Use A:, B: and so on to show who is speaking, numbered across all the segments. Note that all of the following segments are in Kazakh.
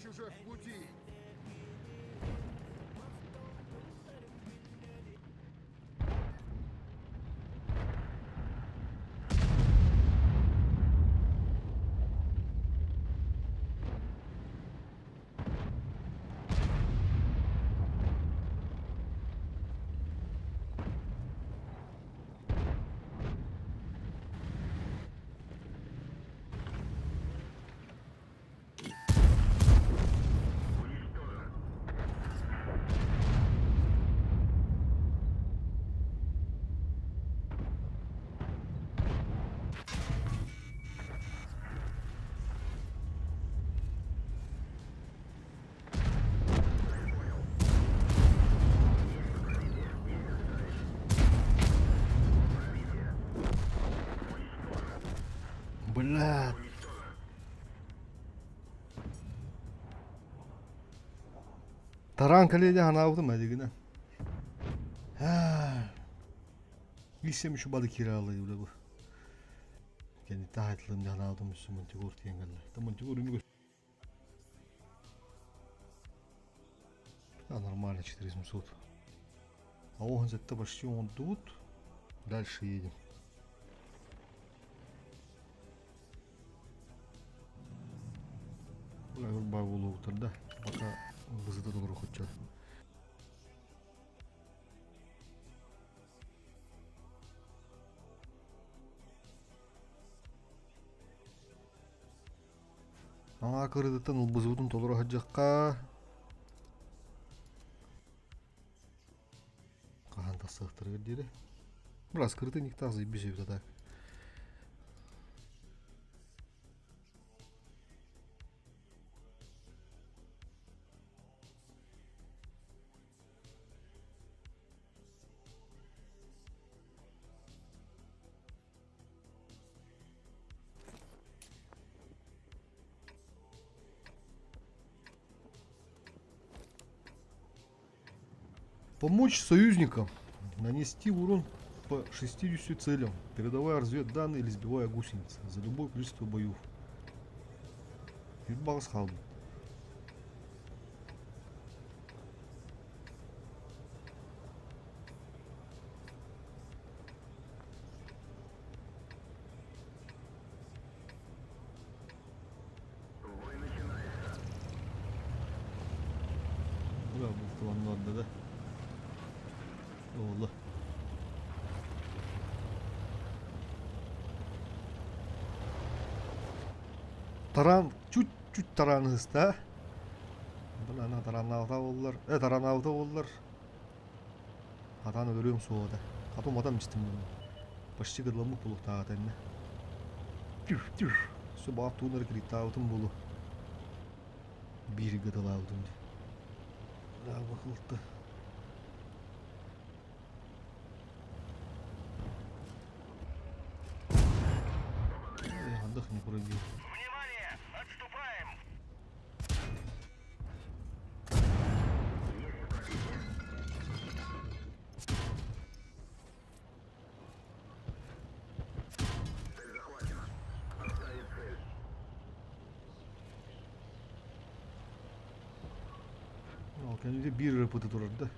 A: Товарищ уже в пути.
B: Блядь. Таранка леди она алдым әдегіне. Bilsem şu balık kiralayı bile bu. Kendi tahatlığım da aldım üstümün tügür tiyengelle. Tamam tügürümü göster. Да, нормально, 4700. А он за-то почти он тут. Дальше едем. Бай болу да. Пока вызыта doğru хотят. Аңа кырдыттан ул бызыбытын толура хаджакка. Каханта сыктыры берди. Biraz kırdı niktar zayıf bir şey так. Помочь союзникам нанести урон по 60 целям, передавая разведданные или сбивая гусеницы за любое количество боев. Юрбагас халды. Бля, бұл планларды да. Oldu. Taran çüt taran hızda. Bana taran avda oldular. Taran avda oldular. Atanı görüyorum soğuda. Kapım adam içtim bunu. Başçı kırlamık buluk tağatenine. Tüh. Su bağ tuğları kırık tağatım bulu. Bir gıdal aldım. Daha bakıldı. Отдохни, пробил.
C: Внимание! Отступаем!
A: Цель захвачена. Оставить цель.
B: Kendisi bir rıpıtı dururdu.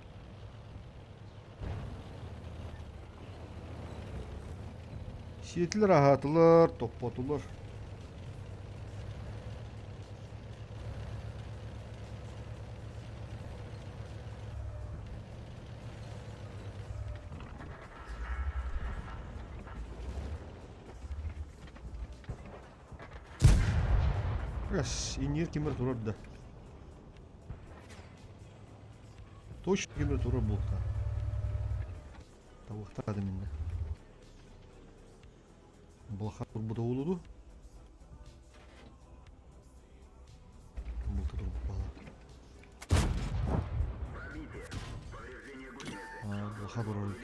B: Şiitler rahatlar, toplatılır. Yes, inir kimler dururdu. Точно kimler durur bu da. Tavukta adamında. Балаха турбуда болуду. Бұл турбу бала.
A: Пробитие. Повреждение гусеницы.
B: Балаха турбу.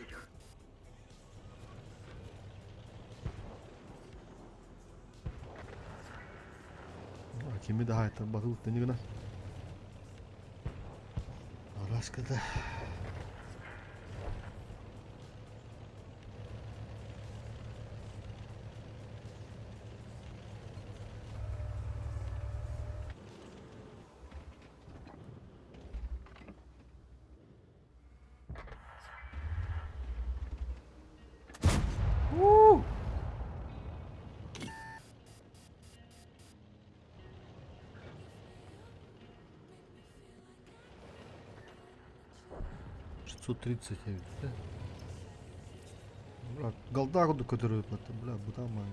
B: Кеми daha айтар батыл тени гана. Араскада. 530 evet. Bırak galdağı da kötürüp attı. Bırak bu tamam.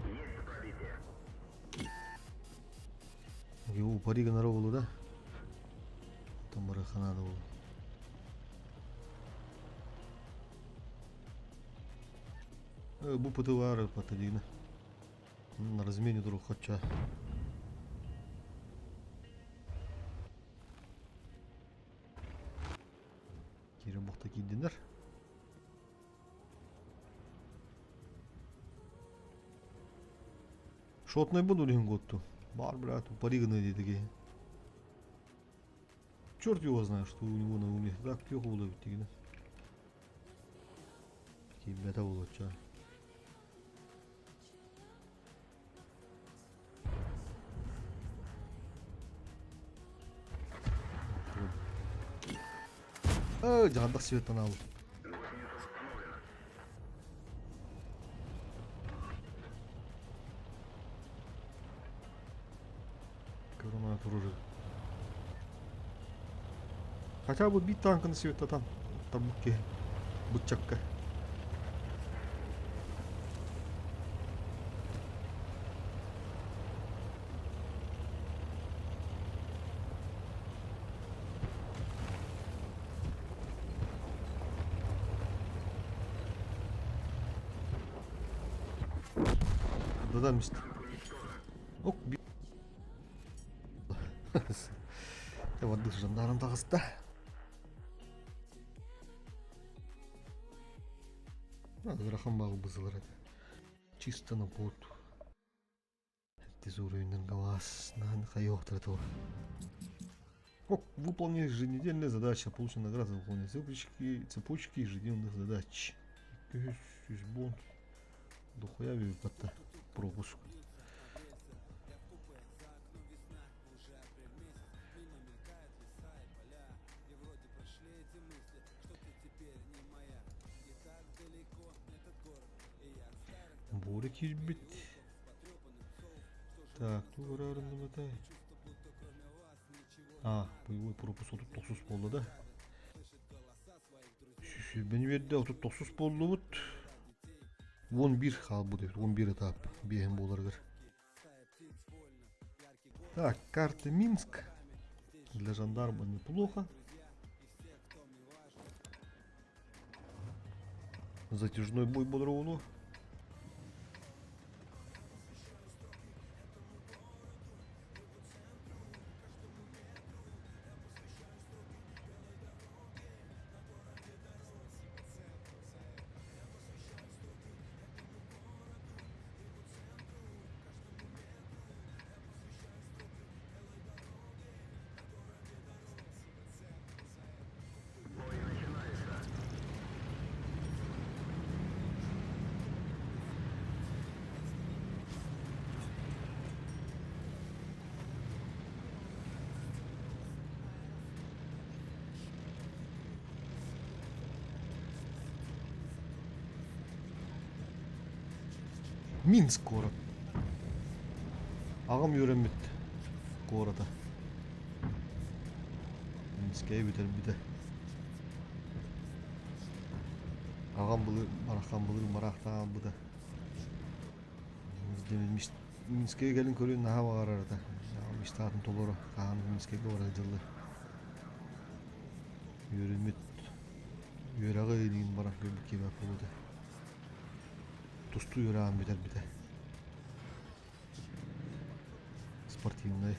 A: Есть пробитие.
B: Yo pari ganara oldu da. Tam bara kanada oldu. Bu pıtı var pıtı değil mi? На размене друг хоча. Кире бохта кийдинер. Шотной буду лин готту. Бар, брат, париганы дедиги. Черт его знает, что у него на уме. Так пьёху было ведь. Такие бета улучша. Жагандак светten алып.
A: Гусеница установлена.
B: Корона туруру. Хотя бы бит танкını светта там. Там букке. Бычакка. Дадан мист. Ок би. Я вот дыш жандарм тагыста. Рахан багы бызылар эди. Чисто на порт. Тез уровеньден галас. Наны кайоктыр это. Ок, выполнение еженедельная задача. Получена награда за выполнение цепочки ежедневных задач. Бон. Дохуя випата. Пропуск. Борик ебать. Так, ну рарно мотай. Боевой пропуск тут 9 болду да? Бeni verdi тут 9 болду вот. 11 қалбы деп 11 этап бейім боларғыр. Так, карта Минск. Для жандарма неплохо. Затяжной бой бодровну.
A: Бой начинается.
B: Минск город. Ағам үйренмет города. Минскке бітер біді. Ағам бұлыр, марақтан бұлыр, марақтан бұды. Минскке келін көрген наға бағарарда. Миштатын толыры, қаған Минскке город жылы. Үйренмет. Үйрағы дейін барақ көрбік кебап болуды. Тусту үйрағын бітер біді. Спортивный.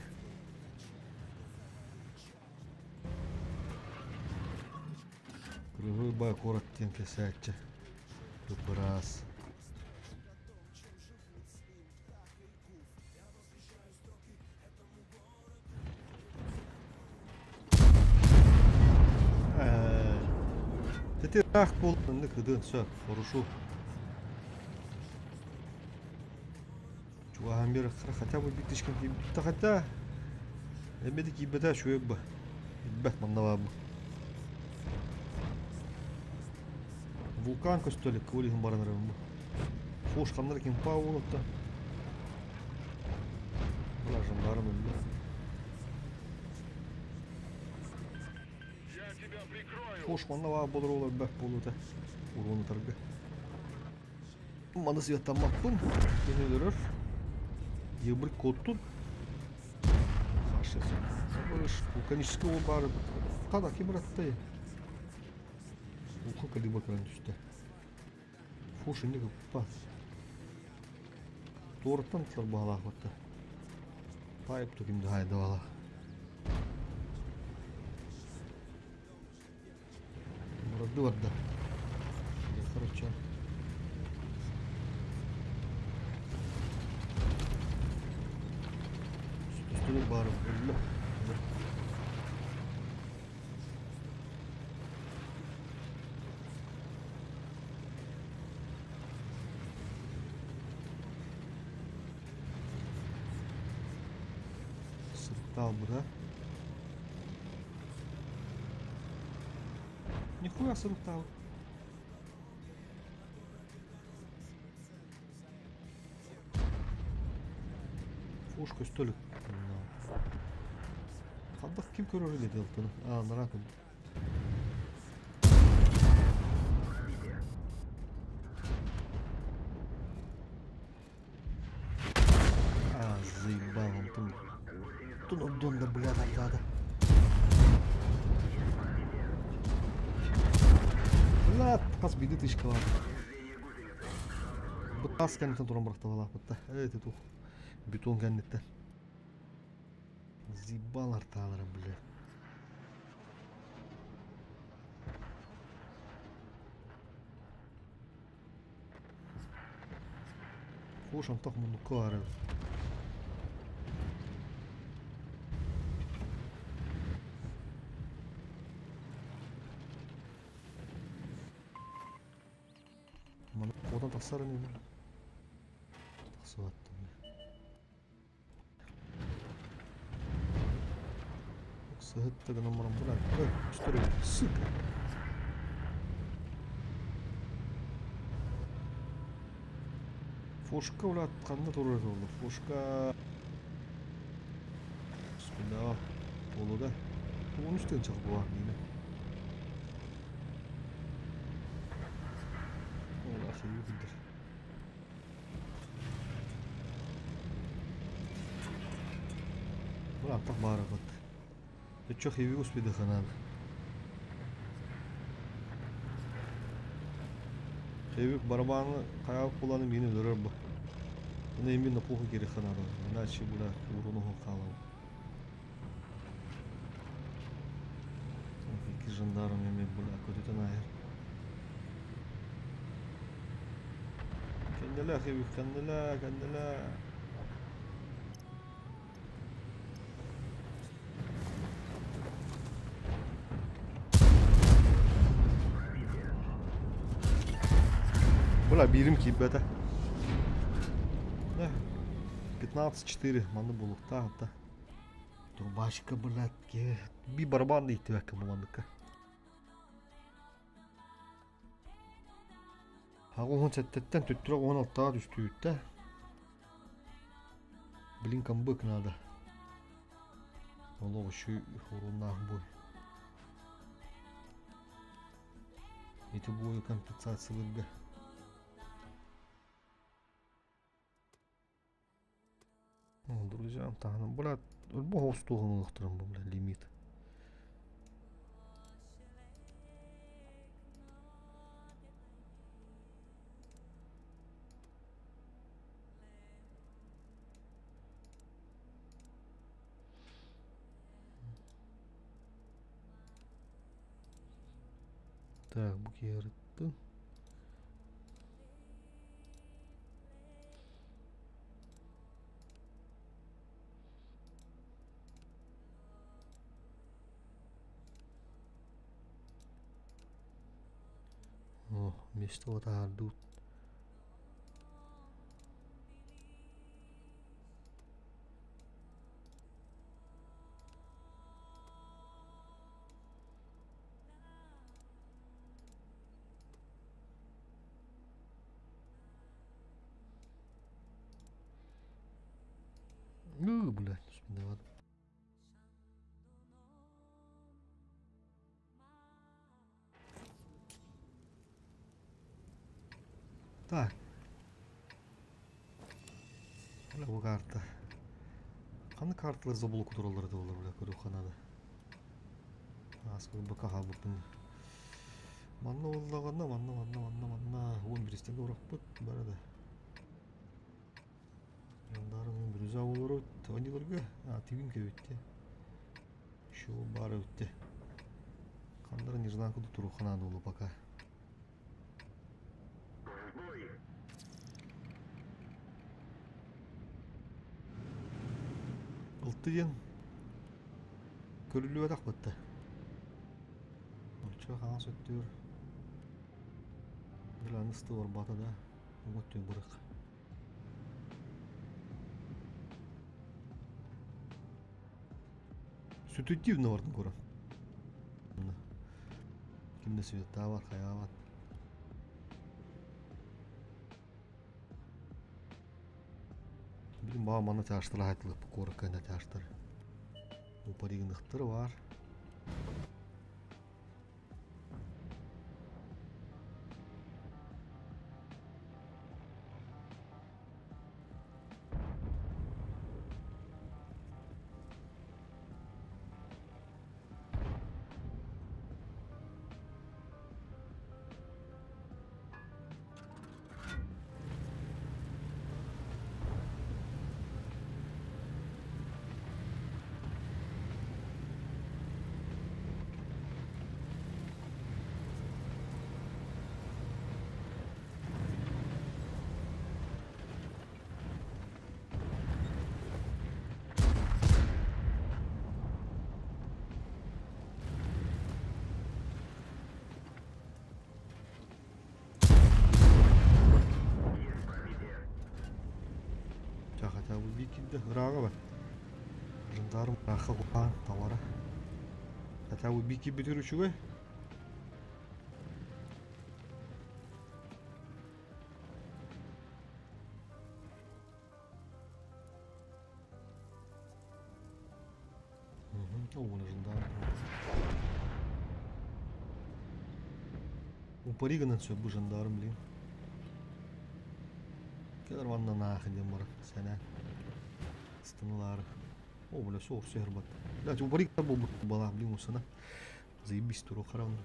B: Круговой бой город тенке сядьте. Тут раз. Ты рах пол, не кыдын все, хорошо. Чугахан бері хотя бы битішкен бітті хотя Emmedik ibete şu ebbe. İbbet manna var bu. Vulkan köstölük kuulihin baranırım bu. Fuşkanlarkin paunutta. Bula жандарм öldü.
C: Я тебя прикрою.
B: Fuşkanla var bolur olur beh boluta. Urunu targı. Manı siyahtan maktun. Yeni görür. Yıbrık kottun. Karşı. Sabış. Vulkanический бар. Kadak ibratты. Vulkan kaliba kıran düştü. Фушин не пас. Торттан тылар бағалақ батты. Пайып түкімді хайды бала. Мұрады барды. Короче. Üstüne barып öldü. Сыртал буда. Нихуя сыртал. Фушка столик. Қандақ кім көрер еді алтыны? Наракын. Заебал алтын. Тут он да, бля, надо. Бля, қас биді тышқа бар. Бұл тас кәнеттен тұран бұрақта бала бұтта. Әйті тұқ. Бетон кәнеттен. Заебал арталары, бля. Хош, антақ мұны қары. Одан тақсары не бұл? Тақсы баттым. Сығытты ғына мұрын бұра. Үстірі сұк. Фошка ұлы атқанды тұрыр олды. Фошка... Үстінде олы да. Оның үстен шығып бар дейді. Yürüdür. Ulan tak bağıra bak. Çok iyi uspedi kanal. Hevik barabanı kayak kullanım yine durar bu. Buna emin de pohu geri kanal. İnaçı bula uğrunu hokalı. İki jandarm emin bula kötüden ayır. Kendine Hevik, kendine. Бля, берем кибета. 15-4 манды булукта ата. Трубачка, блядь, bir барабан дейті бәкі мамандыққа. Ағуын сәттеттен түттірақ 16-ға түсті үтті. Білін камбы кінады. Олығы шу ұрыннағы бой. Еті бойы компенсацияларға. Друзья, тағынан бұлад, бұл остуғын ұқтырым бұл лимит. Так, bu yarıttı. Oh, место вот тут. Блядь, виноват. Так. Бля, bu карта. Қаны карталар забыл кутуралар да олар, бля, көруханада. Аскы бака халбыпын. Манна оллаганна, манна. 11-тен орак бут, барада. Яндарын бір үза олар өтті. Ваниларға, тивин көбетті. Шу бары өтті. Қандарын ерждан күді тұруханада олы бака. Ылты ден көрілі өтақ бұтты. Орча қаңас өттір. Бір анысты бар батада. Өттен бұрық. Сутуитивно бардың көрім. Кімді света бар, қая бар. Білім баға мана тәштіра айтылып, көрік кәнді тәштір. Упаригіндіктір бар. Çakatağı bikildi, hırağa bak. Jındarım rakı kupan tavara. Çakatağı bikil bitir uçuğu. O bunu jındarım. Упоригнан все bu jındarım блин. Kadar vandan ahidem var sana. Станулар. О, бля, соғыр сүйір бат. Да, упоригнан бұл бала блин осына. Заебись туру қарауын.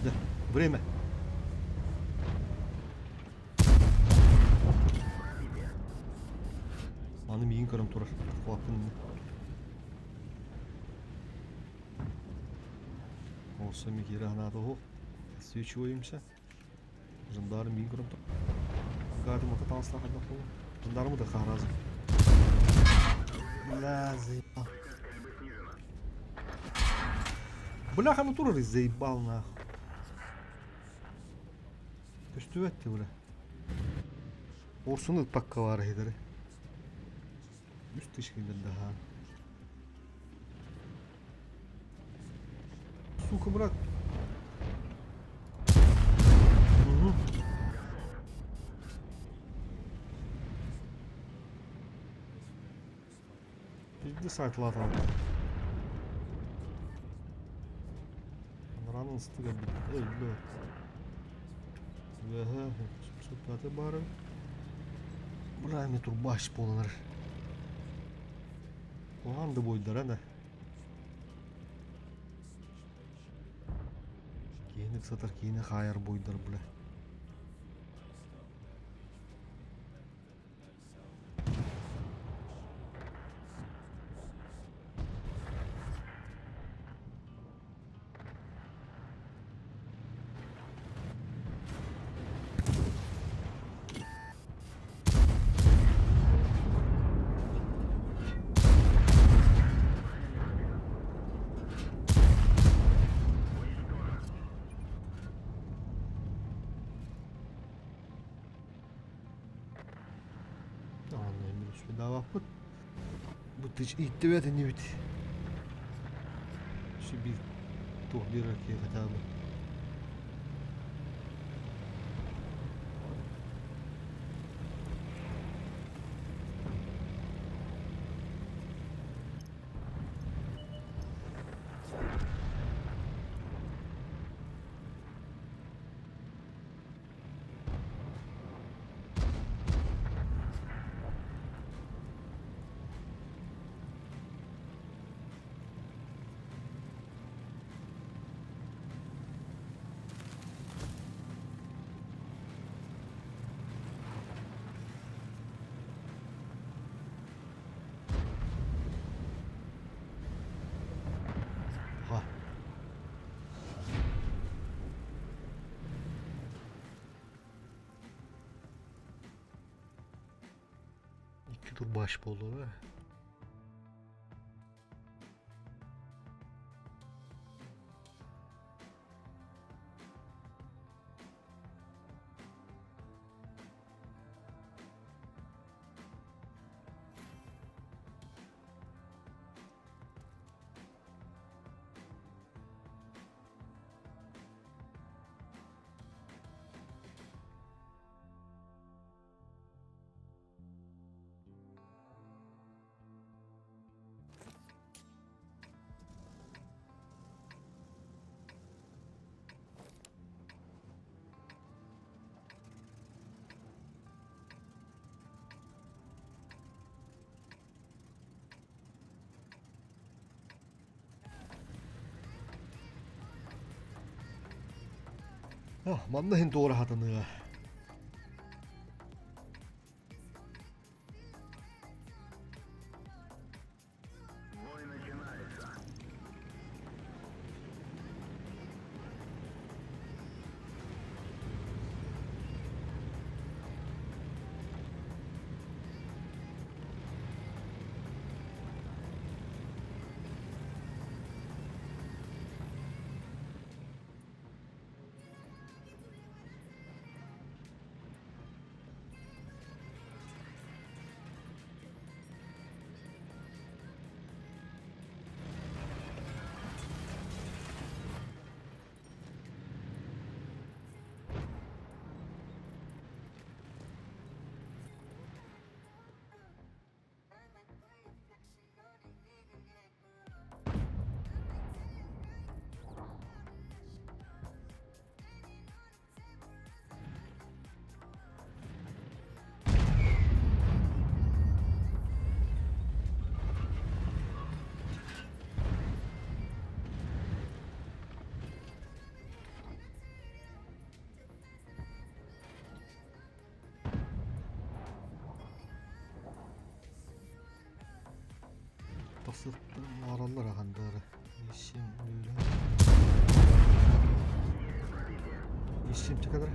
B: Да, время. Аны миін көрім тұрар. Қуапын. Olsa bir kere hanada o. Свечиваемся. Жандарм миін көрім тұрар. Гадым ота танысла қайда қолы. Жандармы да қағразы. Бля, заебал. Бляха, ну турар заебал нахуй. Üstü etti bura. Orsun'u pakka var hederi. Üst dışkıdır daha. Сука, брат. Угу. Пизди сайтлатам. Ранын стыга öldü. Vehe, süpate bari. Buraya turbaş polunur. O anda boydular ha da. Kiyinlik satar kiyini hayır boydular bile. Bedava put. Bu hiç ihtiyaç ne bit. Şu bir tuhlir ki hatalı. 2 turbaş olur ha. Ah, mannahin tuoda hatanıa.
A: Бой начинается.
B: Tasıttım aralar ahanları. Yeşim öyle. Yeşim çıkadır.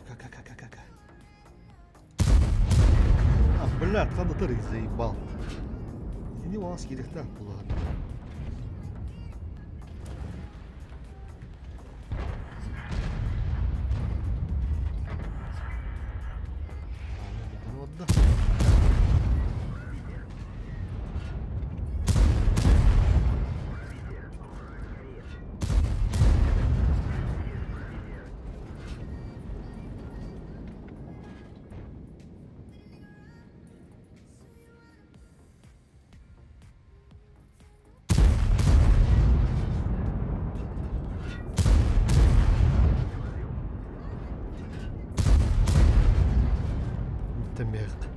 B: Ка-ка-ка-ка-ка. А, блядь, надо ты заебал. Извини, вас керек-то было. Вот да. Merde.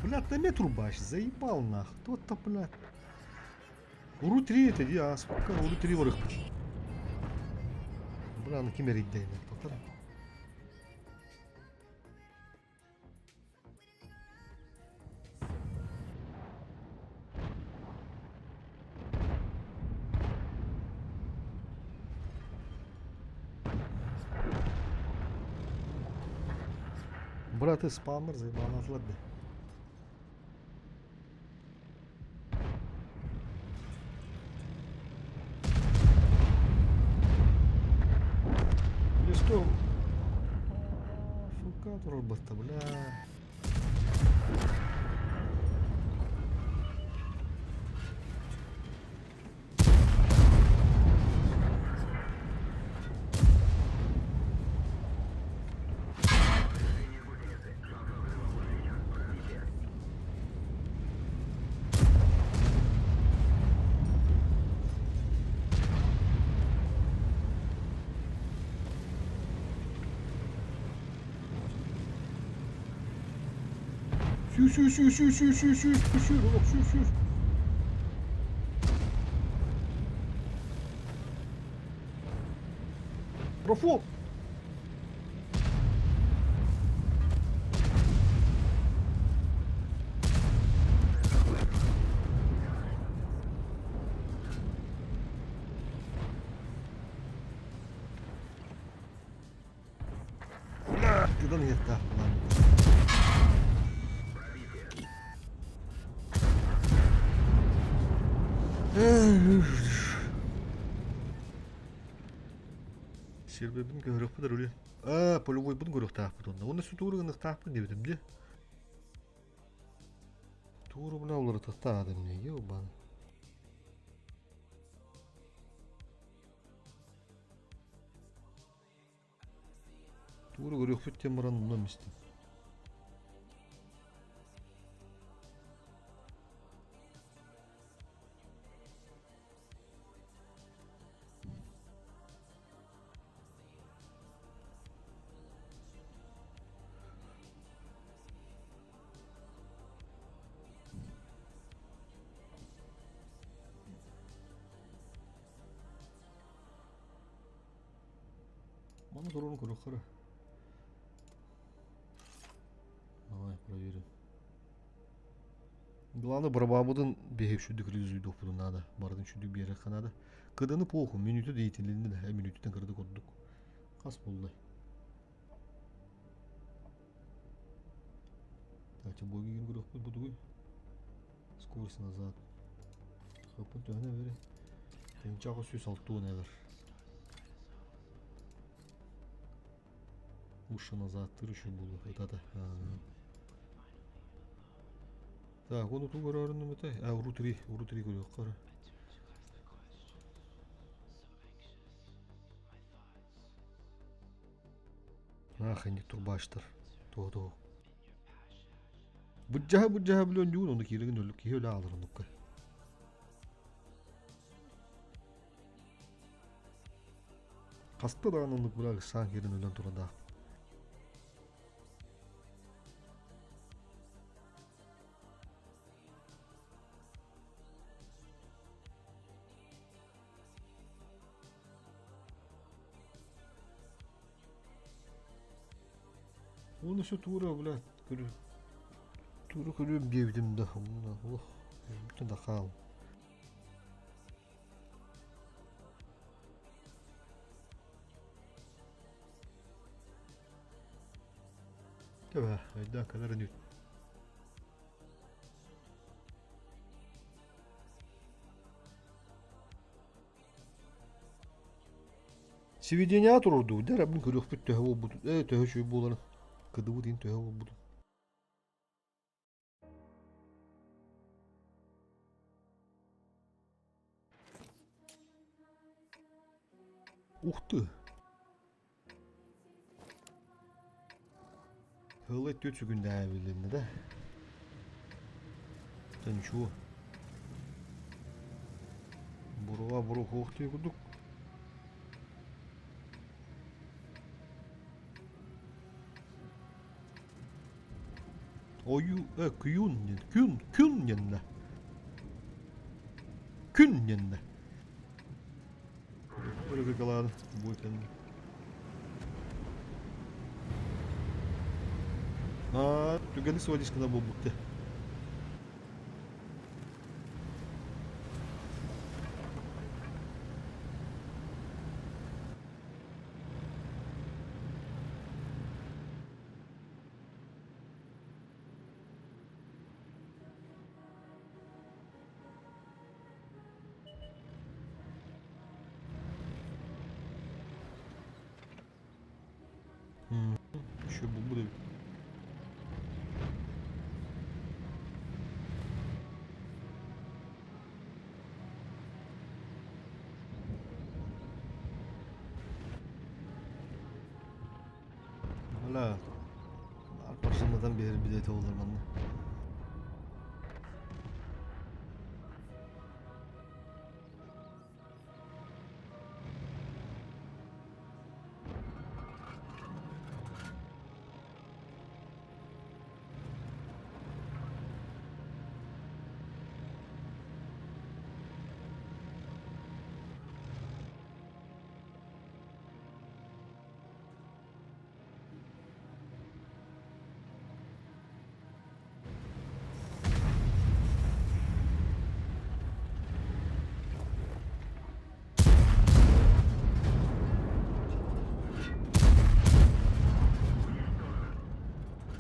B: Блядь, на метру баш, заебал нахуй. Кто-то, блядь. Уру 3 это, я сколько уру 3 ворых. Бля, на кемер идей, нахуй. Брат, ты спамер, заебал нас, ладно. Или что? Фука, робота, бля. Сю. Профол. Кыдан ертақ бұлан. Сербердің көріп бұдар өлен. Полевой бұдың көріп тақ бұд. Оны су туырығын ықтақ бұд дебедім де. Туыры бұна олары тұқтақ адым неге о баны. Туыры көріп бүттен бұран ұнам істем. Маны тұрғын көріп қара. Давай, проверим. Главное, барабабыдың бейіп шүдік ризуйдық бұдың надо. Бардың шүдік бері қанады. Қыданы поху, минуты дейтінлерінде де, минутыдан қырды көрдік. Қас болдай. Тәте бой кеген көріп бұд бұды ғой. Скорость назад. Қапын төхіне бері. Тенчағы сөз алтуын әгір. Уши назад тырышы булу. Это. Так, onu тугар арынным это. Уру 3 көрөк кара. Хендик турбаштыр. Тоо. Буджаха билен жуун, onu киреген өлүк ке өлө алыр онукка. Каста даган онук бурак сан керин өлөн турада. Onu şu tuğra bile tuğra körüyorum bevdim de Allah bütün de kal. Evet, daha kadar ne? Сведения отрубил, да, рабин körüyor bütün hava bu, töhü şu bulanı. Кыдыбы дейін төе ол бұдым. Ух ты! Хылы төтсі күнді әвелеріне да. Да ничего. Бұруға ух ты күдік. Oyu kün yanına. Kün yanına. Böyle gagalar bu kendine. Tu gani сводишь когда был будто. Еще будет. Hala başlamadan beri bileti olur bende.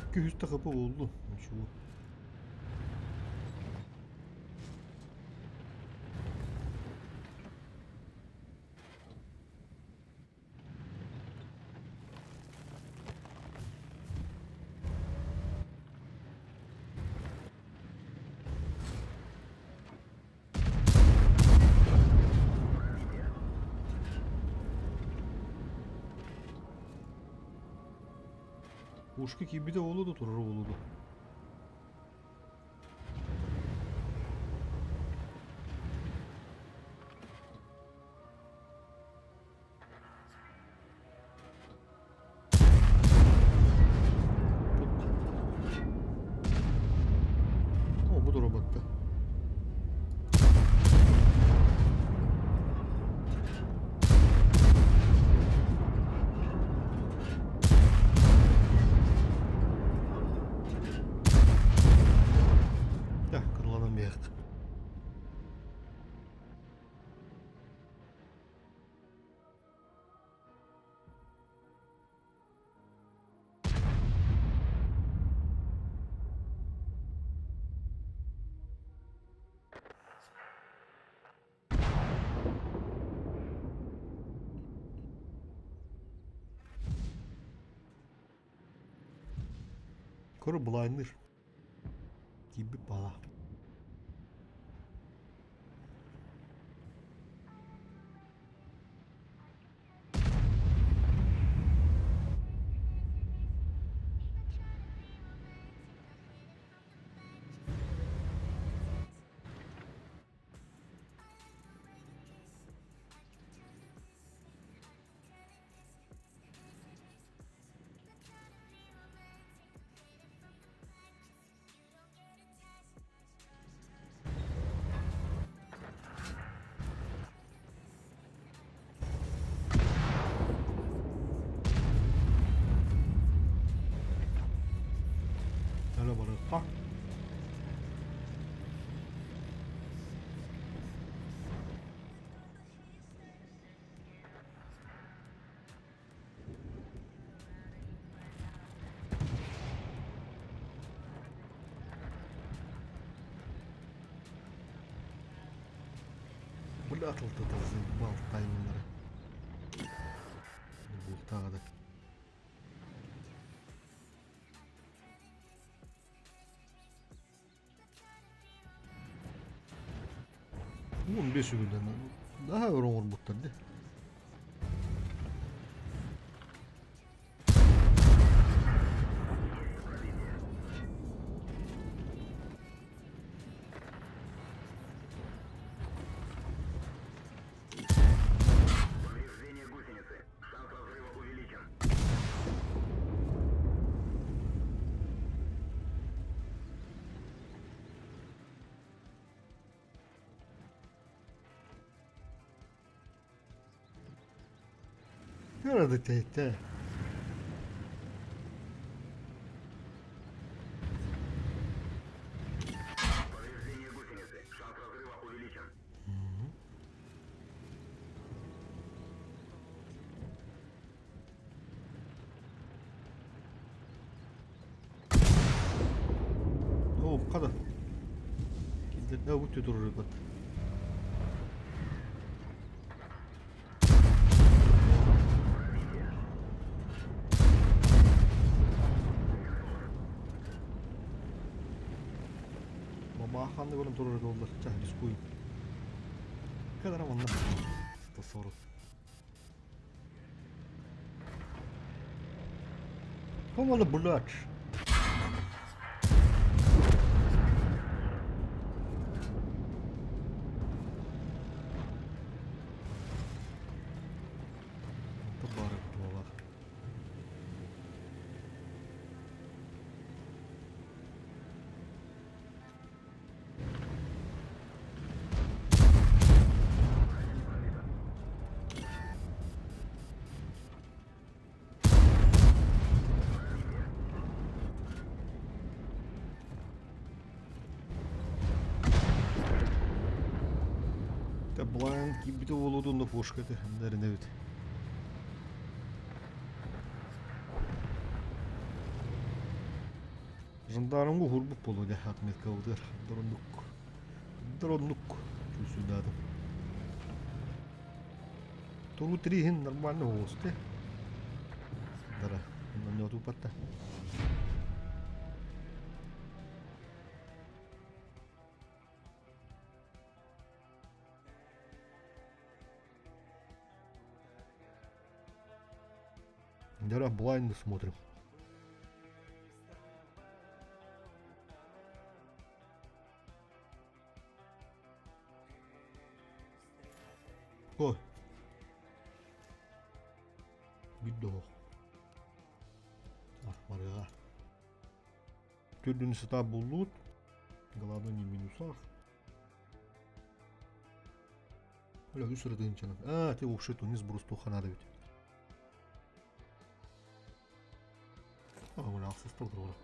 B: 200 kapı oldu. Şu. Ушки gibi de oldu durur oldu. O bu da robotta. Ya kırılan bir yak. Koru blinder gibi bala. Öyle bana. Ha. Böyle atıldı da baltayım bunları. Bu tağda. Bu 15 günden daha öğren olmuştur de.
A: Повреждение гусеницы. Шанс разрыва увеличен.
B: Nerede tehdit?
A: Повреждение гусеницы. Шанс разрыва увеличен.
B: O bu kadar. Gidip ne bu durur bak. Mama hangi bölüm durur oldu. Cah biz koyun. Kadar ama onlar. Da sorun. Havalı bulat. Mübarek dualar. De blind gibi de olduğunda hoş geldi. Hemlerin evet. Жандарымғы хурбук болу да отметка удыр. Дронук. Чусудадым. Туру трихин нормально хосты. Дара. Не отупатта. Дара блайнды смотрим. Ой. Видно. Ахмарыға. Төрдүнү сыта болут. Главное не минусах. Оля үсірден чанам. Те оқшет униз брусту ханады бит. Оля ақсыз тұрдыр ола.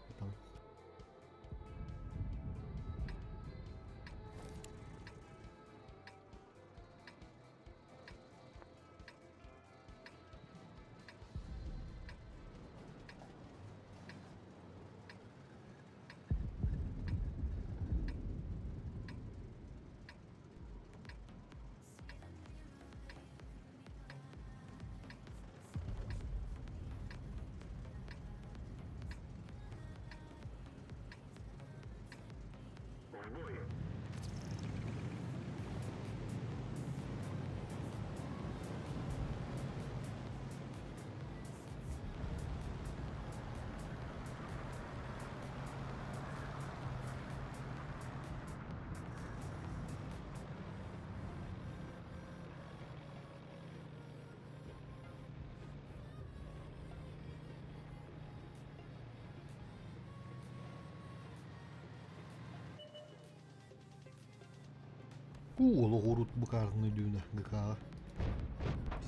B: Олы ғұрут бұқарыны дүйіні ғықаға.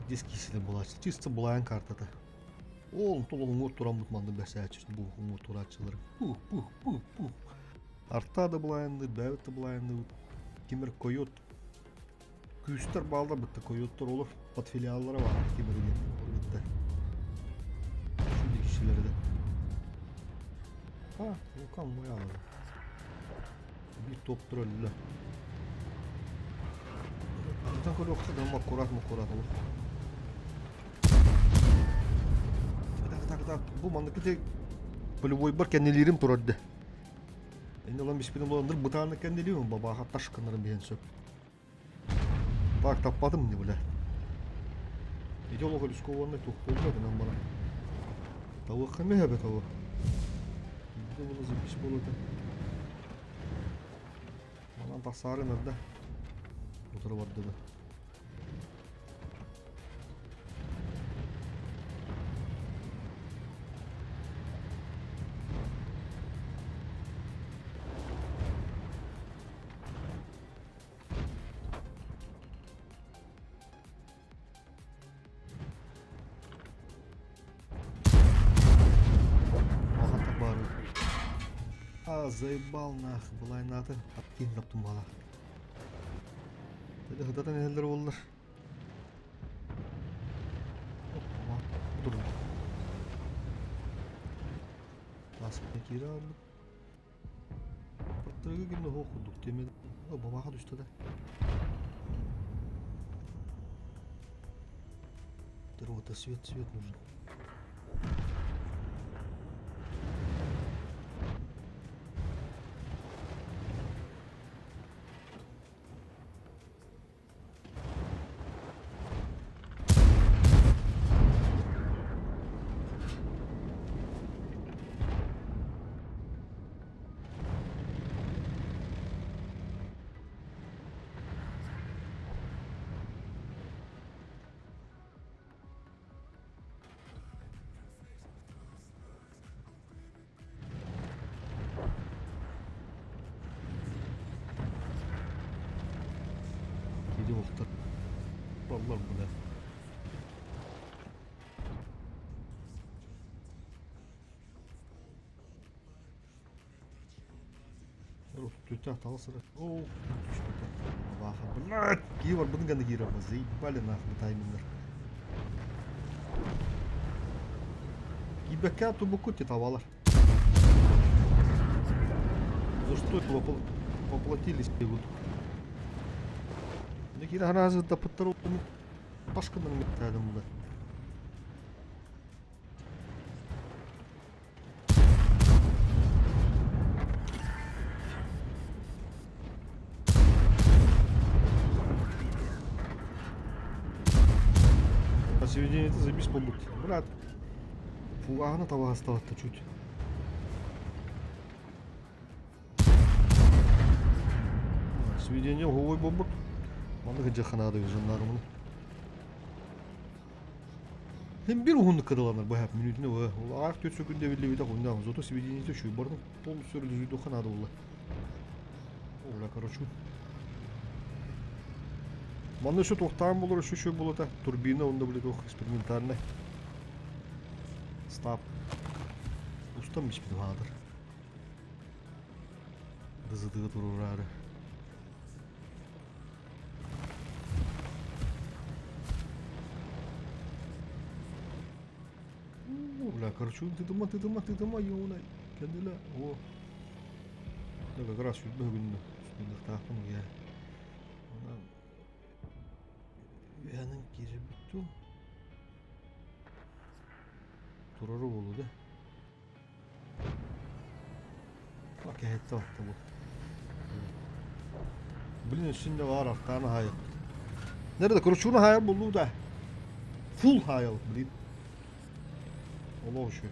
B: Здесь киселі бұлачы. Чисто бұлайын картада. Олын толы ғұңыр тұран бұтманды бәсі әчісін бұл ғұңыр тұратшылары. Пух. Арттады бұлайынды, бәуітті бұлайынды. Кемір койот. Күйістер балда бұтты койоттар олыр. Подфилиаллары бар кемірген. Бұтты. Шүнде кішілері де. Лукан мұй алады. Bir top trollü. Buradan böyle okudu ama kurat olur. Так. Bu mandaki полевой бар кенелерим турады. Енді olan беспеден боландыр бұтаны кенелеуім баба хатта шыққандарым бейін сөп. Так таппадым не бля. Идеолога люскованный тух болмады нам бара. Тавы қаме әбе тавы. Bunu zıpış buludu. Alan tasarı nerede? Oturup vardı da. Заебал нахуй, была и надо. Откинь таптым бала. Хыдатан элдер болдур. Дурдум. Басып кире алды. Баттыргы күндө окудук темеди. Бабага түштү да. Дырвата свет нужен. Yoktur. Vallahi bu ne? Ruh tütah talsırı. Oh, Allah'ım. Блядь, ки var bunun kendi giriyor. Заебали нахуй таймингер. Гибека тубуку тетавалар. За что это поплатились вот? Некий разы да подторов пашкадан метадым да. А сведение это забись побыть. Брат. Фу, а она того осталось-то чуть. Сведение головой бомбут. Аны где ханады жандармын. Hem bir hundu kırılanlar bu hep minütüne ve ayak töt sökünde belli bir de hundan zoto сведение töşü barın pol sürü düzüydü ханады ola. Ola короче. Манда şu тоқтан болар şu болата турбина онда блядь ох экспериментальный. Stop. Устамmış bir vardır. Дызыдыгы турурары. Бля, короче, ты дома, ёуна. Кәділі, о. Да, как раз шүтбі күнді. Үстіндік тақым, я. Она... Яның кері бүтту. Турары болу, да? Бак, әйетті бақты бұл. Блин, üstünde var aktağını hayal. Nerede? Короче, onu hayal buldu da. Full hayal, блин. Allah şu.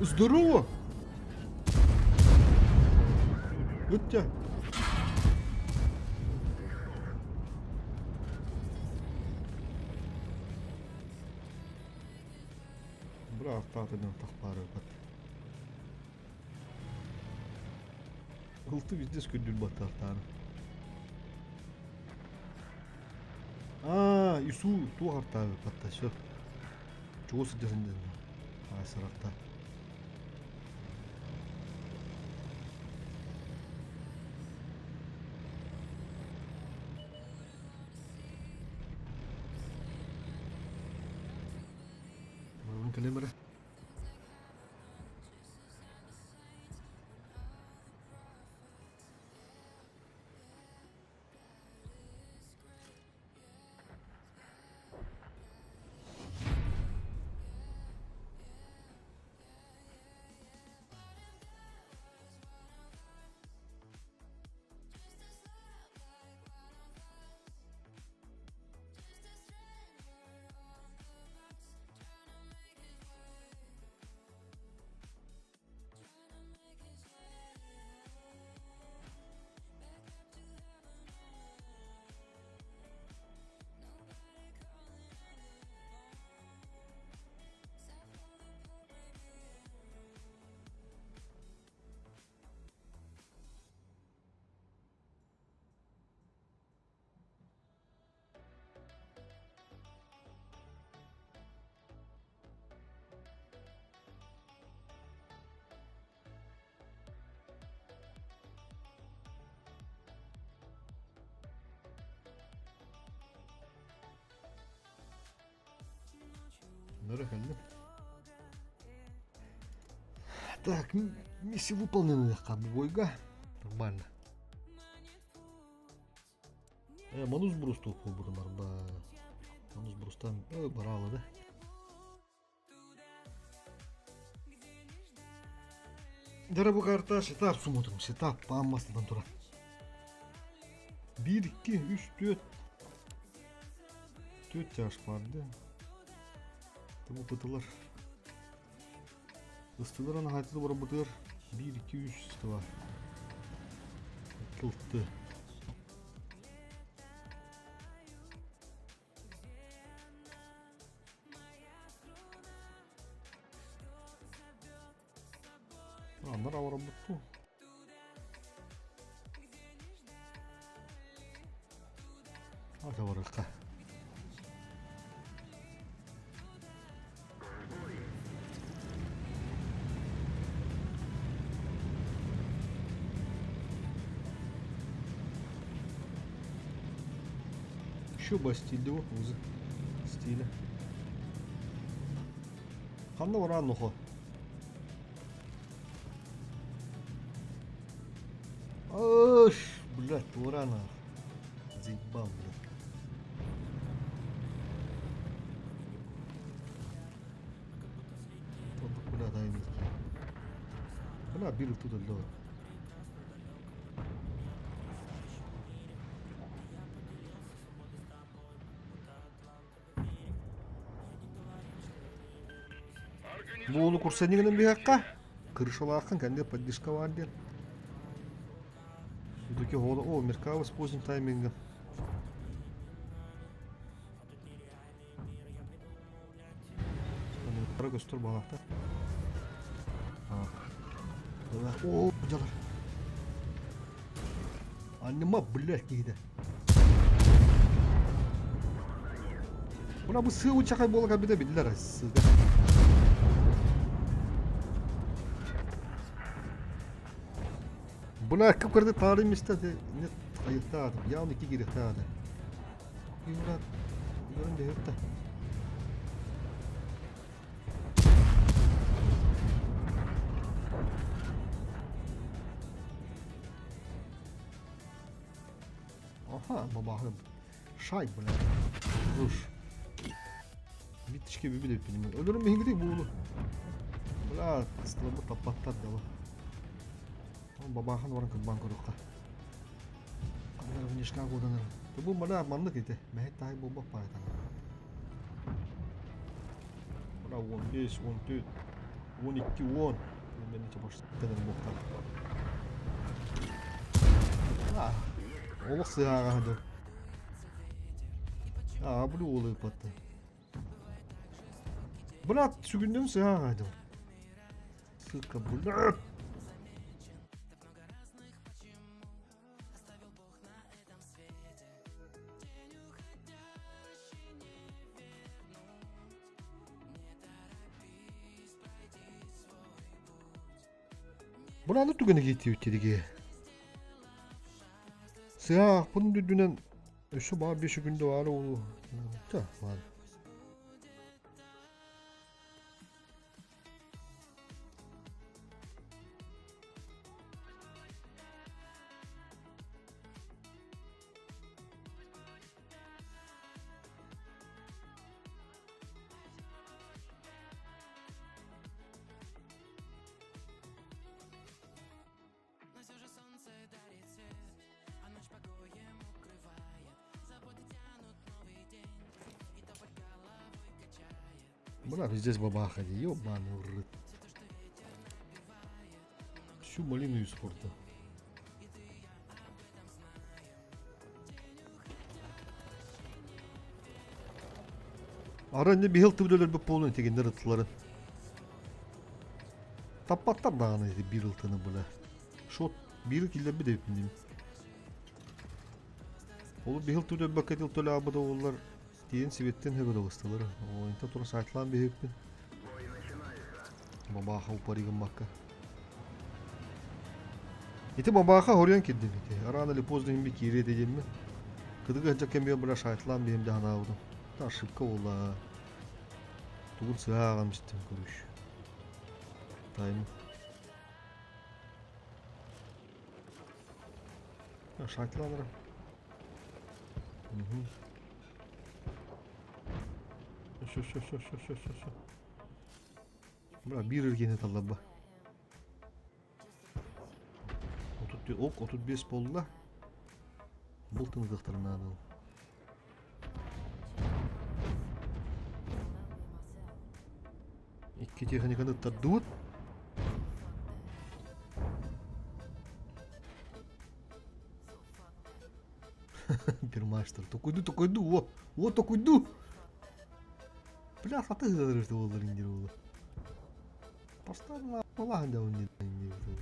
B: Здорово! Гытя! Бра, автоатыдан тақпары бат. Қылты біздес көнділ бат автаны. Ису ту артағы батта, все. Чоғысы десінден. Сырақта. Камера. Nereye geldim? Так, миссия выполнена, как бы, бойга. Нормально. Манус брусту побур нарба. Манус брустан барала, да? Дорогой карташ, etap смотрим, etap паммастан тура. 1, 2, 3, 4. 4 тяж vardı. Tabi bıtılar. Istılar ana hayatı var bıtır. 1, 2, 3 ıstı var. Kılttı. Anlar avara bıttı. Hadi varaka. Еще ба стилде о, өзі. Стилі. Қанда оран нұқы? Ош, блядь, урана. Заебал, блядь. Вот куда дай мне. Бля, бил тут лёд. Буолу курсанигинен бихакка. Крышалаакан кенде поддержка бар дер. Все-таки года. О, Меркава с поздним таймингом. Пара göster bağakta. О, бадалар. Аннема, блядь, дейді. Бұна бұл сығы чақай болы қабида білділер. Сығы. Бұна кіп көрді тары еместі. Нет, қайықта адым. Яғын екі керекті ады. Үйірат. Үйірін бейікті. Aha, babahım. Şay bu ne? Dur. Bitişke bir bilip benim. Ölürüm ben gideyim bu oğlu. Bula kıstılamı tapatlar da var. Ama babahın varın kırban korukta. Kanlarım nişka kodanır. Bu bana manlık eti. Mehet dahi bu bak payatan. Bula 15, 14, 12, 10. Beni çabuk sıkıntı muhtar. Ah. Ол сыяға ды. Бұл олы патты. Брат, сүгінден сыяға ды. Сыка, блядь. Бұланы түгіні кетті өттедіге. Siyah bunun düdünen şu bana 5 günde var o. Ta var. Бля, здесь бабаха, ёбаный урод. Всю малину испортил. Aranca bir hıltı bile bir polun tekinde rıtlıların. Tapatlar dağınıydı bir hıltını böyle. Şot bir hıltı ile bir de yapayım. Olu bir hıltı bile bir bakat hıltı öyle abada oğullar. Diyen sivetten hebe ıstıları. O inta tura saytlan bir hepin. Babaha uparigin bakka. İti babaha horyan keddin iti. Arana li pozdayım bir kiri edeceğim mi? Kıdık açakken bir bıra saytlan bir hem de hana avudum. Ta şıpka ola. Tuğun sığa ağamıştım kuruş. Tayım. Ya saytlanırım. Şu. Bura bir ırgeni talaba. 35 bolda. Bultunu kıhtırına alalım. İki техниканы тадут. Пермаштер. Такой ду. Вот такой ду. Бля, а ты говоришь, что он рендировал. Поставила полаганда он не рендировал.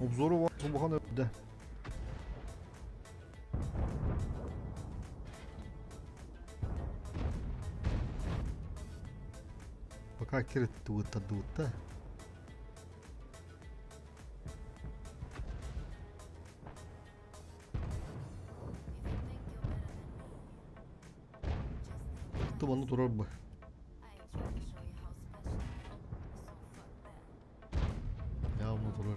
B: Обзору var да. Пока кирит дута. Туманны турар бы. Явно турар.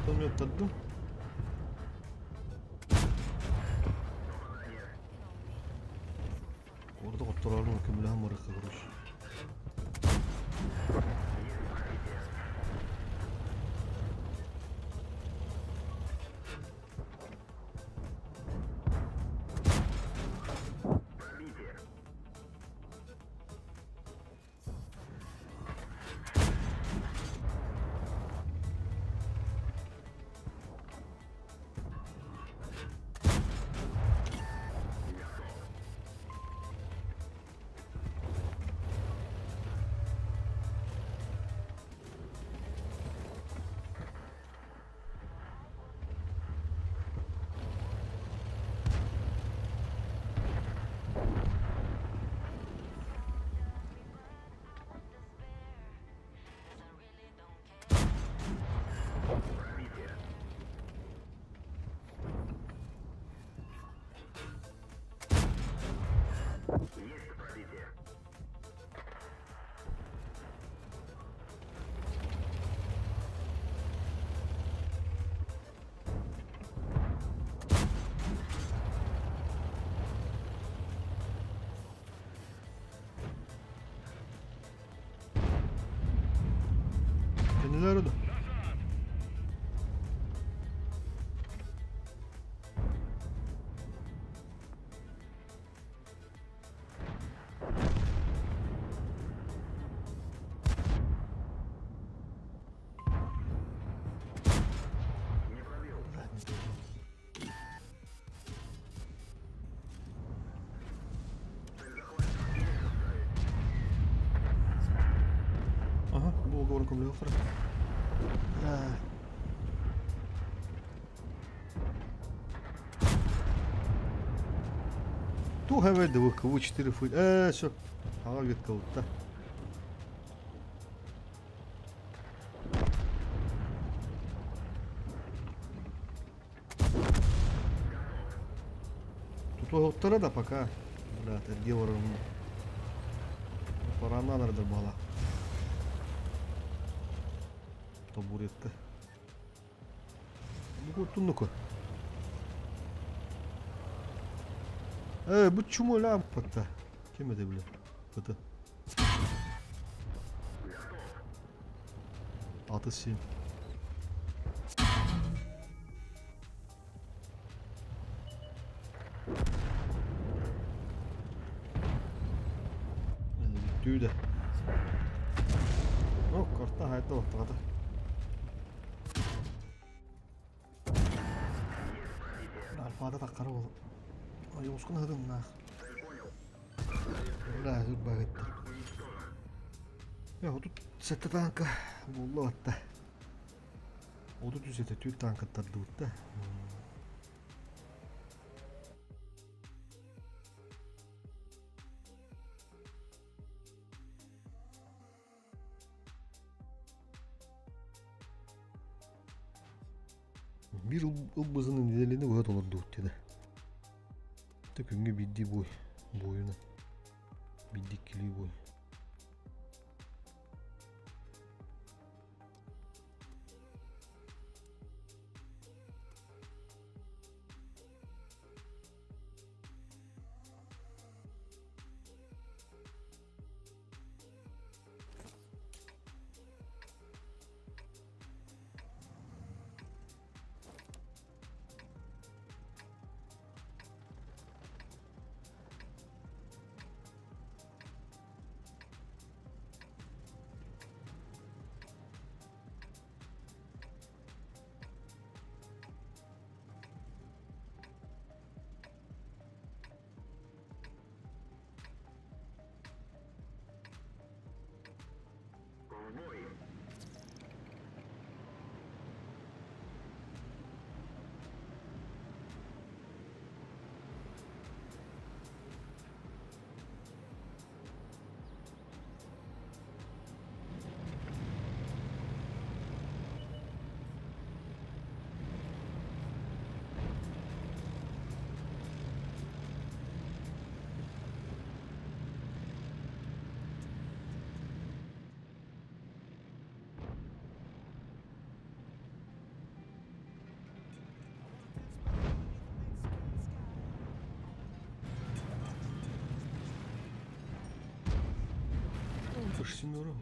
B: Что мне отдал? Orada oturalım kümülen var kıvırış. Neler oldu? Ага, был говорен комплектор. Ту хавай да кого 4 фут. Все. Ага, ветка вот та. Тут вот да пока. Да, это дело равно. Пора надо бала. Табуретка. Ну ну-ка. Bu çumu lan pata. Kim edebilir? Pata. Atışı. Bittiydi de. Yok, kartta hayatta ortada. Alfada takara oldu. Ay uskun hıdım nah. Udah banget. Ya тут сетте танка болду атта. Оду түзете түк танкаттарды утта. Bir ылбызынын иделени өт олорду утты. Күнгө бидди боюна. Бидди кили бой. Signora.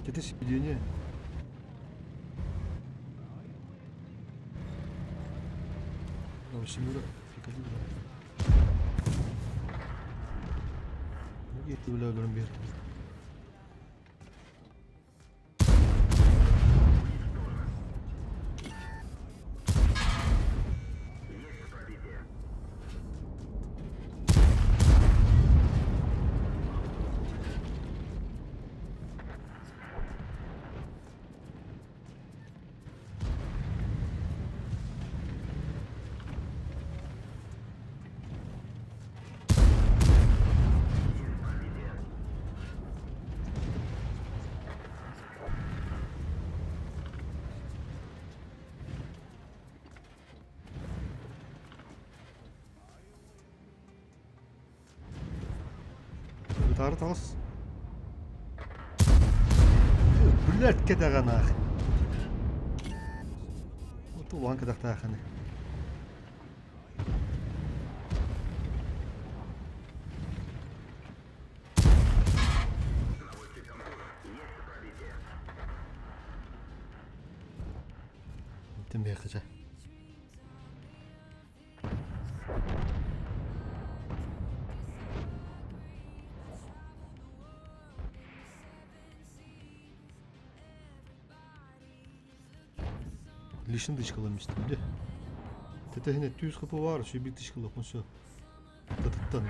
B: Это сведение. Симура. Yetti bile ölürüm bir yer.
A: Есть пробитие.
B: Tarı tas. Бүләт кетәгән ах. Тулган кадак таханы.
A: Наводчик компьютер. Есть пробитие.
B: Тем бехача. Лишин дышкаламышты да. Тетехне түйүз капы бар, şu bir дышкалап мынча. Татыттан.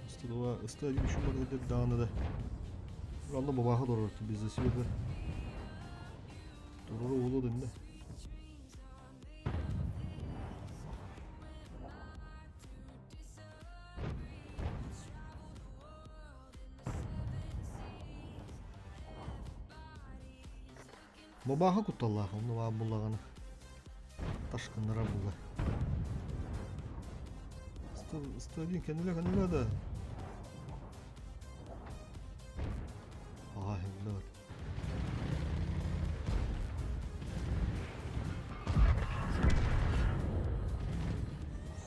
B: Стылова, стадион şu бар деп дагында. Анда бабага дорор bizde себеби. Дорор болот энди. Бабаха куталла, оны ва буллаганы. Ташкыннара булла. Стадион кенеле да. Ага, хелло.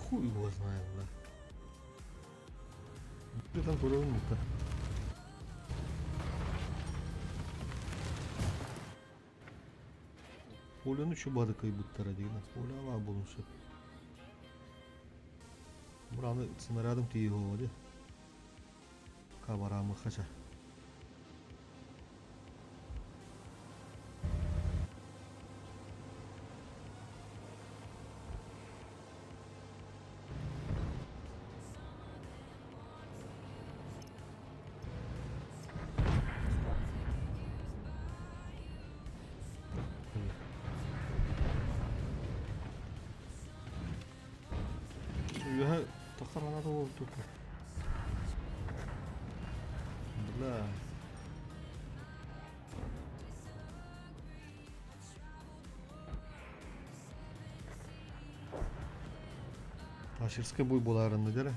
B: Хуй его знает, да. Ты там көрөбүн-то. Поляны чубады кайбыттара деген. Поля ала болушу. Бураны снарядым тие болду. Кабарамы хача. Я тахарана да болду. Бля. Таширская буй боларын дедер.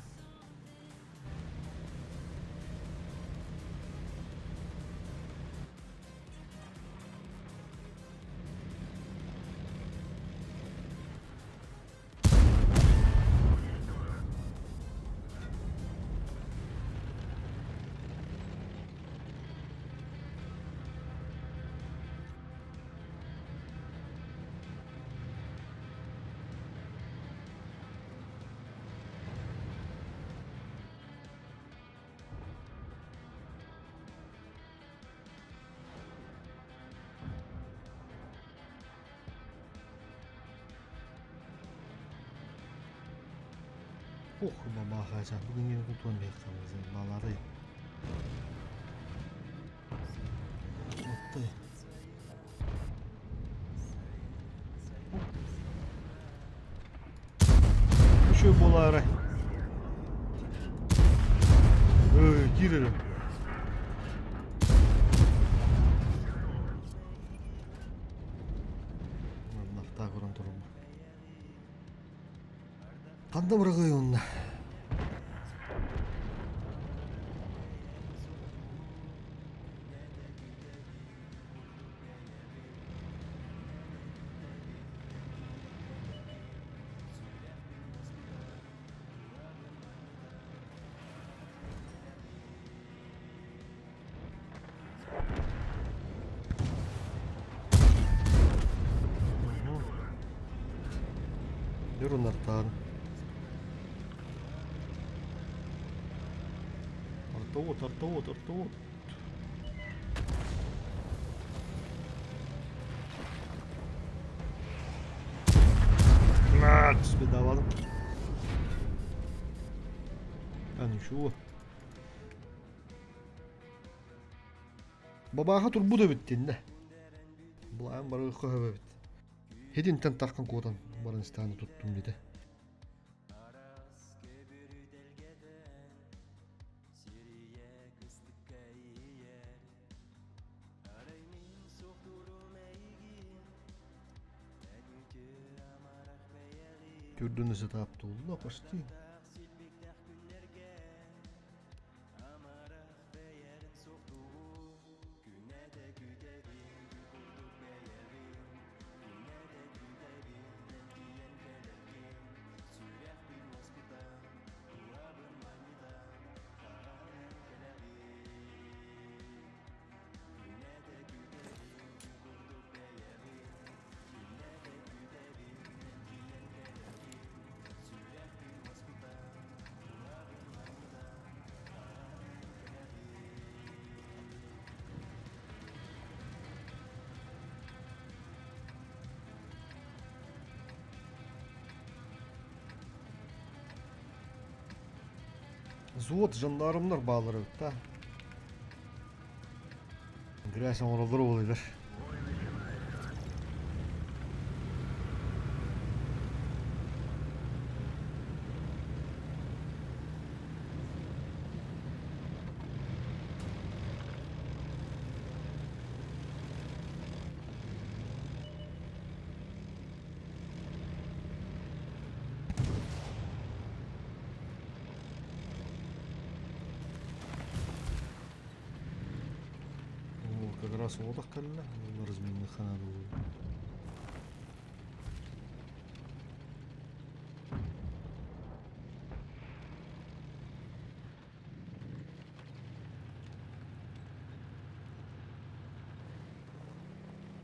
B: baba kaçak. Bugün yine kurtulan bir kalırız. Bağları. Mutlu. Şu bolara. Girelim. Allah daha kuran durma. Kanda bırakıyor onunla. Yorunlar tağın. Artavut. Nats bedavalı. Yani şu. Babağa tur bu da bittiğinde. Bulayım barı kahve bit. Hedinten tarkan kodan barın istanı tuttum dedi. Gördüğünüzde taptı oldu da başlayayım. Zot jandarmlar bağları da. Girersen oraları oluyorlar. Как раз вот так калла, разменный ханаду.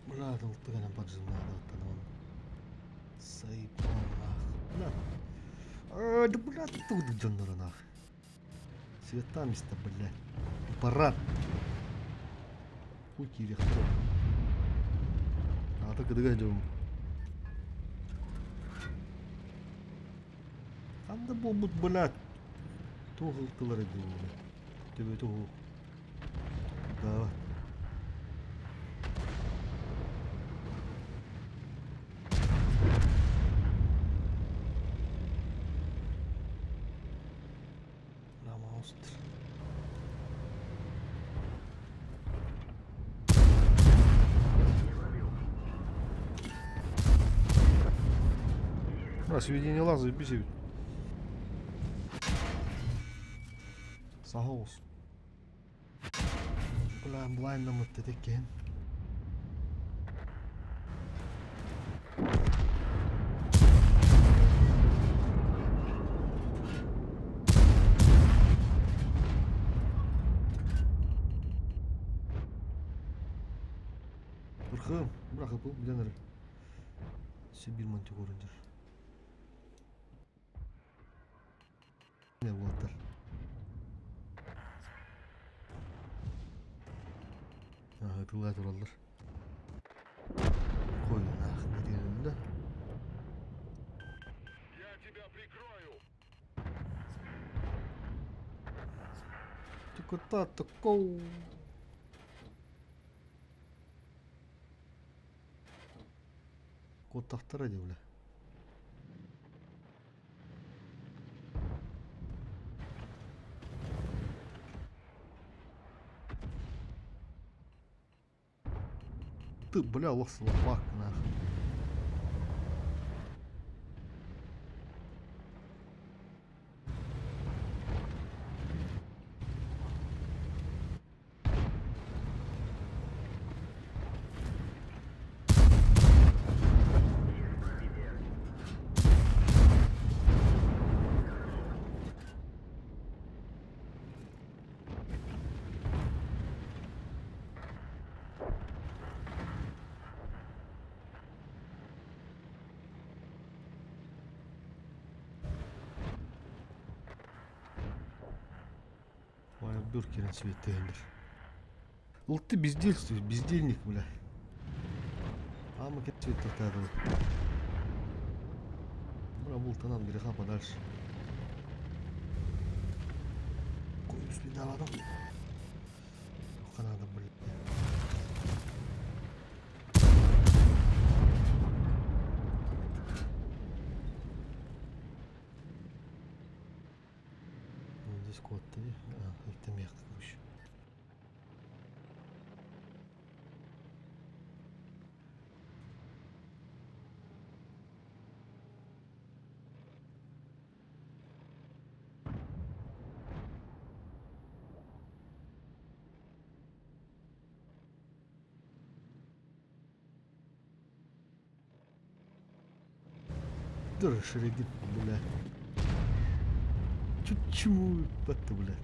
B: Блядь, вот ты нам поджимал, потом. Сайпанах. Да блядь, тут джандаранах. Светамиста, блядь. Парад. Пути легко. А так и дойдем. Анда бомбут, блядь. Тугл кылары деймін. Тебе тугл. Да. Лама остр. Сведение лаза бесит. Сахос. Ulan blind'la mutlu tekken. Bırakın, bırakıp bu bir tane. Bir mantık olunca. Ne bu atar? Hıpılar durallar. Koyun ah ne diyelim de.
C: Я тебя прикрою.
B: Куда такого? Кот тахтара девля. Ты, бля, лох слабак, нахуй. Моя бюркерин цветендер. Вот ты бездельствуешь, бездельник, бля. А мы как цвет татарил. Бля, был-то от греха подальше. Кою следа в этом. Надо, блядь. Здесь кот-то, это мягко, короче. Тоже шередит, бля. Чему это, бля?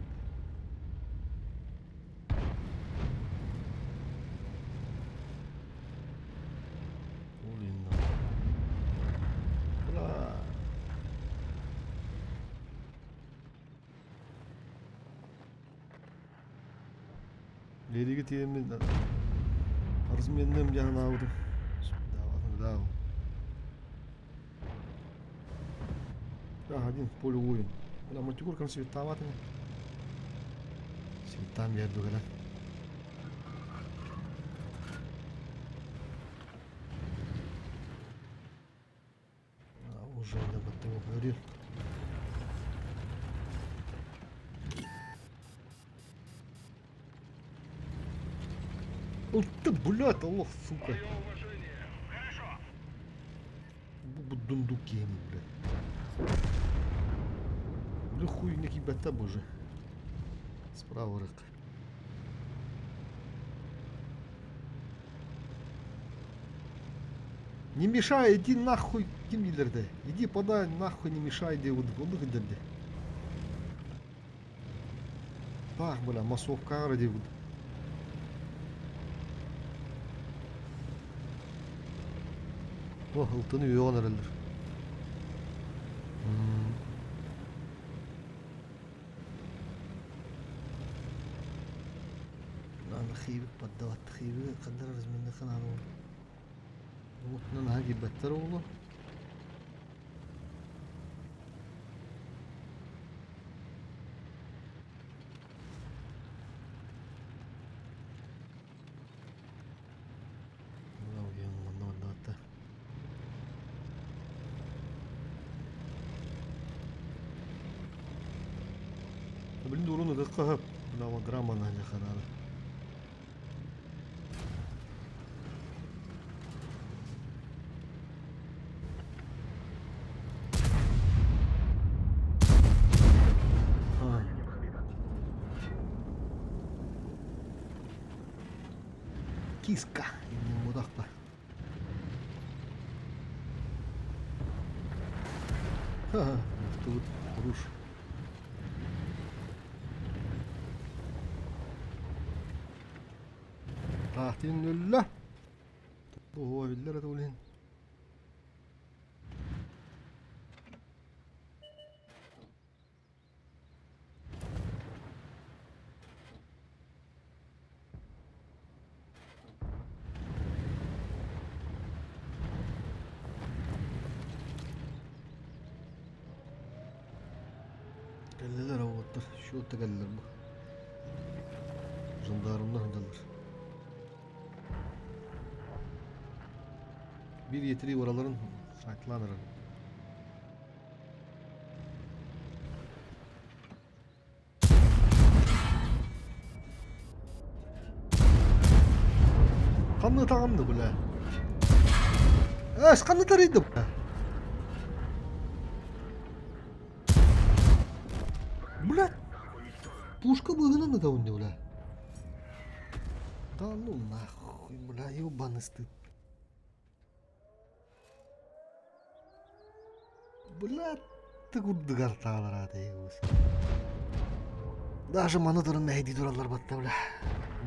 B: Блин, бля. Лерigi тиемин арзменнем жағына алдым. Да. Один поле воин. Бля, мультигуркам световато. Светам я иду, да. Уже об этом говорил. Ух ты, блядь, аллах, сука.
C: Хорошо.
B: Дундуки, блядь. Бля, хуй не кибета, боже. Справа рык. Не мешай, иди нахуй, кимилерде. Иди подай, нахуй не мешай, иди вот гыдерде. Бах, бля, массовка ради вот. О, алтын үйе қанар әлдір. Ана хейбік поддаватты хейбі қандар разменді қананы ол. Ұмытынан аға кебаттар олы. Блин, урону да қағып, мынау грамманы не қарады. Киска, не мудақпа. Ха-ха, тут руш. Rahatin lillah. هو بالله تقول هنا. قال لي لا هو شو تقلب Jandarımlar hıncalar. Bir yetiri oraların saklanır. Kanlı tamamdı bu la. Kanlı tarıydı bu la. Бля, пушка выгнана да у него, бля. Да ну нахуй, бля, ебаный стыд. Бля, ты куда гарталар атайбыз. Даже маны дурын мәйди дуралар батта, бля.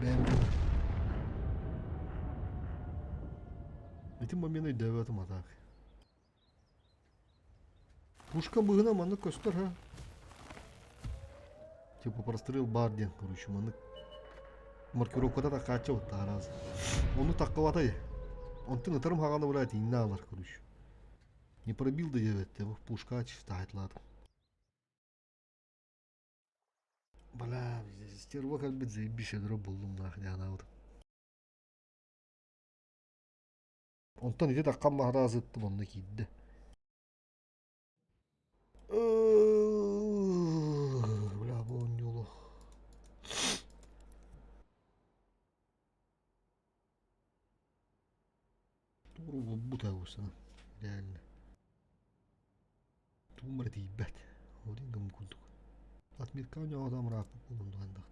B: Бәм. Этим моментом дәвәтім атак. Пушка выгнана, маны көстер, ха. Типа прострел барден, короче, маны маркировкада да кача вот тараз. Он таккаватай. Он ты натарым хаганы блядь, инналар, короче. Не пробил да девять, его пушка чистает ладно. Бля, стерва как бы заебище дробулдум нахуй, она вот. Он то не те таккан махраз етті, онны кийді. Бля, бұл не олу. Туру бұта өсіна, реально. Тумар дейбәт. Один кім күлдік. Отметка у него адам рак бұлынды қандақ.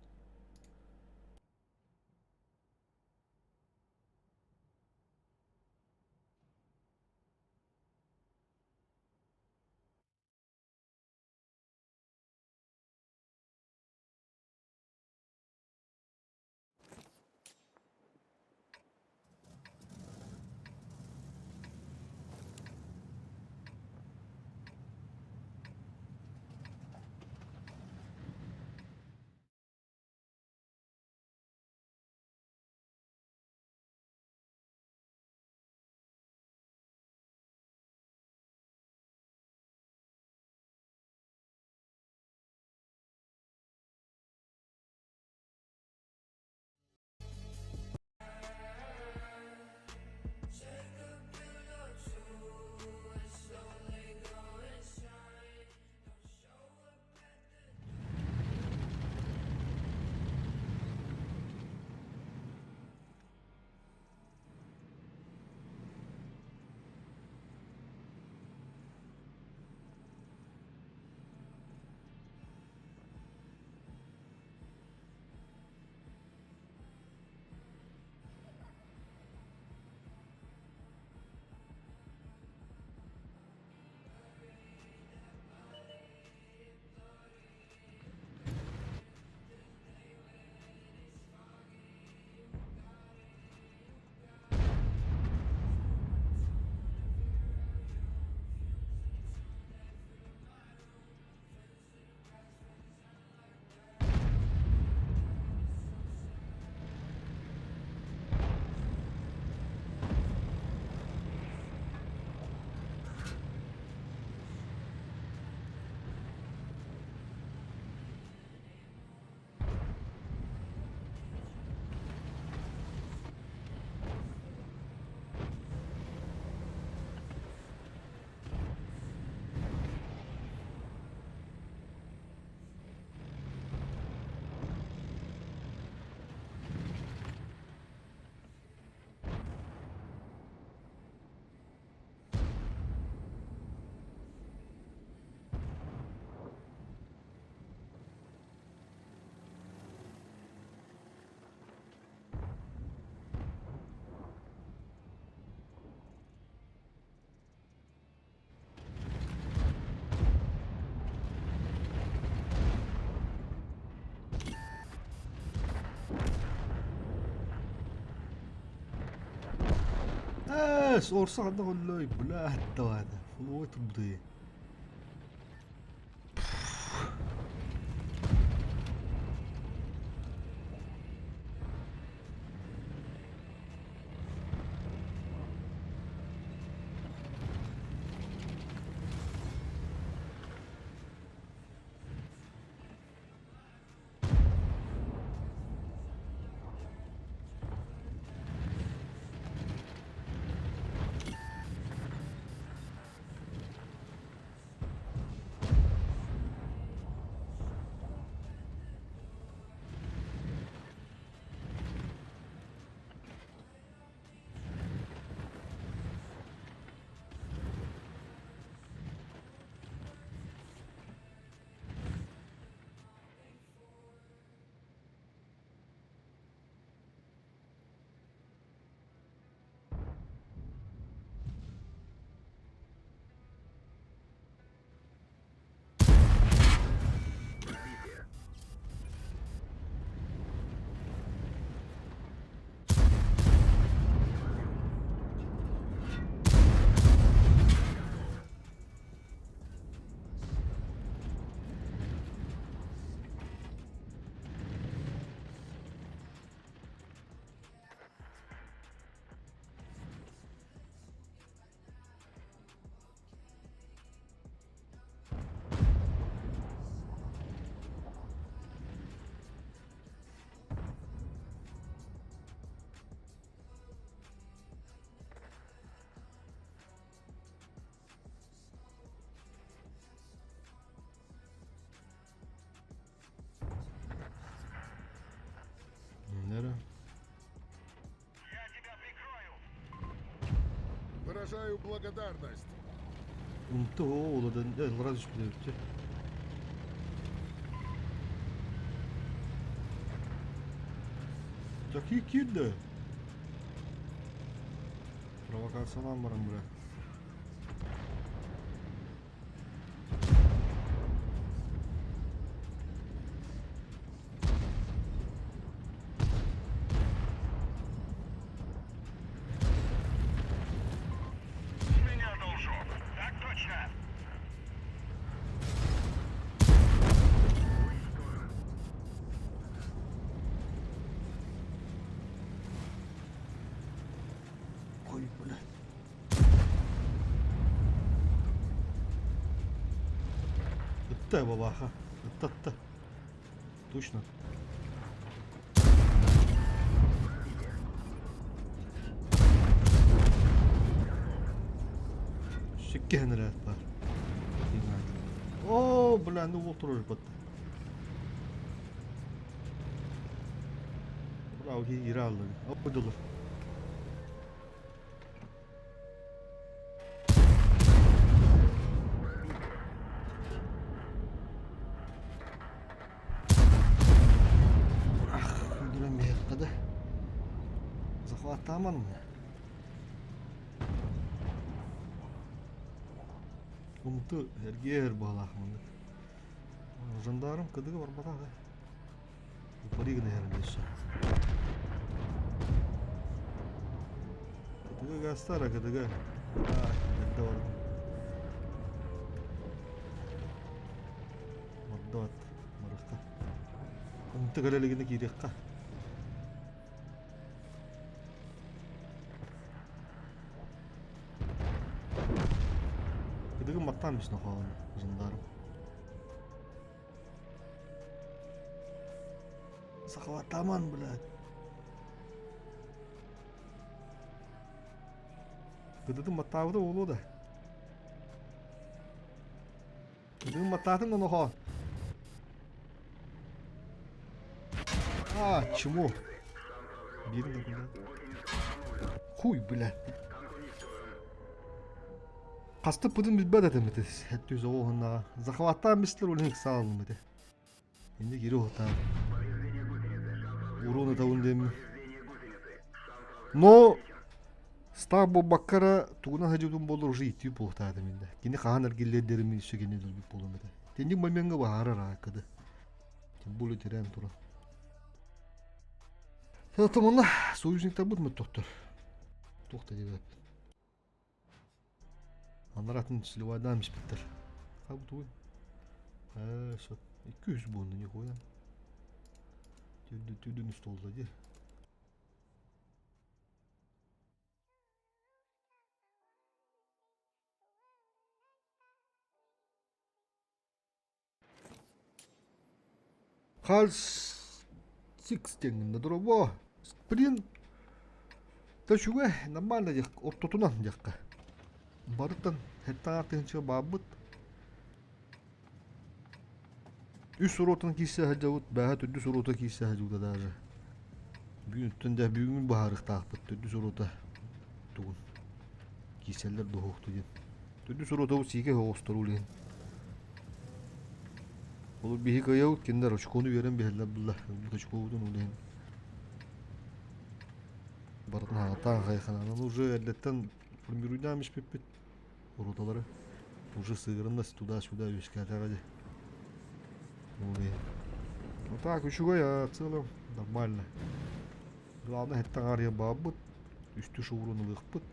B: Orsa anda kolloy bula hatta hada. Fulu oturdu.
D: Выражаю благодарность.
B: Унты оладан раз düştü. Çok iyi girdi. Провокациялар барам бля.
C: С меня должок. Так точно.
B: Ой, бля. Это бабаха. Это. Точно. Шикарный ряд бар. О, бля, ну вот тоже под. Браво, иралды. Опыдылır. Да. Захват таман мı? Умты эргер балах мынды. Жандарм кыдыгы бар бата да. Упаригне herhalde. Кыдыгы гастара кыдыгы. Эдде бар. Маддат маракка. Умты галелигине кирекка. Кыдыгы маттан бишне хоон жандарм. Захватаман, блядь. Кыдыгы маттабы да болу да. Кыдыгы маттатын ону хоон. А, чему? Бирин да, блядь. Хуй, блядь. Касты пудын билбет этемити. Хэттүз оғынна. Захваттан бистер улинг саалмыды. Инде кири отан. Уруны таундэми. Но стабо баккара тугуна хажудун болор уже итти болтады минде. Кини хаанар гиллердерими ише кини дулбит болумды. Тенди моменга бахара акыды. Тем более терен тура. Тотомунна союзниктер бутмут доктор. Тохта деп. Анаратын сливайдан биспиттер. Кабут ой. Шо 200 бонны не коян. Түйдүн столда же. Хальс 6 теңінде дұрабо. Сприн. Ташуға нормально жақ. Ортотунан жаққа. Барыттан хэттан артынчы бабыт. Үс суротын кисе хаджавут, бәһә төдді сурота кисе хаджуда даже. Бүгүнтен дә бүгүн баһарык тақпыт, төдді сурота тугун. Киселер дохокту ден. Төдді сурота бу сиге хоостор улен. Ол бихи каяут кендер очкону берен бехлер булла. Бу очкоудун улен. Бартна атан хайхана. Уже эллеттен формируйдамыш пеппет. Уроталары. Уже сыгырында туда-сюда вескатагаде. Вот так, еще я в целом нормально. Главное, это ария бабут. Üstü şovruну lıkpıt.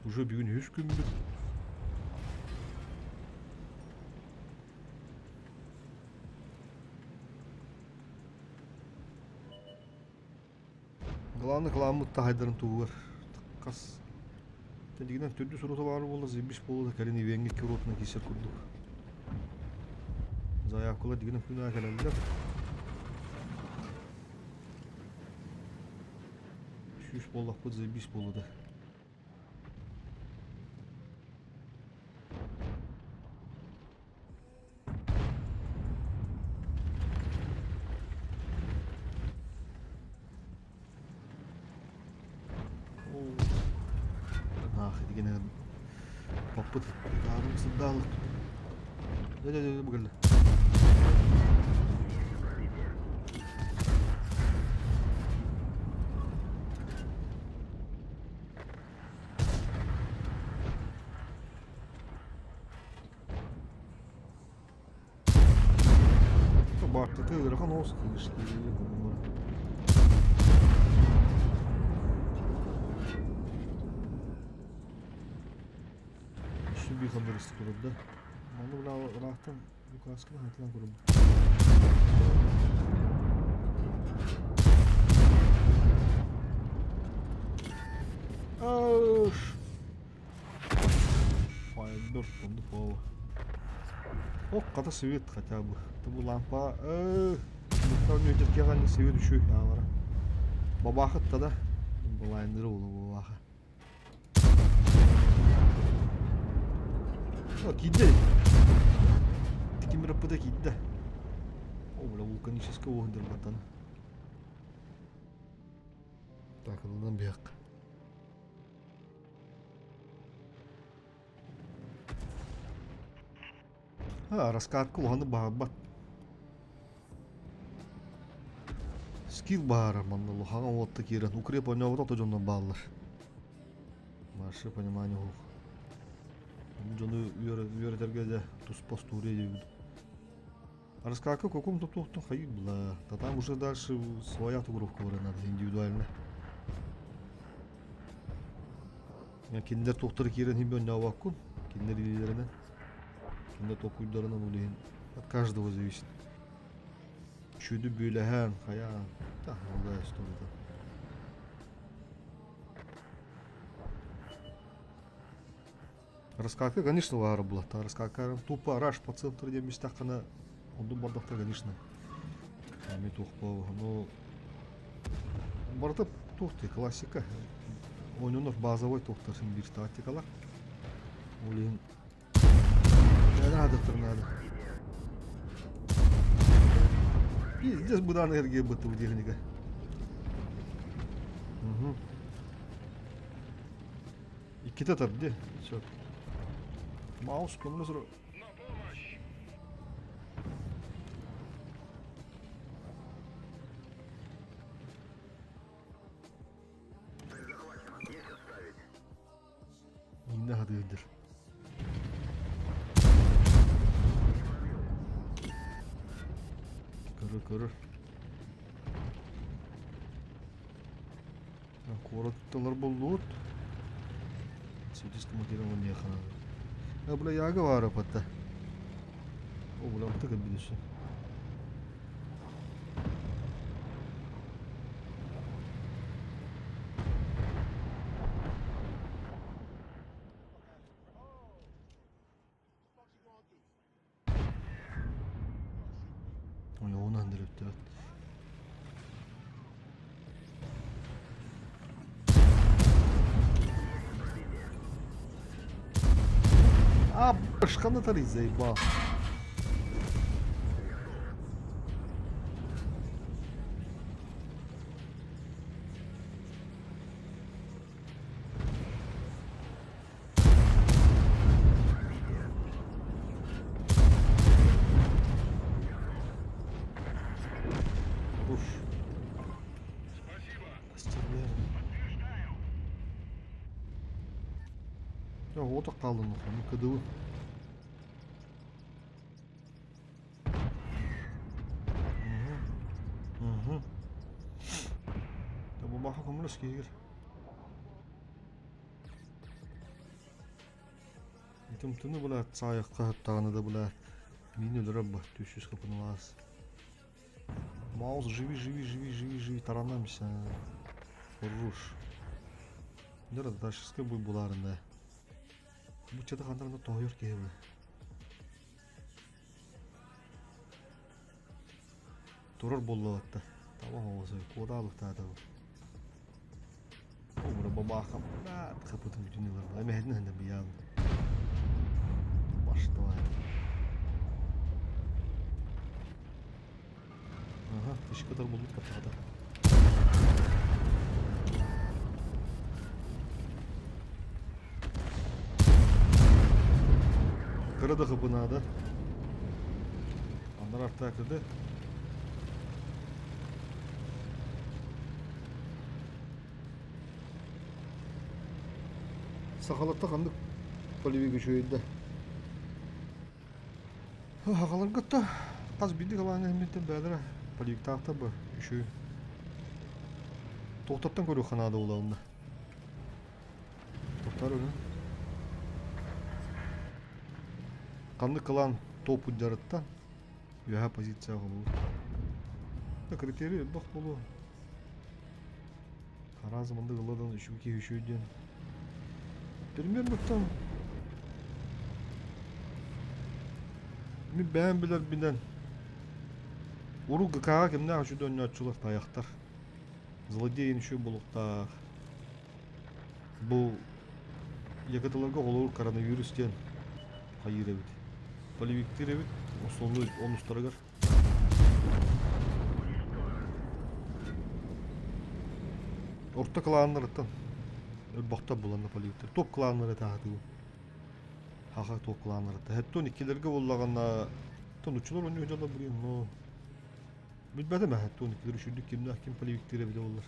B: Уже bir gün 100 gündür. Главное, каламытта хайдарын тугар. Кас. Тендигинен төдді сурута бары болды, зебиш болды, кәрін ивенге керотына кесер күрдік. Заявкула дигинен күні әкелелдер. 3 боллақ бұд, зебиш болды. Ах, дегене поппыт. Дарым сындалык. Да, bu geldi. Baktı ırkan olsun işte. Şu bir kadar istiyordu. Onu bile rahattan bu kaskını hatırlan kurum. Fire 4 oldu bu. О, ката свет хотя бы. Это была лампа. Муктар нөйтерке ғанды свет үші. Ағара. Бабақытта да. Былайындыры олы бабақы. О, киді. Текем бір апыда киді. О, бля, вулканический оғындыр батаны. Так, одан бияқ. Раскатка луғаны бағабат. Скил бағар, манна луғаға отты керен. Укреп ойнауыда жондан бағалар. Маршы понимание хуқ. Жоны үйеретерге де туспас туре егуді. Раскатка көкім топтуқтың қайып бұла. Там уже дальше своя тугровка бар надо, индивидуально. Кендер тоқтары керен химбе ойнауы аққын. Кендер илелерінен. Şimdi tokuylarından olayım. От каждого зависит. Чуды бюлехан, хаян. Да, молодая история. Раскатка, конечно, вара была. Та раскатка тупо раш по центру, где местах она. Он думал, да, конечно. Ами тухпова. Но барта тухты классика. Он у нас базовый тухтар симбир статикала. Олин. Надо. И здесь бы энергия бы у дельника. Угу. И кита-то где? Все. Маус, по-моему,
C: На помощь!
A: Захвачен. Есть отставить.
B: Не надо идешь. Körür. Korattılar buldu. Sütüstü makinenin ne yakın. Ya bula yağı var hatta. O bula mı takım biliyorsun. O ya onu andırıp evet. А, башканы тарый заебал. Уж.
C: Спасибо!
B: Стреляем.
C: Подтверждаю!
B: Ya o da kaldı mı? Kıdığı. Ya bu baka komünist gir. Tümtünü bulat sayıqqa tağını da bulat. Mini драбба, 300 kapını var. Маус, живи, таранамся. Руш. Нера дашыска буй буларында. Bu çatı kanlarında toyur ki bu. Durur bollu hatta. Tamam olsa kodalık da. Umra baba akam. Da kapatın bütün yıllar. Ama hedin hende bir yan. Başta var. Aha, iş kadar bulduk kapıda. Kırada kapınada. Anlar artta kırdı. Sakalatta kandık. Polivi güçüydü. Hakalar gıttı. Az bildik alan elmetten bədərə. Polivik tağda buüşü. Toxtatdan görüyor kanada olağında. Toxtar öyle. Kandı kılan top uclarıttan. Yaha pozisiya olur. Kriteri bak bolu. Kara zamanda kıladan üçüydün. Bilmiyorum baktım. Ben bilir bilen. Uru gıkağa kimde aşı dönüyor açılır tayaktar. Zlodeyin şu bulukta. Bu yakıtılarga olur koronavirüs diyen. Hayır evet. Poliviktir evet. O sonlu on ustaragar. Orta klanlarıdan. Bakta bulandı poliviktir. Top klanları tahtı bu. Haka top klanları da. Hatta ikilerge bollaganda tanıçılar onu hoca da buraya no. Bilmedim ha hatta ikileri şulduk kimde kim poliviktire bile olur.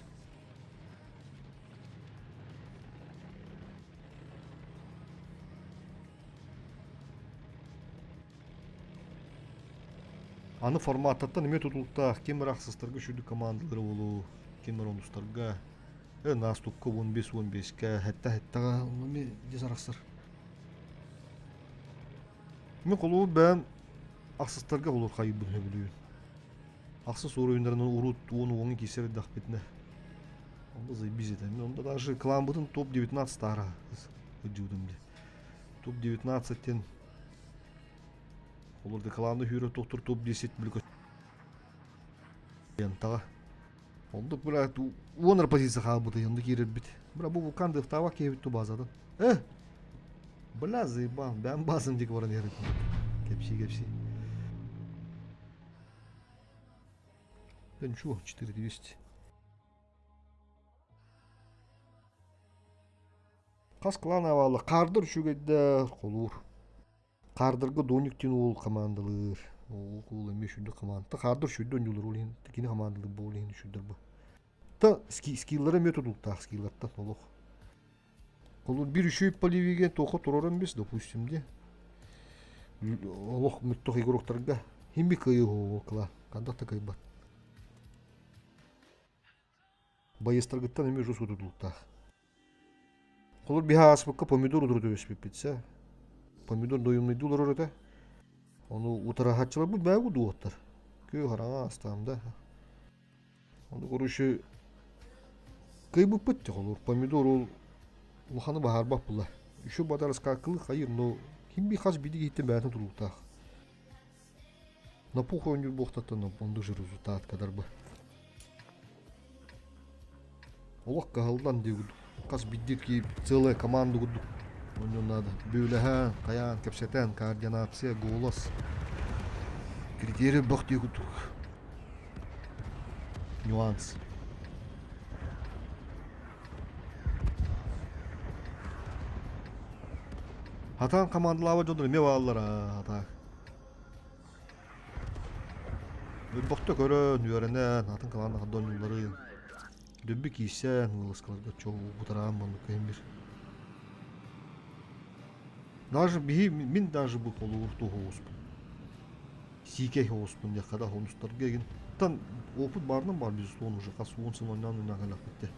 B: Anı formattan nime tutulukta kim raksızlarga şulduk komandaları bolu. Kim onustarga. Nas tukku 15-15 hatta onu bir cezaraksır. Men kolu ben aksızlarga olur kaybını biliyorum. Aksız oyunlarından urut onu keser dahbetine. Onda zabiz etem. Onda даже клан butun top 19 tara. Vücudumda. Top 19'ten olur da klanda hüre doktor top 10 bilko. Yantaga. Onda bura onar pozitsiya kalbıda yanında girer bit. Bura bu kandı tava kevit tu bazadan. Bla zıban ben basım dik varan yerim. Kepsi. Ben şu 4200. Kas klan avalı kardır şu gedde olur. Kardırga donuktun ol komandalar. Ol emiş şunda komanda. Kardır şu dönüyor olin. Tekini komandalı bu olin şudur bu. Ta skill'lara metodulukta skill'lardan olur. Olur bir şu polivigen toku turoran biz допустим de. Allah müttah igoroktarga. Himbi kayı o kla. Kanda ta kayı bat. Bayыстаргыттан эме жосу тутулукта. Колор биха аспакка помидор удурду өспеппитсе. Помидор доюмный дулар ората. Onu утарахатчылар бу бәгү дуоттар. Көө хараңа астамда. Onu көрүшү кыйбып битти колор. Помидор ол улханы бахар бап була. Үшү бадарыска кылы хайыр, но ким би хас биди гитте бәтин тулукта. На пуху оню бохтаттан онду же результат кадар бы. Олақ қағылдан деуді. Қас биддік ки целая команда күдді. Оны надо. Бөйләһән, қаян, кәпсетән, координация, голос. Критерий бақ деуді. Нюанс. Хатан командалава жодыр ме балалар ата. Бақта көрін, үйерінен, атын команда қаддан юлары. Döbbü kiysen, ılıskalarda çok utarağım bunu kıyım bir. Даже min даже bu kolu urtu hoğuspun. Sikey hoğuspun ya kadar honustar gelin. Tan oput barından var biz onu uca kas onsun oynan kalak bitti.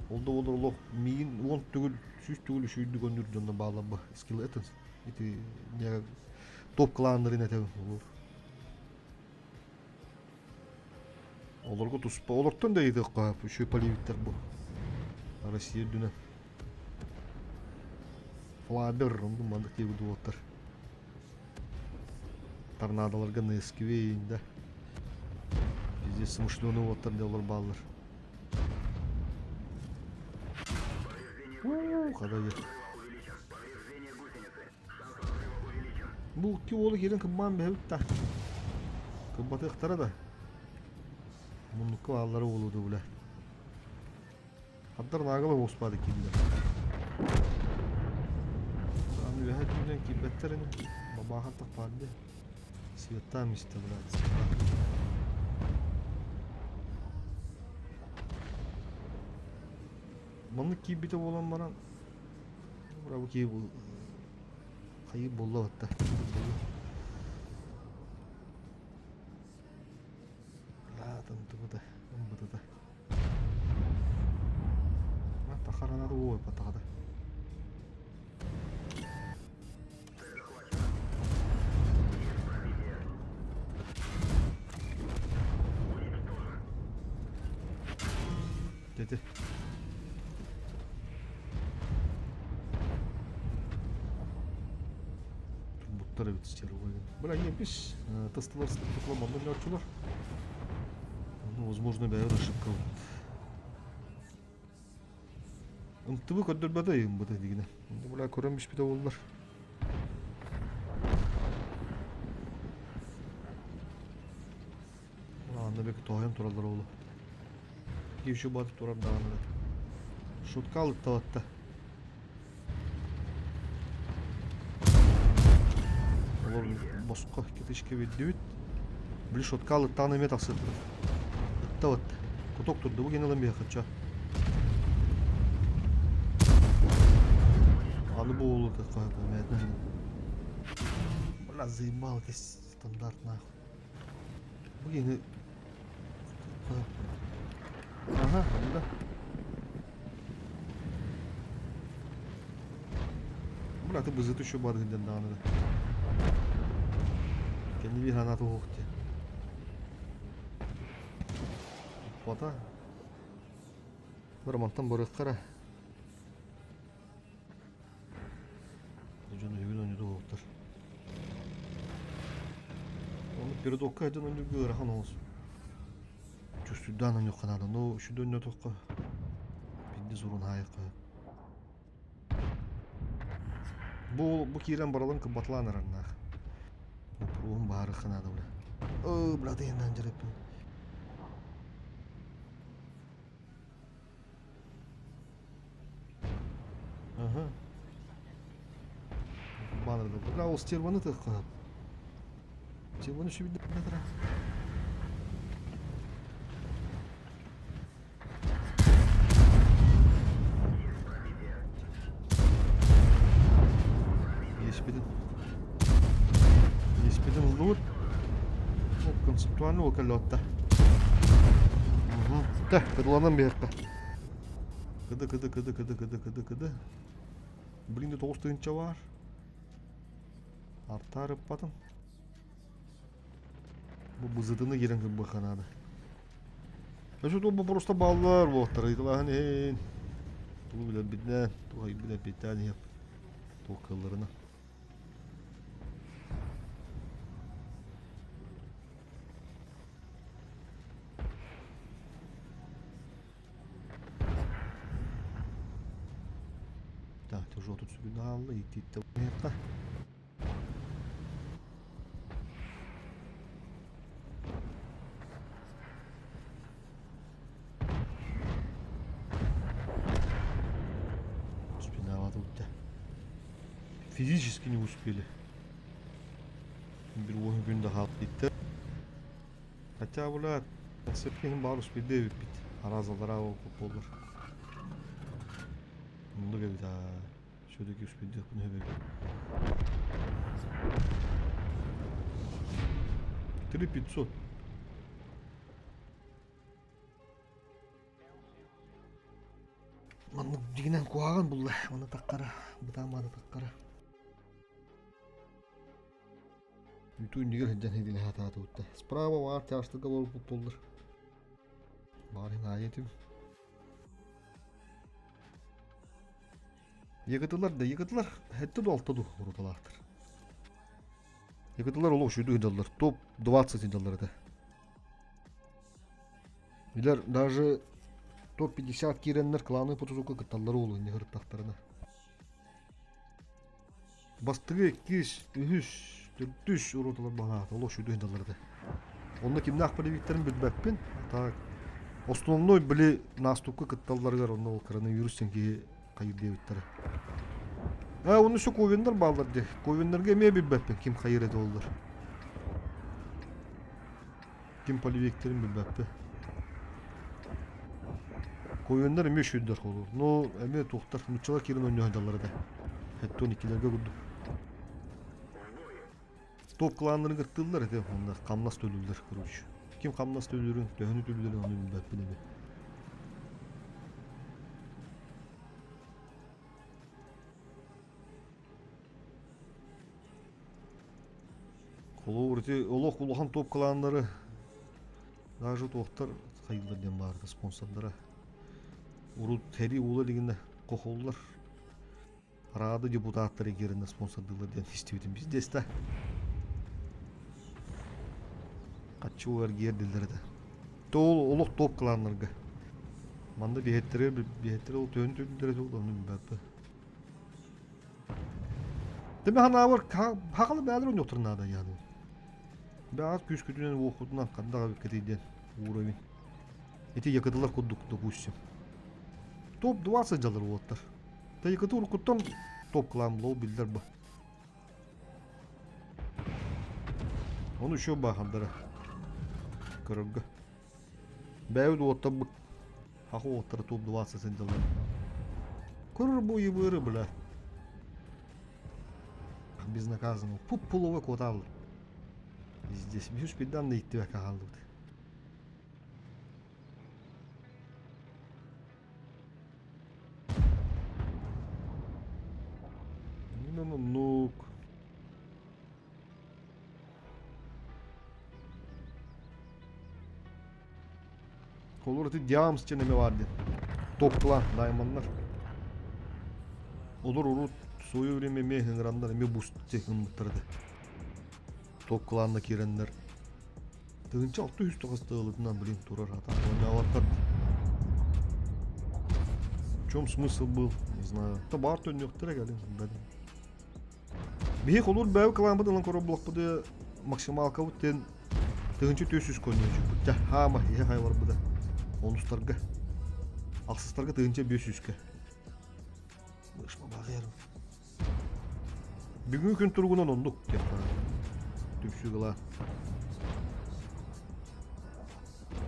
B: Oldu olur loh min on tügül süs tügül şuydu gönür jonda bağlaba skill etins. İti ne top klanların ete olur. Оларға туспа олардан да едік қап, үші поливиттер бұл. Россия дүні. Флабер, оңды мандық дегі дуаттар. Торнадоларға несківейін да. Бізде смышлені оттар да олар балылар. Қада ер. Бұл ки олы келін кімбан бәуіп та. Кімбаты ұқтара да. Мұныққа аллары олуды бұла. Хаттар нағылы оспады келді. Әмі өйәт үйден кибеттерин бабахаттак барды. Светам исте, брат. Маны кибете болан баран. Бу ки бул кайы болду атта. Ладно, туда. Буда. А тахаранады ой патагада. Dedi. Буттары бит истер койгон. Бирок эмпиш, тестылар стыкламанды ночулар. Ну, возможно, бәйір ошибка будет. Ымтыбы көддөрбөдө ымбыды дегене. Енді бұлай көренбеш біде олар. Анда бек тоғын туралдар олы. Кевші батып турар дағаны. Шутка алып таватта. Олар босқа кетешке бедді бет. Білі шутка алып тағын емет ақсырды. Таватта. Куток турды, бұл генелен бей қатша. Аны бұл олы да қойып өмәдін. Бля, заебал кес стандарт нахуй. Бұл гені... Ага, да. Бля, ты бы затущу бады генден дағаны да. Кенде bir гранату оқты. Бота. Бір мантан бұрық қара. Жөні үйін өңеді оқтыр. Оны перед оққа әден өңді ғырақан олсын. Чувствудан он канада, но сюда не только пинди зурун хайка. Бу кирен баралын кыбатланыр аннах. Бу пруун бары канада бля. Брат енден жереп. Ага. Банырды. Бля, ол стерваны тыққа. Стерваны шүбіді бәдіра. Еспеден лут. Концептуально околотта. Да, кыдыланан бияққа. Кыды. Блин, 9 тыынча бар. Артарып батым. Бұл бұзыдыны керен кім бұқанады. Өші бұл просто баллар болықтар. Айтылағын ең. Тұлы білен бітнен. Тұлы білен бітнен еп. Тұл қылырына. Так, уже тут сюда идти-то это. Спина тут-то. Физически не успели. Bir oyun günde halt bitti. Hatta bunlar sepkenin bağlı bir de bit. Arazalara o kupollar. Bunu gibi daha. Şuradaki üst bir de bunu hep. Trip 500. Маны дигенен куаган бул. Маны таккара, бутамады таккара. Bütün nigger hejjan hedile hata tuttu. Sprava var taştıga bol futbollar. Bari nayetim. Yıkıtılar hette de altta dur oradalardır. Yıkıtılar olu şuydu hediler. Top 20 hedilerdi. Biler даже top 50 girenler klanı potuzuka kıtalları olu indi hırtaklarına. Bastığı 200 3 уроталар бана оло шуйду хендаларды. Онда кимне акпары виктерин билбеппин. Так. Основной били наступка кытталларга онда коронавирустен ки кайып дебиттер. Onu şu koyunlar bağladı. Koyunlar gemeye bir beppe. Kim hayır edi olur. Kim poliveklerin bir beppe. Koyunlar emi şüddür olur. No emi tohtar. Nuçala kirin oynuyor hadaları da. Hatta 12'lerge kurdu. Top klanlarını kırttılar edi onlar. Kamlas dölüldür kuruş. Kim kamlas dölülürün, döhünü dölülürün onu bir beppe nemi. Kolu urti olok uluhan top klanları. Даже тоқтар хайылдардан барды спонсордары. Урут тери ула дегенде кохоллар. Рады депутаттар егерінде спонсордылардан истеуден біздес та. Қатчы олар герділдерді. Тол олық топ кыланларға. Манда бейеттері ол төн төлдері толды оның бәпі. Деме хана бар хақылы бәлір өң отырнады яны. Бәғат күз күтінен оқудынан қандаға бекетейден уровень. Эти якадылар коддук, допустим. Топ 20 жалыр оттар. Та якады уркуттан топ кылам лол билдер ба. Onu şu bakandara. Kırıgı. Бәуд отта бұк. Хақы оттары топ 20 жалыр. Көрір бойы бөрі біля. Безнаказанно. Пуловый квартал. Здесь бьюсь педан на идти векагалды. Ну. Kolorati diams çeneme vardı. Topla daymanlar. Olur urut soyu vreme me hengranlar me boost teknikterde. Top klanına girenler. Tığınca 600 тағыстығылытынан білін тұрар ата. Ойнаваттар. В чем смысл был? Не знаю. Та бар төннектері кәлін. Бейік олар бәу кламбыдылан көрі блокпыды максималка бұттен тığınca 400 көне жүк. Бұтта хама еге хайвар бұда. Онустарға. Ақсыстарға тığınca 500-ке. Бұшма бағайырым. Бүгін күн тұрғынан ондық деп қара. Түпсүгіла.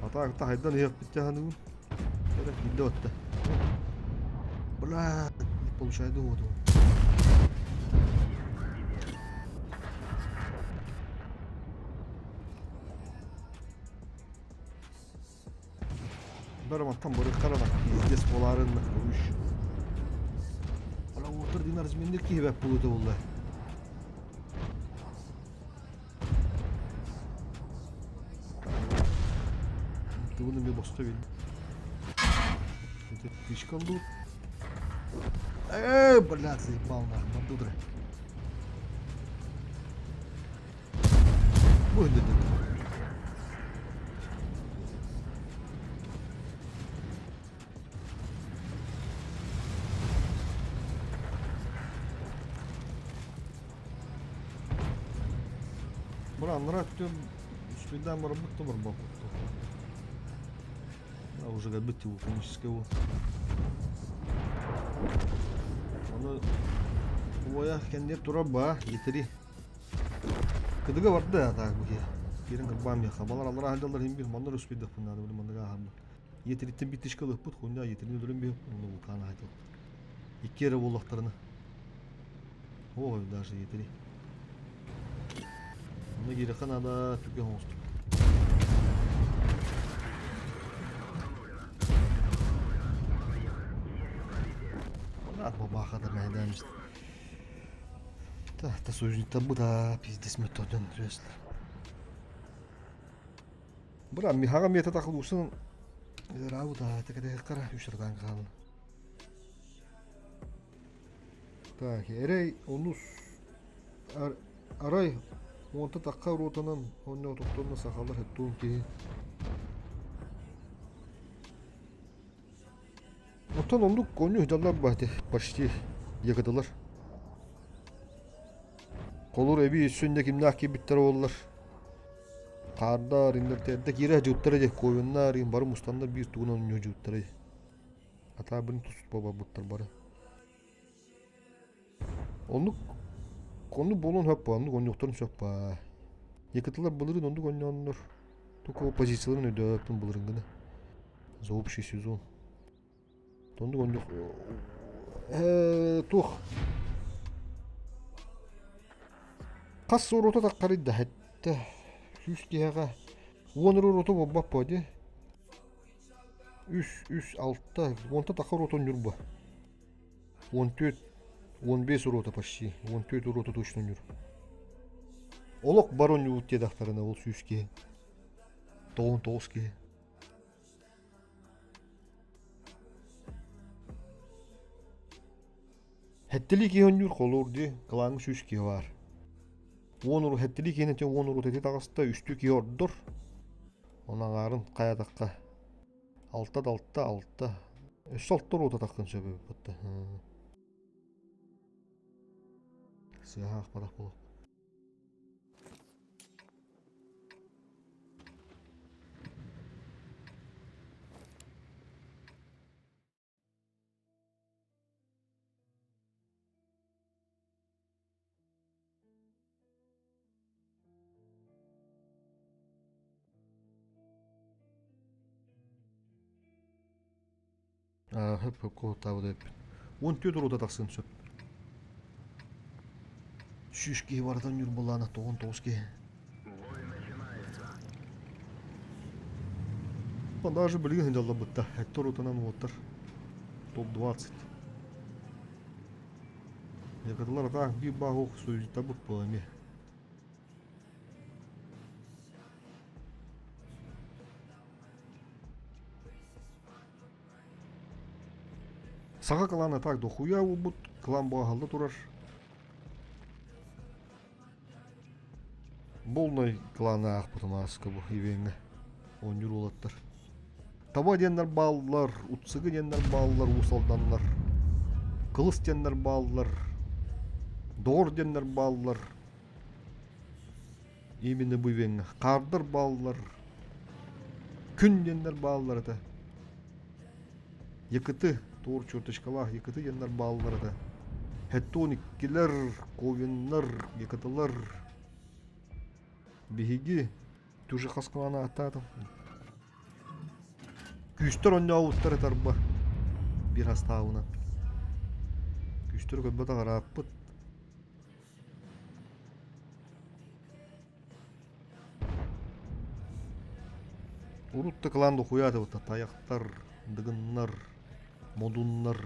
B: Ата хайдан ек бітті ханығын. Керек елді өтті. Бля, не получайды оды. Бір маттан бұры қарана. Ездес боларын үш. Бля, отыр динар змендер кейбәп болуды олай. Bunu bir bosta bildim. Это пичкал тут. Блядь, заебал нахуй, мандудра. Будет. Бран, нравится, следам работу барбаку. Уже готовить его конического. Onu boya kendi turaba yeteri. Kıdıga vardı ya tak bu ki. Yerin kırbam ya. Kabalar Allah haldalar hem bir manlar üstüde bunlar böyle manlar hamle. Yeteri tem bitiş kalıp bu konuda yeteri dönüm bir onu bu kana haydi. İki kere bollaklarını. O даже yeteri. Onu geri kanada Türkiye olsun. Atma bakada meydan işte. Tahta soyunca bu da pizdes metodun diyorlar. Bura mi haga miyete takılıyorsun. Ravu da tekrar kara üşerden kalın. Так, erey onus aray monta takka rotanın onunla oturttuğunda sakallar ettiğim ki. Otan onduk konu hıcalar bahti başti yakadılar. Kolur evi üstünde kimler ki bitter olurlar. Kardar indirterde geri hacıtları koyunlar in barı mustanlar bir tuğunan hacıtları. Hatta bunu tut baba butlar barı. Onu konu bolun hep onu konjukturun söppa. Yakıtılar bulurun onu konjonlar. Tuku pozisiyalarını ödöptün bulurun gene. Zop şey sezon. Tondu konjuk. Tuh. Kas sorota takkari da hette. Hüskiyaga. Onur roto bobba podi. Üs altta. Onta takkar roton yurba. 14 15 рота почти. 14 рота точно нюр. Олок барон ют те дахтарына ол сүйске. Тоон тооске. Хеттили кион нюр колорди кылаң сүйске бар. 10 ру хеттили кенете 10 ру тети тагыста үстү ки ордор. Онаңарын каядакка. Алта. Үс алты рота таккан себеби бутта. Сыяха акпадак болот. Höp kohtaa деп. 14 рота таксын сөп. Шүшке бардан юр булана тоон тооске.
A: Бой начинается.
B: Даже билген жалла бутта. Хеттор ротанан оттар. Топ 20. Якытлар да bir багок сөйү табып боеме. Сага клана так дохуя убут, клан багалда турар. Болной клана акпытымаска бу ивенге. 10 юр олаттар. Таба дендер баллар, утсыгы дендер баллар, усалданлар. Кылыс дендер баллар. Дор дендер баллар. Именно бу ивенге. Кардар баллар. Күн дендер баллар да. Якыты Тор черточкалах якыты яндар баллары. Хеттониккилер, ковеннар, якытылар. Беги түжі қасқылана аттадым. Күстер онна ауыттары тарба. Bir hastağına. Күстер көббата қараппыт. Урутты кыланды қояды бұта. Таяқтар, дығыннар. Modunlar.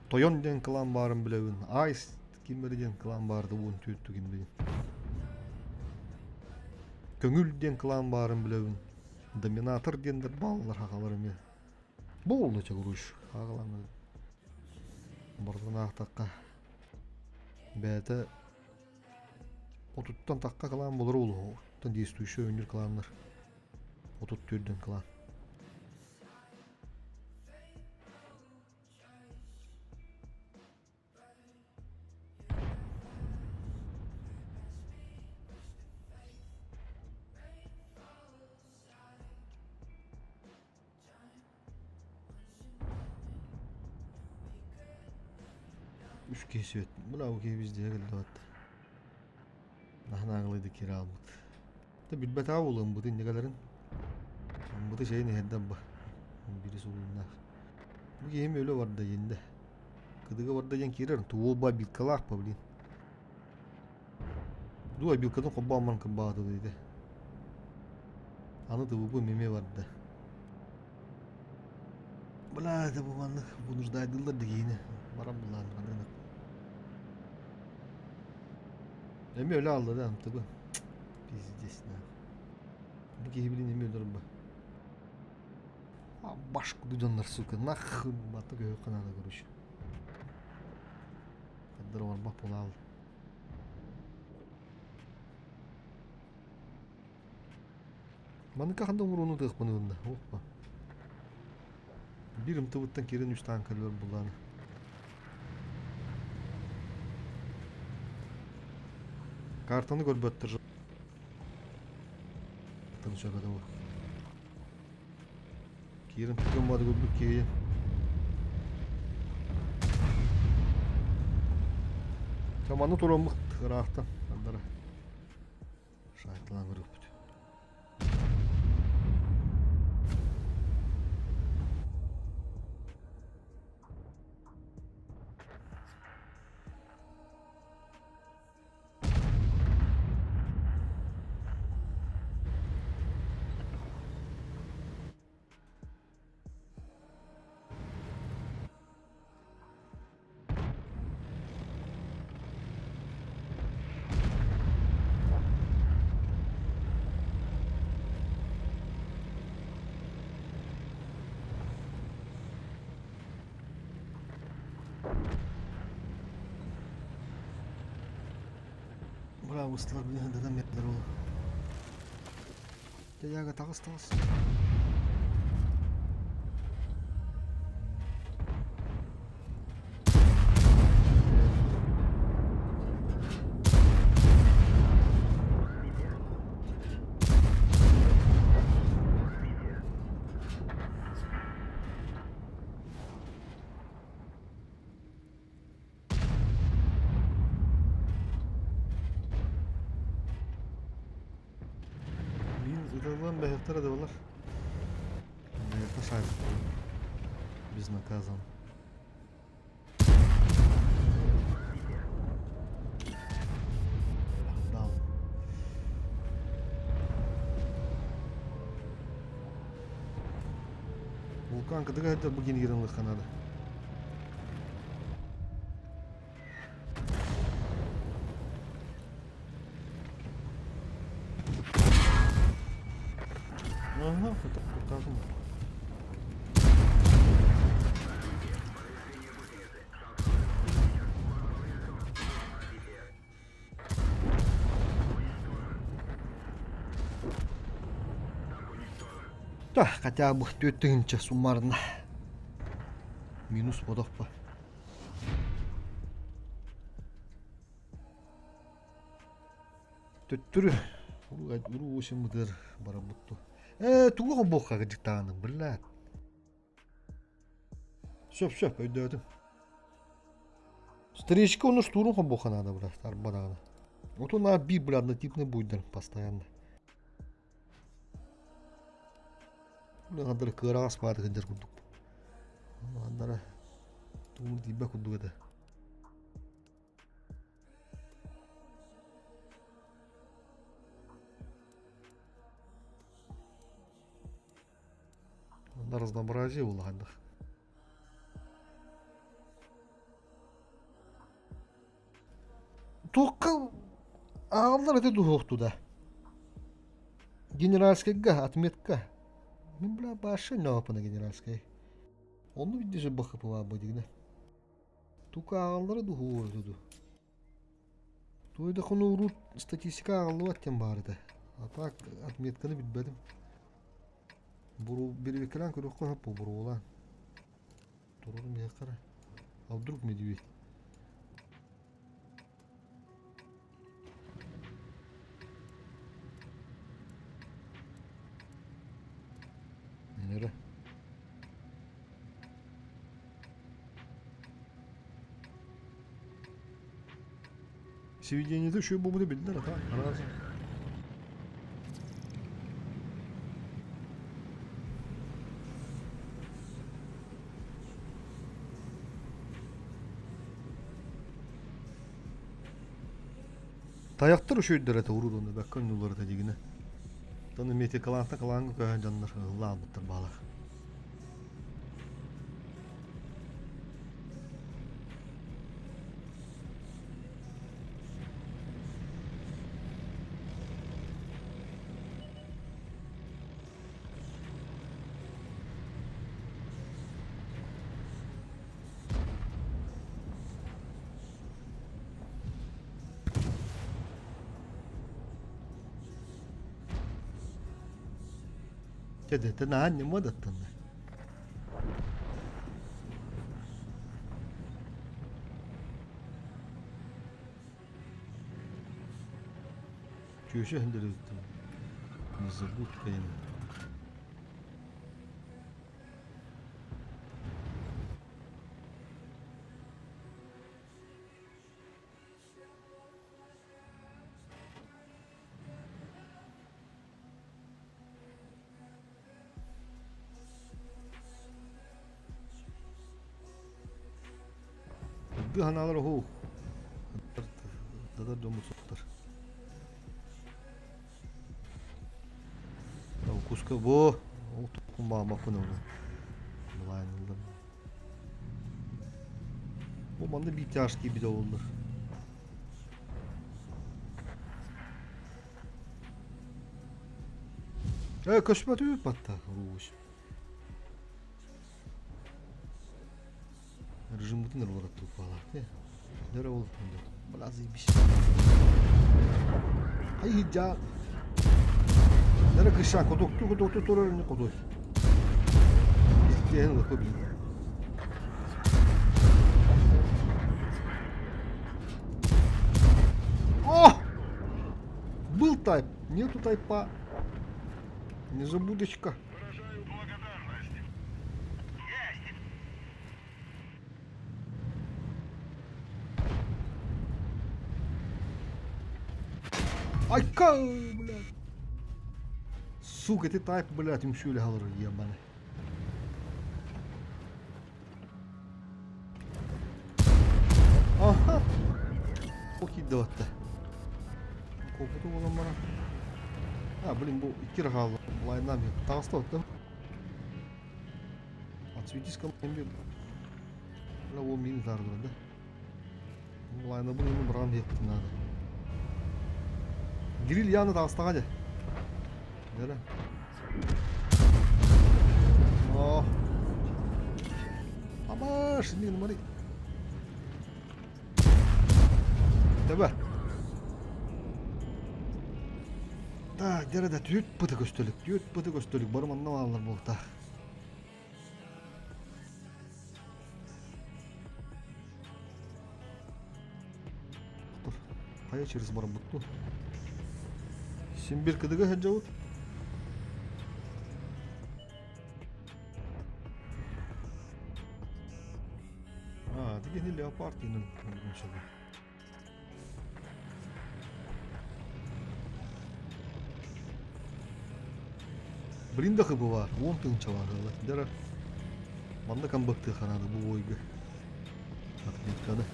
B: Toyon den klan barın bilewin. Ice kimberden klan bardı bu tüttü kimberden. Köngül den klan barın bilewin. Dominator dendir ballar hakalarım ya. Bu oldu çaguruş. Hakalanı. Bardan ahtakka. Bete otuttan takka klan bulur oğlu. Действующий өнер кланнар. Отут түрден клан. Үш кесет. Мынау ке бізде келді атты. Нахнағылайды кері алмыды. Bilbet avulun bu dinlegelerin. Bu da şeyin hedden bu. Birisi olunlar. Bu giyim öyle var da yende. Kıdığı var da yen kirer. Tuğul ba bilkalak pa bilin. Dua bilkadan kubba aman kubba da dedi. Anı da bu meme var da. Bula da bu manlık. Bu nuzdaydılar da giyine. Baram bulan. Emi öyle aldı da tabi. Пиздец, на. Такие, блин, имеют рыба. А башку дудоннар, сука, нахуй, батыга yok надо, короче. Кадыр var bak полал. Маны каханда уруну дых bunu bunda, hoppa. Birim tıvıttan kirin 3 tane kalıyor bulanı. Kartanı görbettir. Şakada bu. Kirin tüküm vadı güldük ki. Zamanı turamık tıkırağıktan. Andara. Şahitlan kırık bütün. Bravo ıstılar bir dedem yaptılar oğlum. Gel yaga tağız. Зыдалан бәйіқтар әді олар. Бәйіқта шайбы. Біз наказан. Дал. Вулкан кыдыға әді бұген керін қанады. Ага, это kurtardım. Да, хотя бы тетынча суммарно. Минус подох па. Төттүрү. Уру ошим мыдыр бара бутту. Тугу бокка гыжыктаганың билет. Söp ödödüm. Стричка он штурм бокка надо брать, арбадагына. Вот он би однотипный будет постоянно. Надо кырага спады гыдыр кудук. Надо тугу дибе кудук эде. На разнообразие уландах. Только ağlar öte duhuktu da. Generalskayga atmetka. Мен бля башы не опана генеральской. Onu bir dizi bakıp var bu digine. Тука ağları duhurdu. Toyda konu urut statistika ağlı vatten bardı. Atak atmetkani bilmedim. Buru bir vekran kırıklı hep bu buru olan. Dururum ya kara. Avduruk medüvi. Nere? Сведение-то şu bu da bildiler ha. Arazı. Таяқтар үшөйдер әті ұрудыны бәккөн ұлары да дегіне. Таны мете каланта калаңғы көйін жанлар ұллаң бұттыр балақ. Dedi, ne annem o da tanı. Köşe hindiriz. Не забудь, конечно. Ытты ханалар оу. Дадар жомут соқтар. Куска бо. Ол тұқым бағмақпын оу. Бұлайынылдым. Бұл манда битяшки биде олдар. Көшпәт өйіп батта. Режим бутын ұрылар тұлпалар. Нөрі олып тұнды. Бұла зейбіш. Ай, жа. Нөрі кішан, құдоқты тұрарыны құдой. Істейін ұлықпы бейді. О! Был тайп. Нету тайпа. Не забудочка.
C: Выражаю благодарность. Есть!
B: Айка, блядь. Сука, ты тайп, блядь, им шули галры ебаный. Aha. Çok iyi dağıttı. Kokutu olan bana. Ha блин, bu iki rahalı. Line'dan bir. Tağısta attım. Отсветись ко мне. На его мин зардырды. Line'da bunu yine bırakın yaptım надо. Grill yanı tağısta hadi. Nere? Oh. Ama şimdi numarayı. Tabi. Da, derede tüyüt pıtı göstörlük. Barım anlamalılar bu da. Dur, kaya çeriz barım butlu. Şimdi bir kıdığı hecavut. Ha, digeni leopard yine şöyle. Блиндахы бывар, вон тың чавагы. Дара манда камбакты ханады бу ойгы. Отметкады.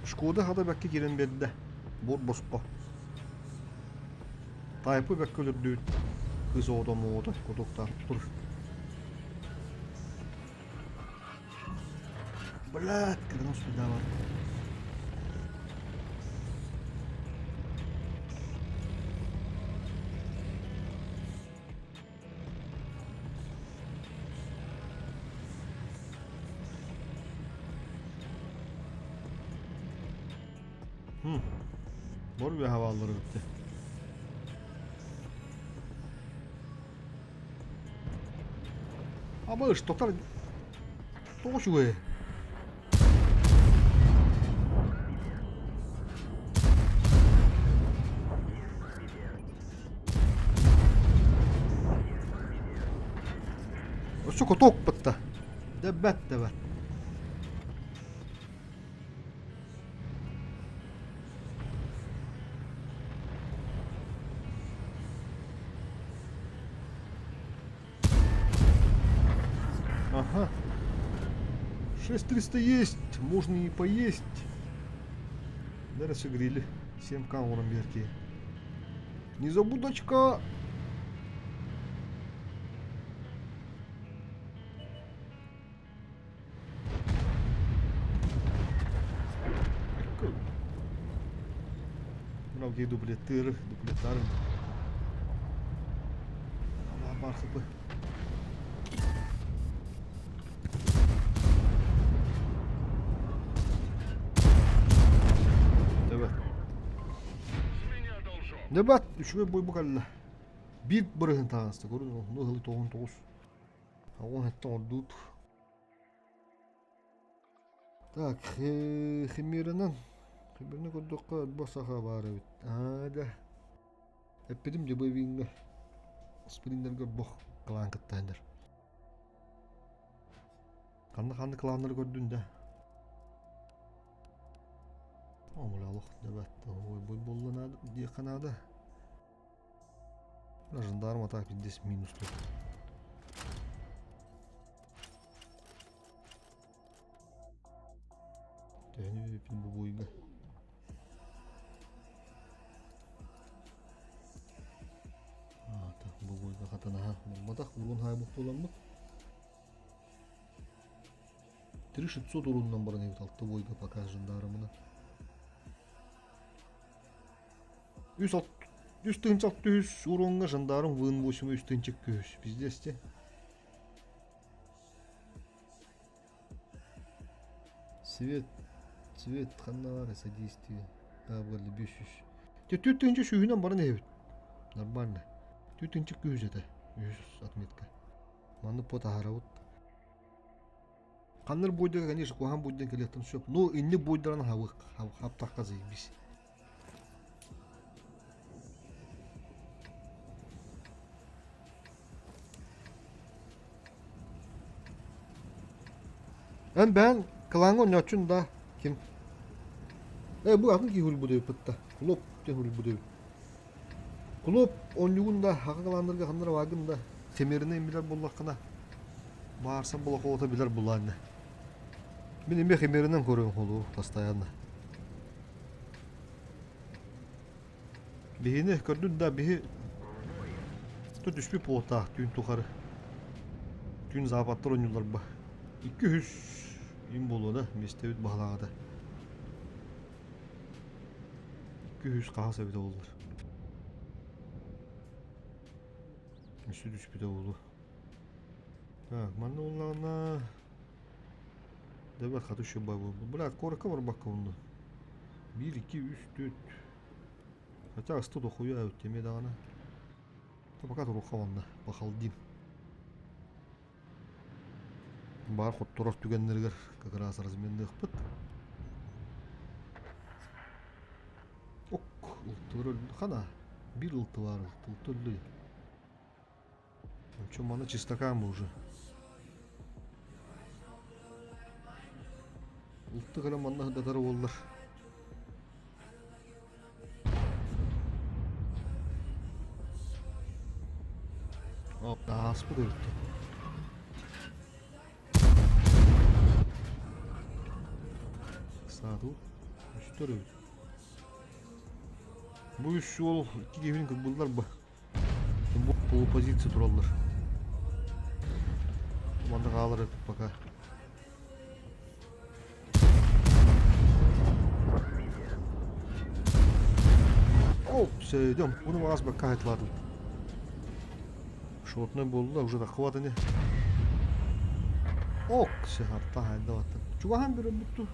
B: Шкода хада бәкке керен берді. Бор боспа. Тайпы бәкке өлірді. Кыз ода мода, kodoktar тур. Блядь, когда нас сюда var. Bor bir havaları bitti. Ama ışıklar toş ve ışık tok bitti. Debet. Ага. 6300 есть, можно и поесть. Даже согрели 7 кауром берки. Не забудочка. Многие дублетары. Allah barkı. Дебат, үшіге бой бұқалла. Bir бұрығын тағысты, көрін ол, нұғылы 99. Ағуын әтті ордуд. Так, химерінен көрдіққа басаға бары бит. Ада. Әппедім де бөйвейінгі. Сприндерге бұқ қылан кіттайындар. Қанды қыландар көрдің да. Omul alıq, debət, bol bollanады, diqanады. Жандарм атак пиздес минус тут. Тәне пин бу бойга. Бу бойга хатана болмадак улун хайбык боламбы. 3600 урундан баран эбит алты бойга пока жандармына. 100 урунга жандарм вын бошума үстүнчүк көз. Биздесте. Цвет ханнары содействие. Табылы 500. Төтүнчү шүйүнөн баран эбит. Нормально. Төтүнчүк көз это. 100 отметка. Маны пота харабыт. Каннар бойдага, конечно, кохан бойдан келеттен шөп. Но инне бойдаран хаптакка зайбис. Ben klangon nöçün da kim? Bu akın ki hul budev pıtta. Kulop de hul budev. Kulop onluğunda haka kalandırga kandıra vagında kemerine biler bollakına. Bağırsa bollak olata biler bullanı. Benim bir kemerinden koruyorum hulu tastayanı. Bihini gördün da bihi tu düşmü pota dün tukarı. Dün zapattır oynuyorlar bak. 200 ин болууда местебит баглагада 200 кагаз эбите болдур. Үсү түшпүдө болду. Так, мана улана дебат хатышы бай болду. Бля, корка бар бакка онда. 1 2 3 4. Хотя асты да хуя өттеме дагана. Пока турука онда бахалдим. Бар хоттурак түгеннергер как раз разменный хпыт. Ок, ултыр хана. Бир улты бар, улты өлдү. Чё мана чистакам уже. Улты гана мана датары болдур. Оп, аспы дөрттү. Саду. Üstörü. Bu üç yol iki geminin kıbıllar bu. Bu pozisyon turallar. Manda kalır ettik baka. Оп, идем. Bunu az bak kayıtladım. Şort ne buldu da уже da хвата не. Ок, şey hatta halde battı. Çuvahan bir bütü.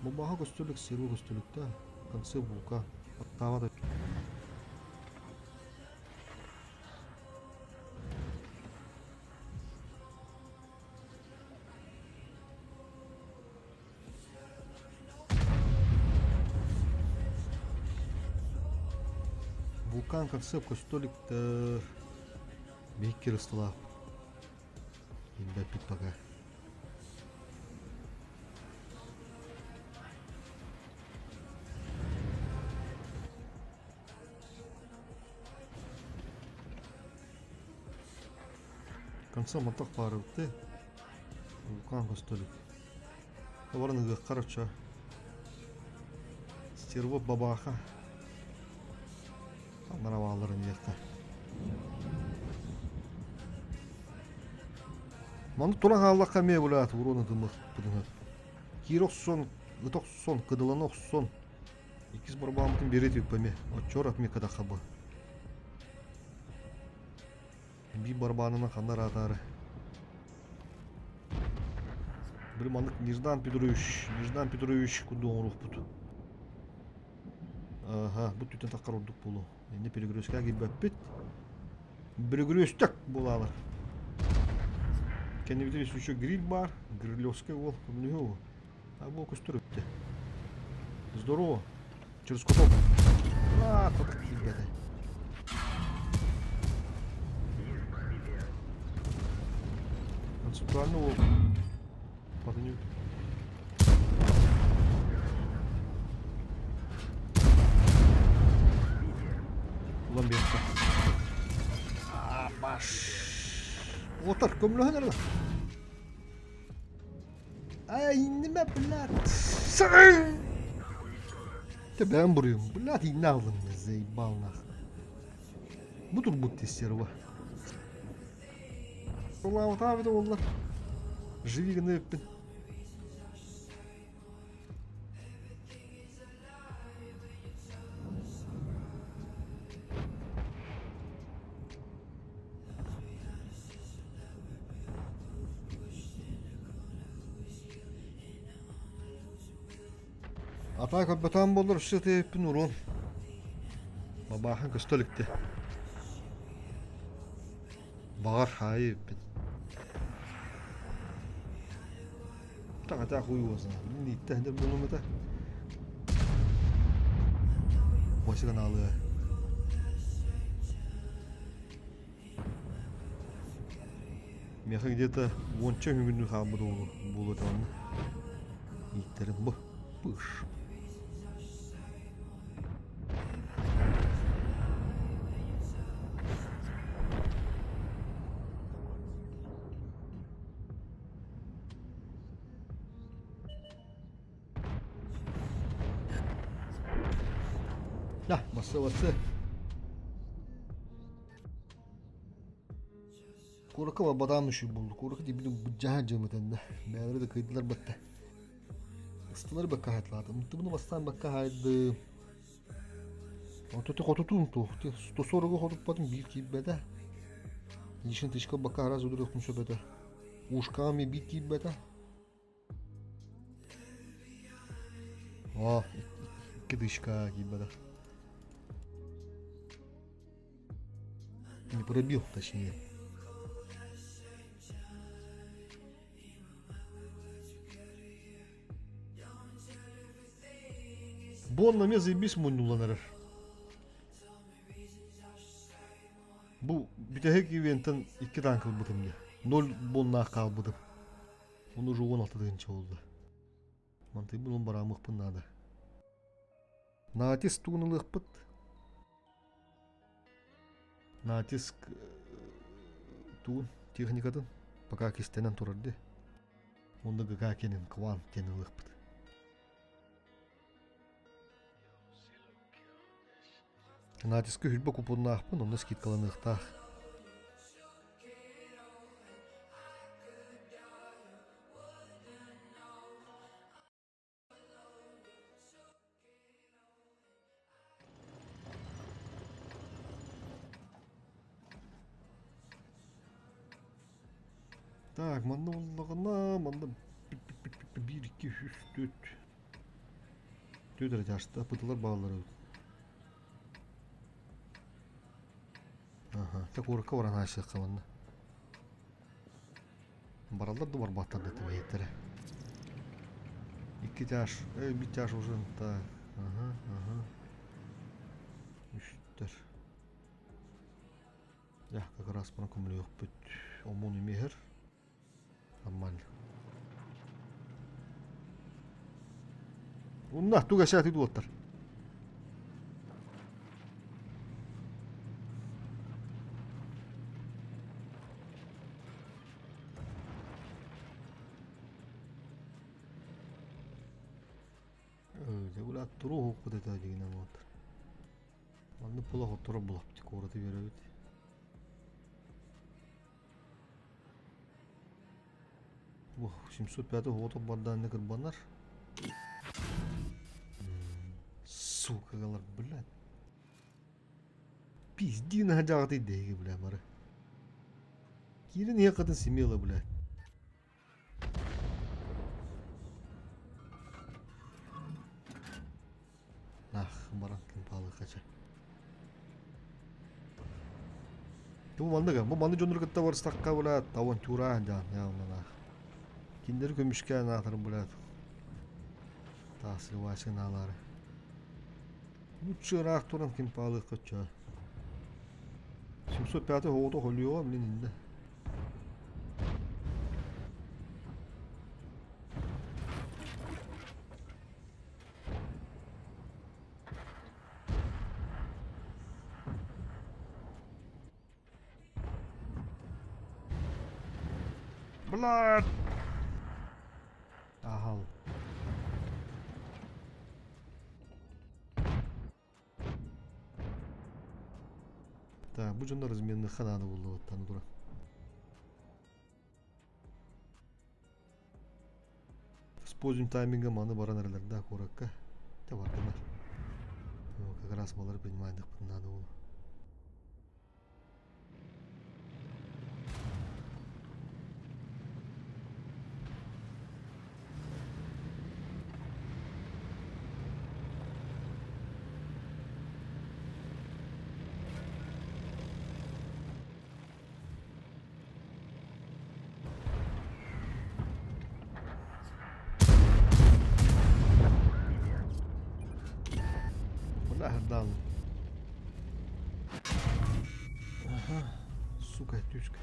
B: Мобаха көстөлүк, серу көстөлүктө конце булка аттабады. Вулкан конце көстөлүктөр бейкер ыстылап. Инде пит пока. Конца моток парыпты. Вулкан көстөлүк. Табарыны карача. Стерво бабаха. Амараваларын якта. Маны туран аллакка ме булат уроны дымык будунат. Кироксон, ытоксон, кыдыланоксон. Икиз барбамытын беретик пеме. Очор атме када хабы. Би барбанына кандар атары. Бір мандык Неждан Петрович куду оңрук бут. Ага, бут түтен таккар урдук болу. Эне перегрузка келбеппит. Перегрузтак болалар. Кені виделись еще гриль бар, грилевский вол, помню. А волк устроит-то. Здорово. Через куток. А, только ребята. Концептуально волк. Подню. Ламберка. Otur, gömülüğün nerede? Ay inme блядь. Sen! De ben vuruyorum. Блядь inne aldın ya zeybalına. Budur bu testleri bu. Ulan вот abi de onlar. Живи гны öpün. Ata köpeten bolur şu tepin urun. Babahın köstölükte. Bağır hayır öpün. Ta huyu olsun. Bunu ittihdir bunu mu da? Başı kanalı. Меха где-то вон че минут хабу было там. И тербо пыш. Да, басы. Korku var badammışı buldu. Korku diye bir bıcağı cemeden de. Meyveleri de kıydılar battı. Istıları bakka hayatladı. Mutlu bunu bastan bakka haydı. Ototu kotutun tu. Sto sorugu kotup batım bir gibi bede. Lişin tışka bakka haraz ödür yokmuş bede. Uşkami bir gibi bede. Oh, iki dışka gibi bede. Не пробил, точнее. Bu anlamaya zaybis oynulanır. Bu bir de hek eventten 2 tank kılbıdım ya. 0 bonna kalbıdım. Onu уже 16 dönünce oldu. Mantı bunun baramıq pınladı. Natis tuğunulıq pıt. Natisk tuğun техникадан пока кистенен турарды. Onda gagakenin kvant tenilıq pıt. Натиска хүлбэ купуннаахпын онда скидкаланыктаах. Так, манда болдығына, манда 1, 2, 3, 4. 4 әрет ашты, пытылар бағалары. Ага, так орыққа оран ашық қаланды. Баралдар да бар баттарды етіп еттері. 2 тяж, 1 тяж уже, так, ага. 3-тер. Ya, как раз бұрын көмілі өқ бүт. Омон емехір. Нормально. Унна, туга шаат иду оттар. Ула туру куда та дигина вот. Манда плохо туру булап тик орды беребит. Во, 705 фото бардан не кырбанар. Сукагалар, блядь. Пизди на жагты деги, блядь, бары. Кирин якатын семела, блядь. Ах, баран ким палы кача. Bu manda bu manda jondur katta var stakka bulat tavon tura jan ya mana. Kinder kömüşken atır bulat. Tasir vaşın alar. Lütfen aktorun kim pahalı kaça. 705 호도 걸려 밀리는데. Блядь! Ахал. Так, bu жондар разменный хананы болду аттаны тура. Используем тайминга маны баран араларда коракка. Та бардылар. Как раз балар понимайдык надо болу. Дал. Ага, сука, тючка.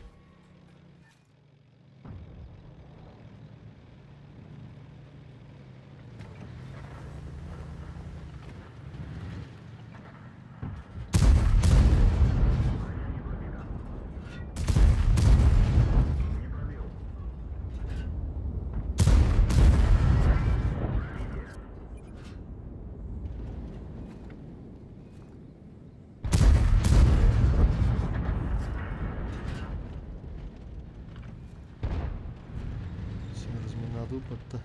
B: Подта.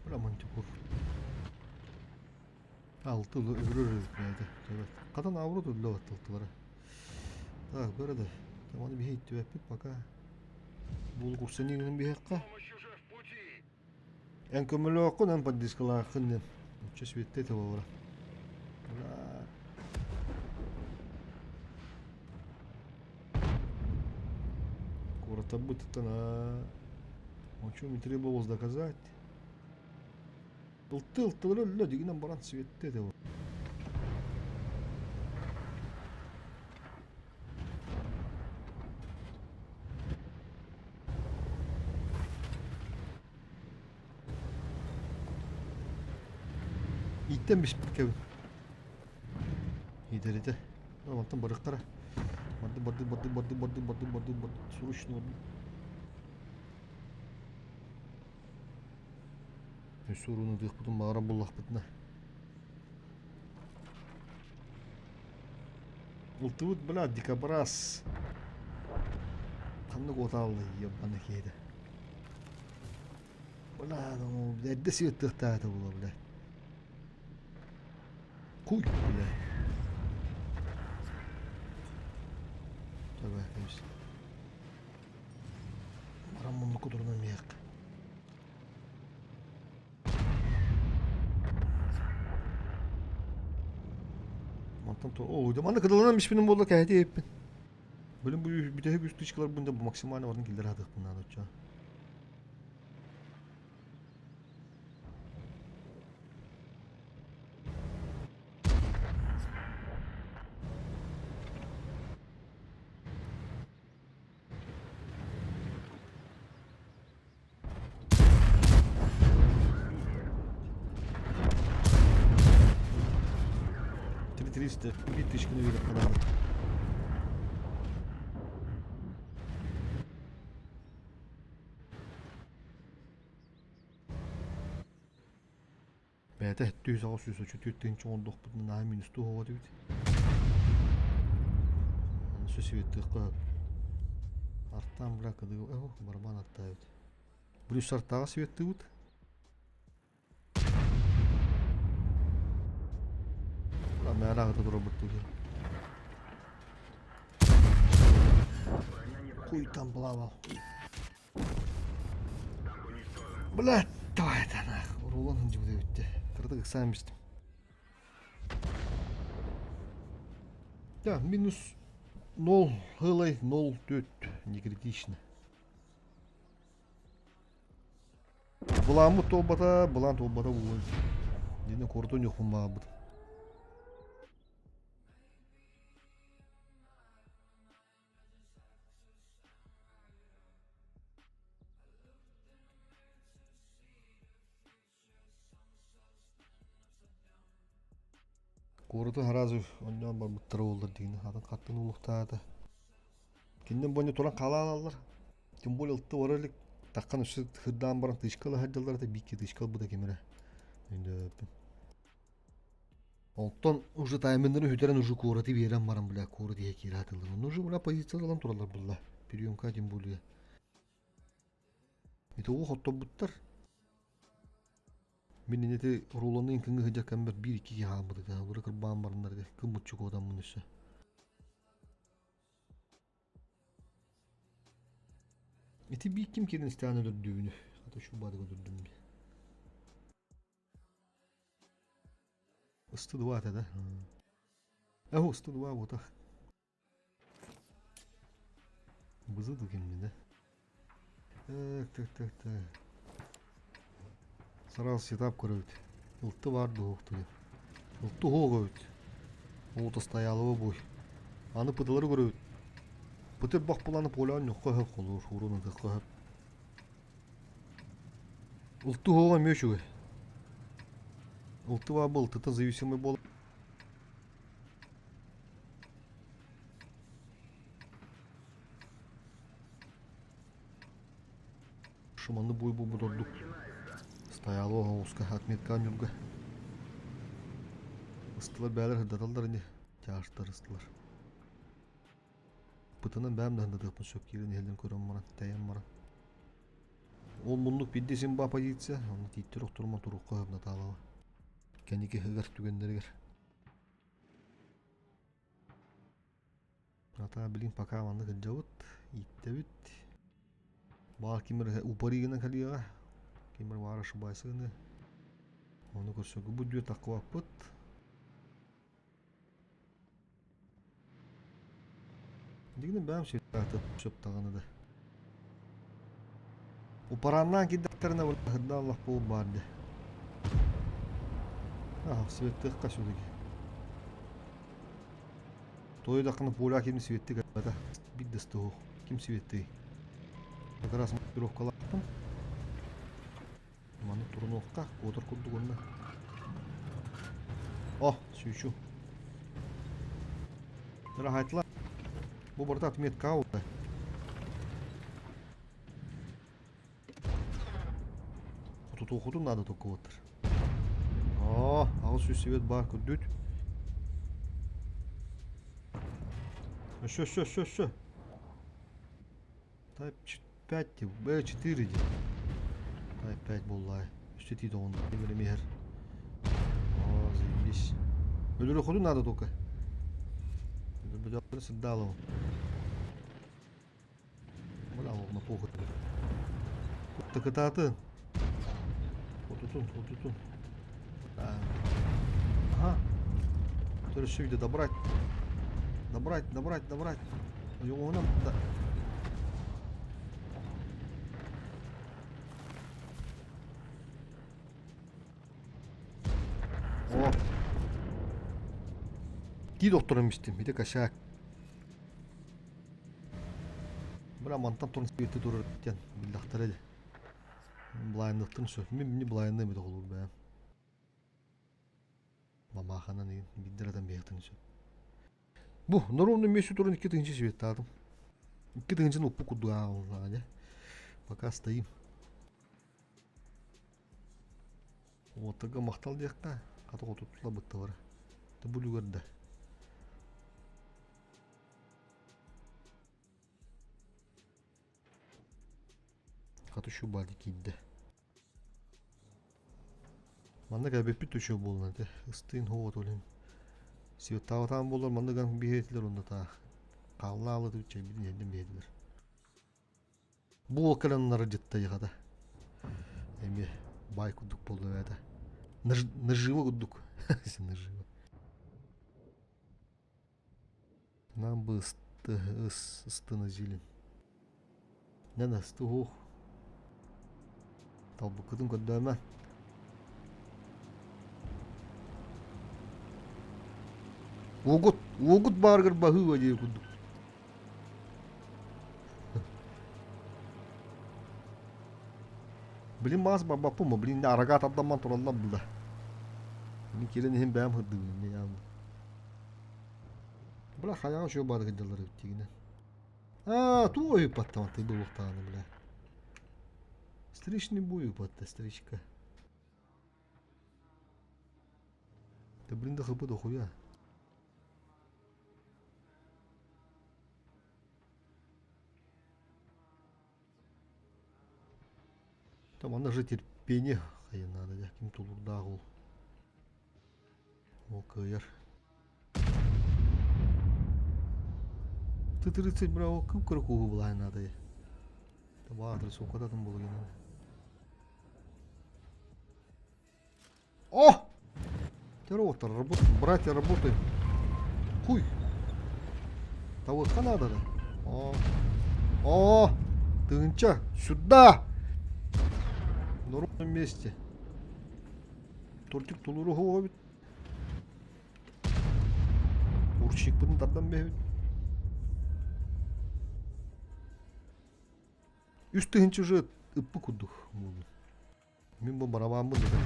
B: Романтикур. Алты өрөрөйдү. Evet. Кадан авруду өлө аттылтылары. Так, бөрөдө. Таманы бейт төппит пока. Бул курсенин бейкка.
C: Помощь уже в пути.
B: En kömürlü okun en paddiskala kınnem. Uças bitti tabi ora. Курата будет она. Он что мне требовалось доказать? Был тыл, люди нам баран свет этого. İtten bir kevin. İderide. Ama tam barıklara. Badı. Суручно. Суруну дых потом мағарам боллақ бітіна. Ұлтывыд, бля, дикобраз. Қанды қоталды, ебаны кейді. Бля, әдді сүйеттіқтәді бұла, бля. Куй, бля. Tabii, hepsi. Мағарам мұны құдырынан мияқ. О, мана кыдыланам ишпинин болду кайты эппин. Бөлүм бу бүтөһү күстүчкалар бунда максимально ордун килдер адык мына доча. Триста, 3000 на видах подал. Бәті 700-600 ондық бұдың наға минус 2 оға дейбіді. Аны сөз светті қап. Арттан бұрақ қыды, барбан атта өйді. Брюс арттаға светті бұд. Мәрағыда тұра бұттығы. Құйтан бұлап ал. Блядь, давай это нахуй. Рулон үнді бұдай өтті. Тұрдық сәм бістім. Да, минус 0, ғылай 0,4. Не критично. Бұламы толбата, бұлан толбата бұлай. Дені кордон yok бұмаға бұд. Кордон харазы оннан бар бұттыры олдар дегені. Атын қаттың ұлықтады. Кенден бойны тұран қала алалар. Тем более ұлтты оралік Takkan üstü hırdan baran tışkalı hacılar da bir ki tışkal bu da kemire. Ondan уже таймендерин хүтәрен уже кураты берем барам бля, куры дие киратылды. Ну уже бля позициялан туралар бля. Приемка тем более. Это о хотто буттар. Мен нете рулонын кыңгы хыжакан бер 1-2 хамыды да. Улар кырбан барындар де. Кым мутчук адам мунысы. Эти бик ким керен станы өлдүнү. Ата шу бады өлдүм. Ысты два да. Ау, ысты два вот так. Бызыды кемде да. Так. Сразу сетап көрөт. Улты барды окту. Улты хогөт. Улты стоялы бой. Аны пыдылары көрөт. Пытыр бак буланы полан нөхө колур, урунун көхө. Улты хога мөшүгө. Улты ба был, ты зависимый бол. Шуманды бой бу будордук. Стоялы оуска отметка нюрга. Ыстылар бәлер хыдаталдар инде. Жаштар ыстылар. Пытынан бәм да хыдатып сөп кирен елден көрөм маран, тәйем маран. Ол мундук биддесин ба позиция, аны титтер октурма турукка хыбна талабы. Кенеке хыгар түгендергер. Ата билин пока манды кылжабыт, иттебит. Баа кимер упаригинен калыга. Кимер варашы байсыны. Оны көрсөгө бу дүө такыбаппыт. Дигинен бәм сөйтатып сөп таганы да. Упараннан киддактерине хыдда Аллах болуп барды. Светті қашудығы. Тойда қаны поля кем светті қайда. Биддісті оқ. Кем светті. Как раз маркировкалы ақтым. Маны тұрын оққа. Отыр күрді көнді. О, сүйші. Рахайтла. Бұл бұрта отметка ауды. Құту оқуды надо тоқы отыр. О, ağız свет бар күрдүт. Шо. Тайп 5 деп, Б4 деп. Тайп 5 боллай. Үсті тейді оңды. Демелі мехер. О, заебись. Өлірі құду надо тока. Бұдақтары сырдалы он. Бұда оғына похуй. Құтты кытаты. Отутун. Ага. Тоже все видно добрать. Его нам да. О. Ди докторым истем. Bir de kaşak. Бара мантан турн свети турар тен. Биллахтар эди. Блайндыктын сөп. Мен блайндый бит болур бе. Мамаханан еген биддер адам бияқтын сөп. Бу, наровно месю турын 2 тыңчы свет тадым. 2 тыңчын оппу кудуа олна, пока стоим. Вот тага мақтал дияққа. Қаты қотутла бұтты бара. Ты бұл үгерді. Қаты шу бады кейді. Манда кәбеппі төші болна. Истыйын хоғат олен. Свет тағытан болар. Манда кәм бейетілер онда тағы. Қалына алады үтчай білін елден бейетілер. Бұл оқыланлары жетті еғада. Әме бай күдік болды әді. Наживо күдік. Наживо. Нам бы ысты на зелен. Нәна ысты оқ. Талбы күдің көдді әмән. Огут баргар бахы вадей күдік. Блин маз бапу ма, блин арагат адаман туралла бұлда. Блин керен hem бәм хырды не ямды. Бля хаяға шо бады кыдалар өттегіне. Ту ойып баттаман ты был уқтағаны бля. Встречный бой упадта, встречка. Да блин, да хапы да хуя. Там она же терпение. Хай надо, я кем тулурда гол. Ол кыйыр. Ты 30 браво кып кырык угу булай надо. Табатыр сокататын болу генә. О! Терротор, работай, братья, работай. Хуй. Того надо, да? О! Тынча, сюда! На ровном месте. Тортик тулуру ховабит. Урчик будын тардан бебит. Үш тыгынчы уже ыппы кудух. Мен бұл барабан бұл деді.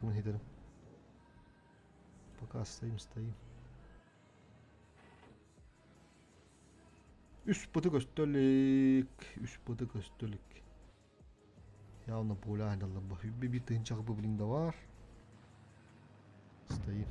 B: Кімін хетерім. Пока стоим. Үш пыты көстөлік. Явно поля айдалар ба. Үббе бит тыгынча қыбы біліңді бар. Стоим.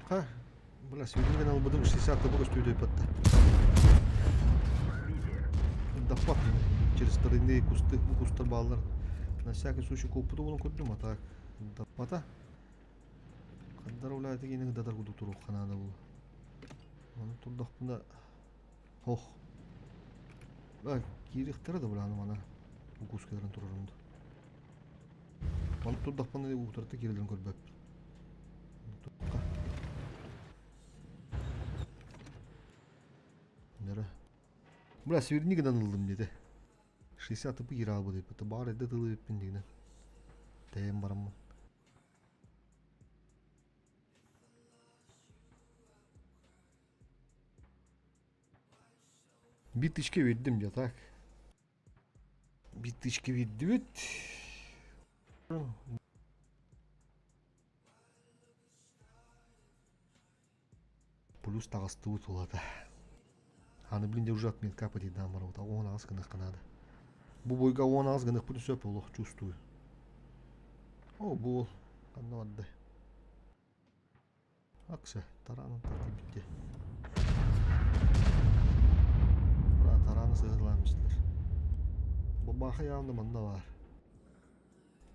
B: Ха, бля, свидетель албадым 60-й бог студия патта. Дапат через стороны кусты, кустар баллар. На всякий случай купуду bunu koydum ata. Дапата. Каддар улай тегенең датар куду туру канада бул. Аны турдак бunda. Ох. Бак, кирихтер да буланы мана. Кускаларын турурунду. Аны турдак бunda утырты кирилен көрбөп. Бля, свернигдан алдым деді. 60 пы кері албы деп. Бар әді тылы өппен дегені. Тәйім барамын. Бит ішке веддім жатак. Бит ішке ведді өт. Плюс тағысты өт олады. Аны блин уже отмет капать и дамар вот он азганах канада. Бубойга он азганах путем все плохо чувствую. О бол, одно отдай. Аксе, тарану так и бите. Бра тараны сыгырламыштыр. Бабаха явно манда бар.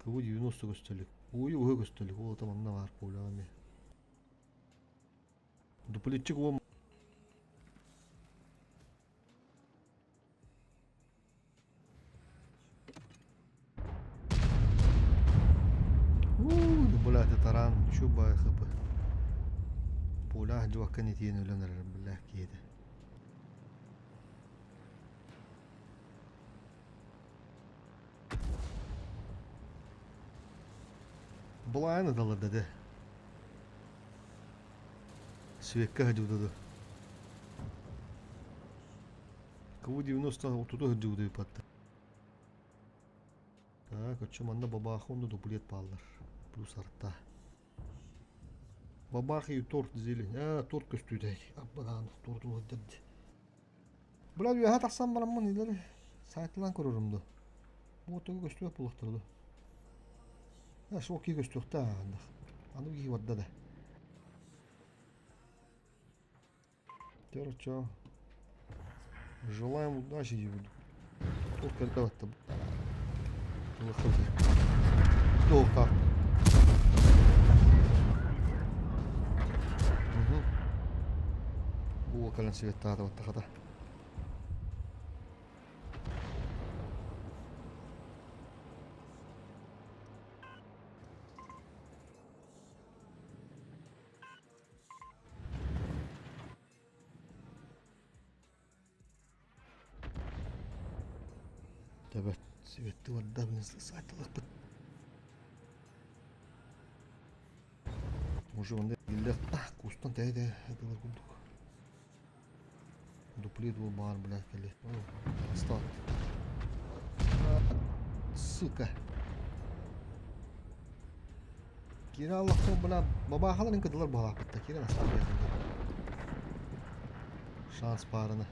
B: Кого 90 көстөлүк. Ой ой көстөлүк. Ол там манда бар полами. Дуплетчик ол таран чуба хапы. Поля жуакка не тиен өлөнөр билlah киеди. Булайны далы деді. Свекка хадюдады. Кого 90 отуда хадюды патты. Так, очо манда бабахы онды дуплет балдар. Плюс артта. Бабахи торт зелень. Торт көстүйдей. Аббадан торт улдырды. Бұлар үйе тақсан барамын елері. Сайтылан көрірімді. Бұғытығы көстүйек бұлықтырды. Шоки көстүйекті ағандық. Аны үйе вадда да. Терчо. Желаем удачи, девуду. Торт кәркаватты. Торт. Kalian sih tahu kata. Dapat sih itu ada benar selesai telah. Может он дилер кустан тәйде это вот. Дуплет был бар, блядь, кали. Стат. Сука. Кира Аллах'tan buna babahaların kadılar bağlattı. Kira nasıl yapıyor? Шанс параны.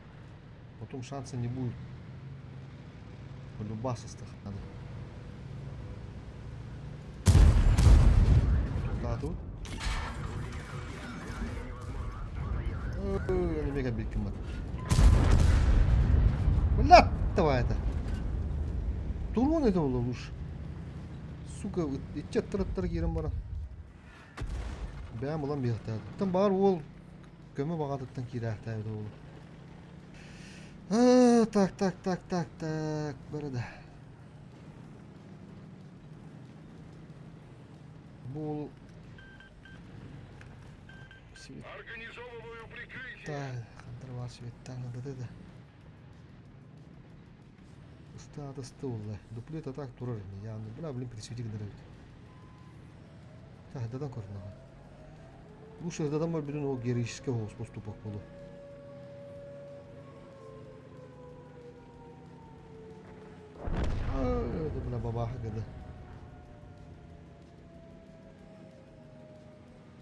B: Потом шанса не будет. Полюбасостых надо. Да, тут. Я не мега биг кимат. Блядь, давай это. Турон это было лучше. Сука, итче тырыттыр керім бара. Бәм ұлан бейқтады. Тым бар ол көмі бағадыттан керақтайды ол. Так. Бәрі Бұл...
C: Организовываю прикрытие.
B: Так, қандыр бар светтан ұдыды. Статусты олай. Дуплет атак тұрар еме. Яғни бұна білім пресветі кіндір өйді. Так, дадан көрін аға. Лучше дадан бар бүтін ол героический хоғыз поступақ болу. Это бұна бабаға кеді.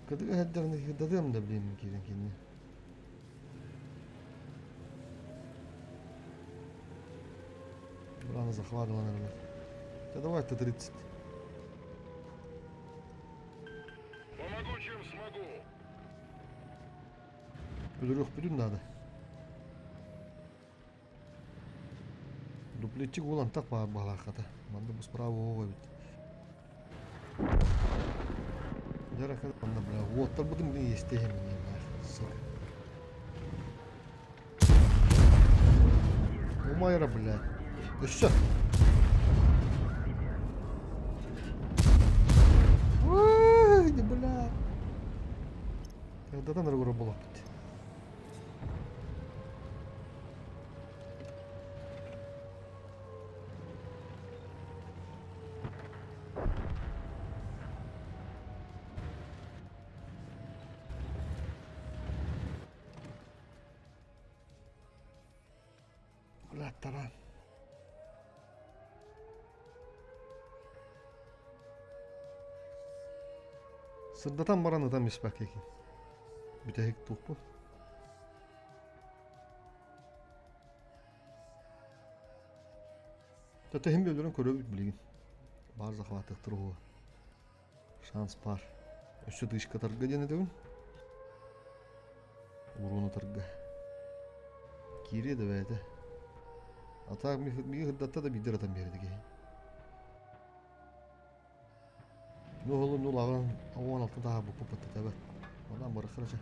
B: Кедігі әддеріне дадым да білемін керен кені. Рано захватывала, наверное. Да давай ты 30.
C: Помогу, чем смогу.
B: Ödürük bütün надо. Дуплетчик olan так bağlaqata. Manda bu справа oğa bit. Жарака manda бля. Оттар будем не естеем не сука. Умайра, блядь. Еще. Ой, не бля. Когда-то надо было. Бля, таран. Сырдатан баран адам еспәк екен. Бүтәйік тұқ бұл. Тәтәхім бөлдерін көрі бүт білеген. Бар захваттық тұрғуы. Шанс бар. Өші дышқа тұрға дені дөң. Уруны тұрға. Кире де бәді. Атақ мегі ғырдатта да бидер адам берді кейін. Ну голуб ну лаган аван алтын тағы бұл попытты тәбір. Одан бары қырыша.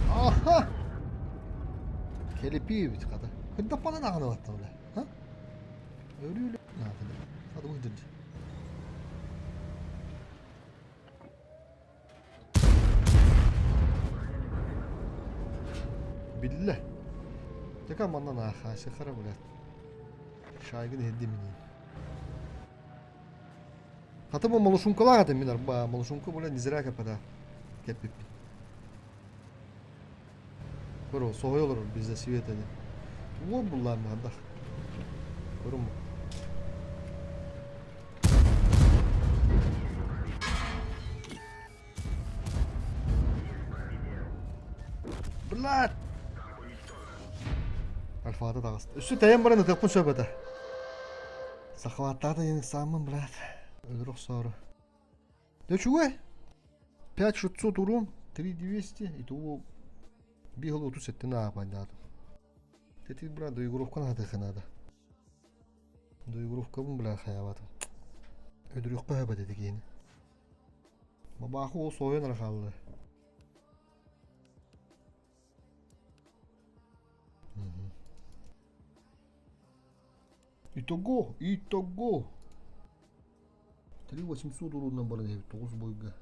B: Аха! Келепи бит қада. Күндіп бана нағаны баттым бля. Ха? Өрі-өрі. Hadi uydurdu. Billah. Tekrar mandan aha şakara bula. Şaygın heddi mini. Hatta bu maluşunkalar hatta minar. Ba maluşunka bula nizra kapada. Kepip. Bro soğuy olur bizde sivet edin. Bu bunlar mı hatta? Görün mü? Блядь! Альфа-да дағыз. Үсі тәйін бараны тәпкін сөбеді. Захваттады ең самын, блядь. Өлірік сары. Да чугай? 5600 урон, 3200. Итого бігало 30 на апайдады. Тети, блядь, доигровка надо ханада. Доигровка бұн, блядь, хаябады. Өлірік қөбі деді кейін. Бабақы ол сойын арқалды. Итого! 3800 урундан бара деп 9 бойга.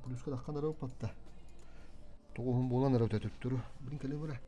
B: Плюска даққан арау патта. 9 болан арау тәтіп тұру. Бірін кәлі бара.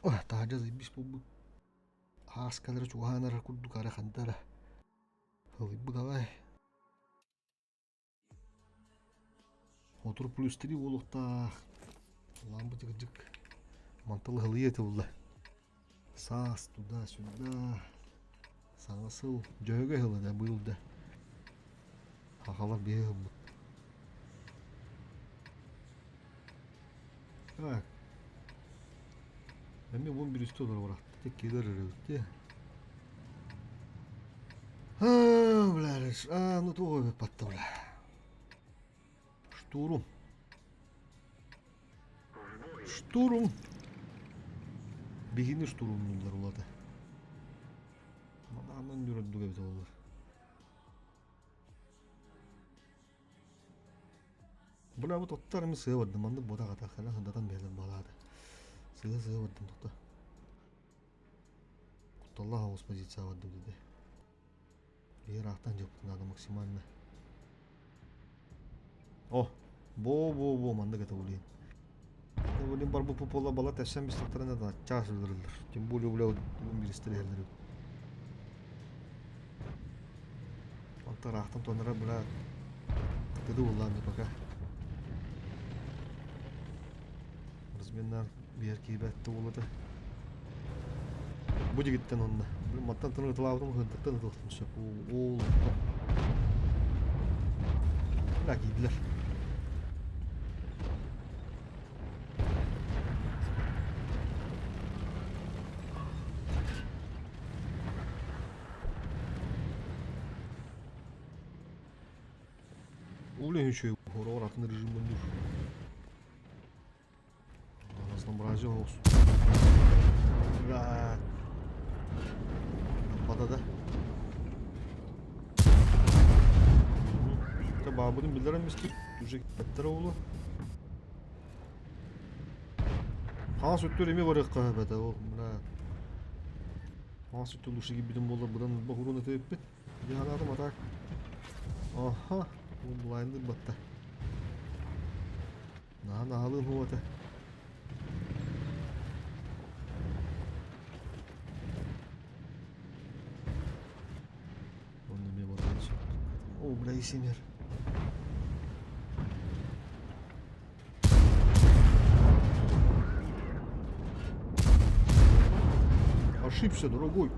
B: Taja zibis bu. Haskalar chuhana kudu kara khantara. Hoy bu gawai. Motor plus 3 volukta. Lampu cek-cek. Mantel haliyet ulah. Sas tуда-сюда. Sangasıl joge halada buyulda. Hakalar bir bu. Ha. Hem bu bir üstü olur var. Tek gider herhalde. Ha, блядь. Ну то потом. Штурм. Штурм. Бегини штурмнуйлар улады. Анан жүрөдү кебде болор. Була бу тоттарымы сыйбады, манды бода ката кана хандадан белен балады. Сыйбады тотта. Куталла хаус позиция вады деди. Bir ahtan жаптынады максимально. О, бо манда ката улин. Улин бар бу попола бала тәшәм без тоттарына да час өлдүрүлөр. Тем более улау билистерелер. Антар ахтан тонара була кытыды улланды пока. Разменнар бер кийбетти улады. Бу жигиттен онда. Маттан тынытылаудым хынтыктан тылтымшы. Ол. Бак идилер. Улен еще хорор атын режиммен дур. Арасынан бражы олsun. Да. Badada. Babının bildiren ki düşecek bettere oğlu. Ha süttür emi var ya bede o. Ha süttür düşecek gibi bilim olur buradan bahurun öteyip bit. Bir haladım atak. Aha. Bu blind'ı battı. Na halın huvata. О, бля, и семер. Ошибся, дорогой.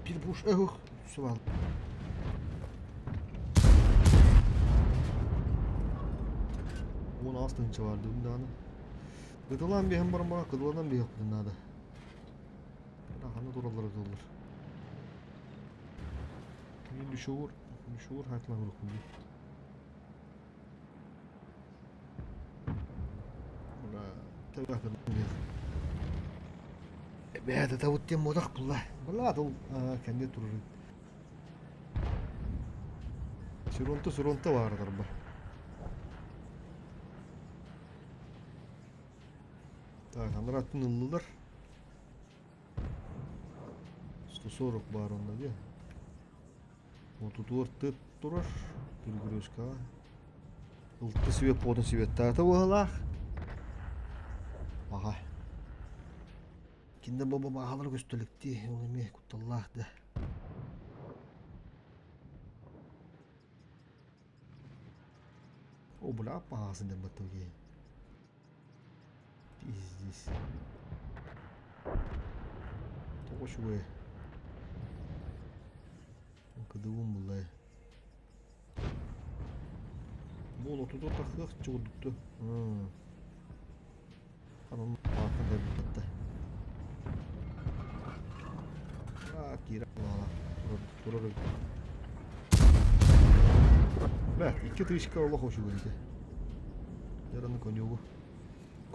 B: Перепуш, эх, свал. Он астынча vardı bundan. Kıtılan bir hem barma, kıtılan bir yok bundan da. Hanı duralar olur. Bir düşüyor hatla vuruk bu. Bula tabii ki. Beyde tavuttem modak bulla. Bulla da kendi durur. Sürüntü vardır bu. Так, Анрат'ın ıllılar. 140 бар онда де. Вот тут орты турар. Перегрузка. Ылтты себе подын себе тата болалах. Ага. Кинде баба бағалар көстөлікті. Ол еме құтталлах да. О, бұла бағасын ден баттау ке. Пиздес. Тоғыш өй. Кыдыуым бұлай. Бұл отуды тақық чығыдықты. Қанын артында бұттатты. Кері алала. Тұрар өй. Бәк, 2 тысячка Allah hoşu verdi. Yaranın konyoğu.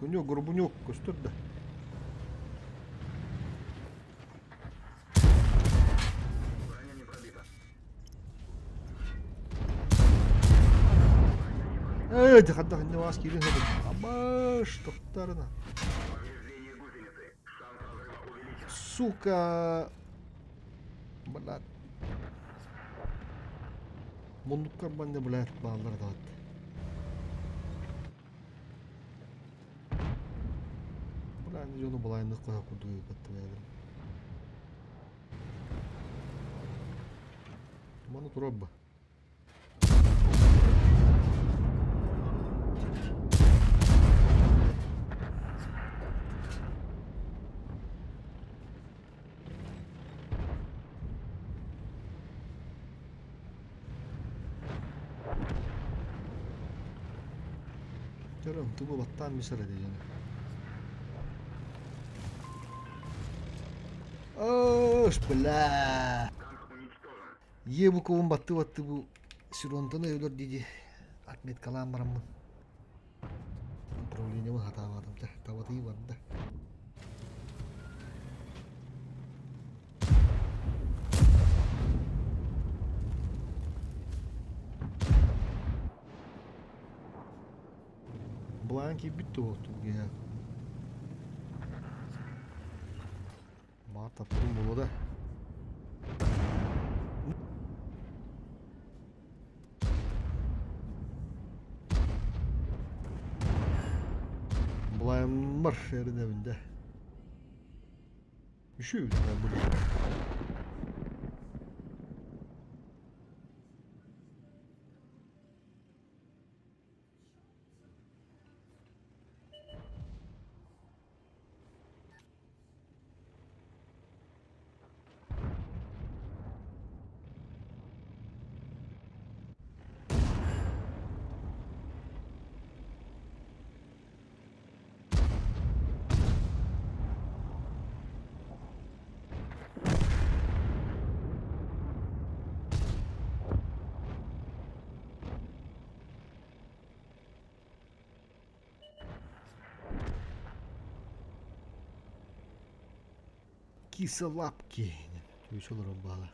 B: Konyoğu grubun yok. Gösterdi. Evet, hadi ne vas gelin hadi. Ama ştoklarına. Сука. Блядь. Мундукка банда, блядь, баллар да. Kendi yolu bulayınlık koya kurduğu kattı verdim. Bana durabba. Jarım tubu battan misal edeceğim. Oş bela.
A: Танк уничтожен.
B: Ye bu kovun battı bu Sironta'nı ölür diye. Ahmet kalan baram mı? Problemnya mah hata vardım da. Tavatı iyi vardı da. Blanki bitti o tuğ ya. Bana taptım bunu da. Bulayım var yerin evinde. Üşüyor ben burada. Кисалапки. Түйші олар бала.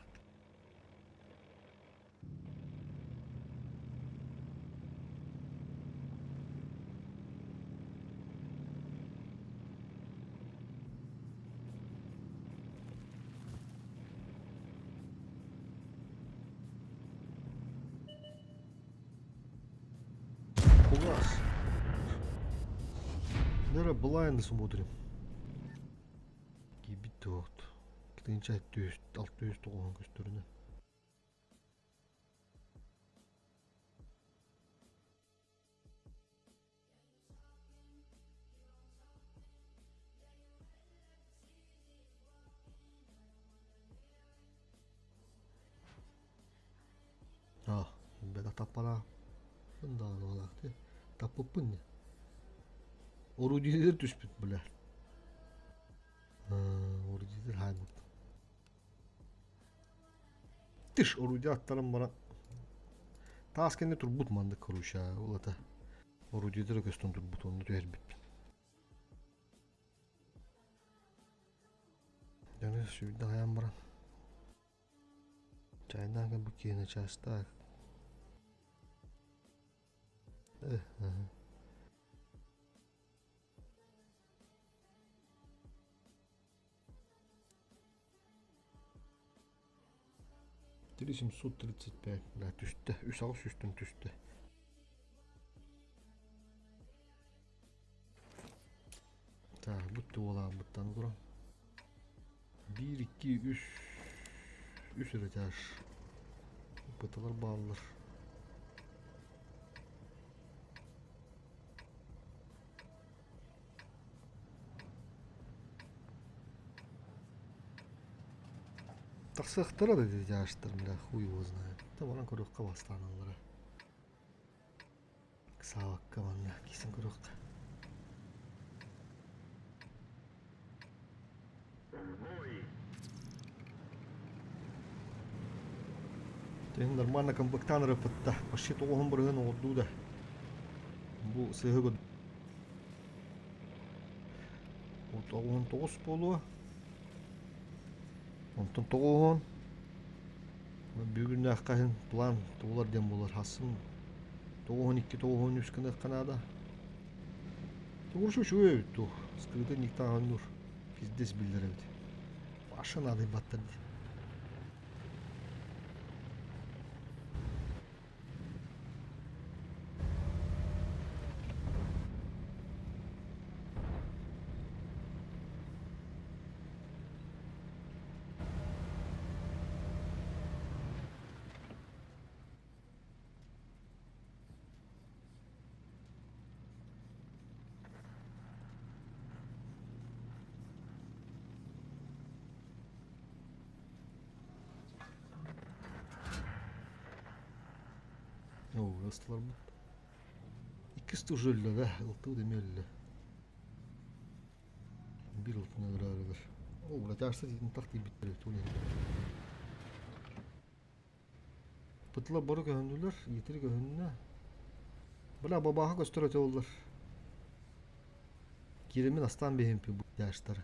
B: Класс. Нера блайнды смотрим. Bitti oldu. Gidince 600 doğan gösterine. Ah, beda tapala. Bunda olaktı. Tapıpın ya. Orucular düşmüş bile. Orucular hayır. Tiş orucu atlarım bana. Taskende turbut mandık koruşa. Ola da. Orucular gösteren turbut onu da elbet. Yani şurada hayam bana. Çayından kan bu kiyene çasta. Dirişim su 35 la düştü. Üsağız üstün düştü. Ta bitti olan buttan duran. 1 2 3 3 üretiyor. Bıtalar bağlılar. Тахсахтара да дяштар мля хуй его знает. Там она курок кавастаналары. Ксавак каванна кисен курок.
A: Бой!
B: Тен нормально комплектан рапатта. Почти тоғын бірген олду да. Бұл сыйғы год. Тоғын тоғыз болуы. Онтон тоғын. Бүгін аққайын план тоғылар дем болар. Хасын тоғын 2 тоғын үскін аққанада. Тоғыршы шуы өйтті. Скрыты никтаған нұр. Пиздес білдер өйті. Башын адай баттарды. ыстылар бұл. İkisi de öyle de, ıltı demeli. Bir ıltına kırarıdır. O bula derse dedim taktiği bittirir. Pıtla barı göhündüler, yetiri göhündüler. Bula babaha gösterete oldular. Kirimin aslan behimpi bu yaşları.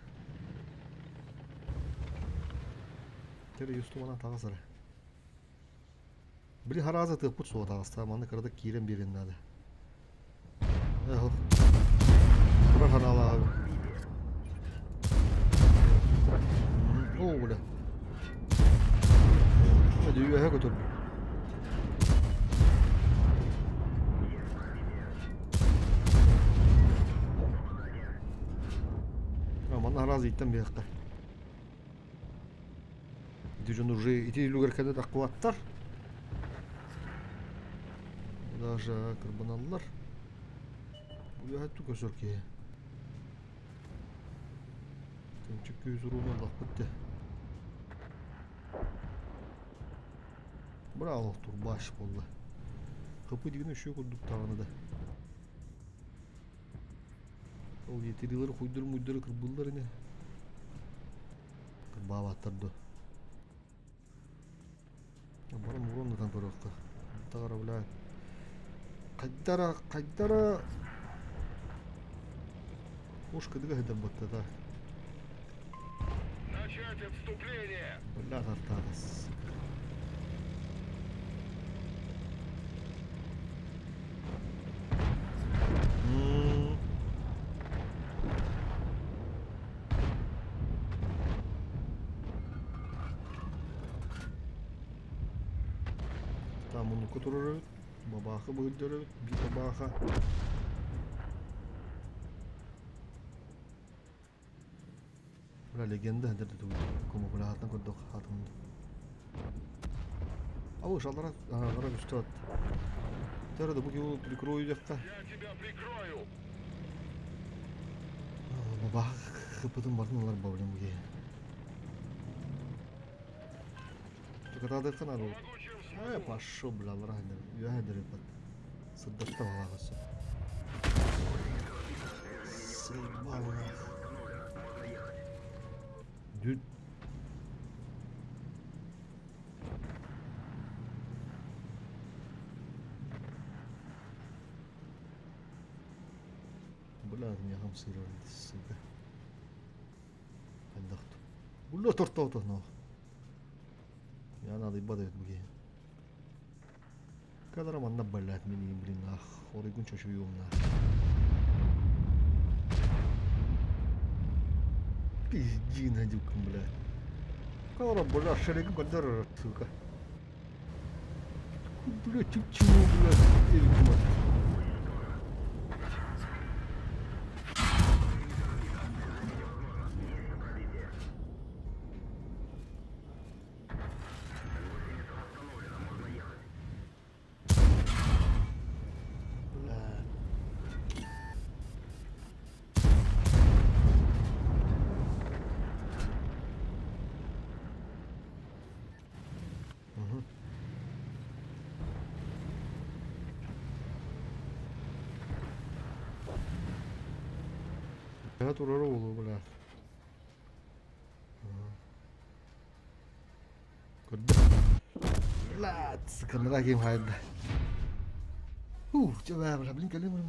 B: Tere yüstü bana tağızları. Biri haraza tıput soğuk tağız tamamını kırdık kirin birinde de. Eho. Bırak hanalı abi. Oo bula. Hadi üyehe götür. Aman haraza itten bir dakika. Дежон уже эти люгер когда аккуаттар. Даже карбоналлар. Bu ya tu kösör ki. Temçik göz ruhuna laf bitti. Bravo tur baş bolla. Kapı digine şu kurduk tağını da. O yetirileri kuydur kırbıllar ne? Kırbava attırdı. Bana murun da tam perokta. Tağara bula. Kaydara. Уж когда это будет тогда?
C: Начать отступление!
B: Бля, тартарас. Там он который бабаха будет дыры, бит бабаха. Legenda hadir itu, kamu boleh hatan kodok hatan. Awu şallara, ara üstad. Tera da bu gibi prikroyu yakta.
C: Я тебя прикрою!
B: Baba, kapatın bakın onlar problem bu gibi. Tukar adı kan aru.
C: Могучим
B: Ay paşo bulalar hadir, ya hadir ipat. Sıddatta baba kası. Seyballah. Düt. Lazım yakam sıyırır dizisinde. Ben daktım. Bulla torta oto no. Yani adı ibadet bu gibi. Kadar amanna ballat mini imbrin ah. Orayı çocuğum na. Pijin hajuk kumbla. Kadar bula şerek kadar suka. Kumbla çuçu bula ilkumat. Ya turara olur bula. Kuda. Lat, sıkıntı lagi hayda. Coba bela beli kali mana?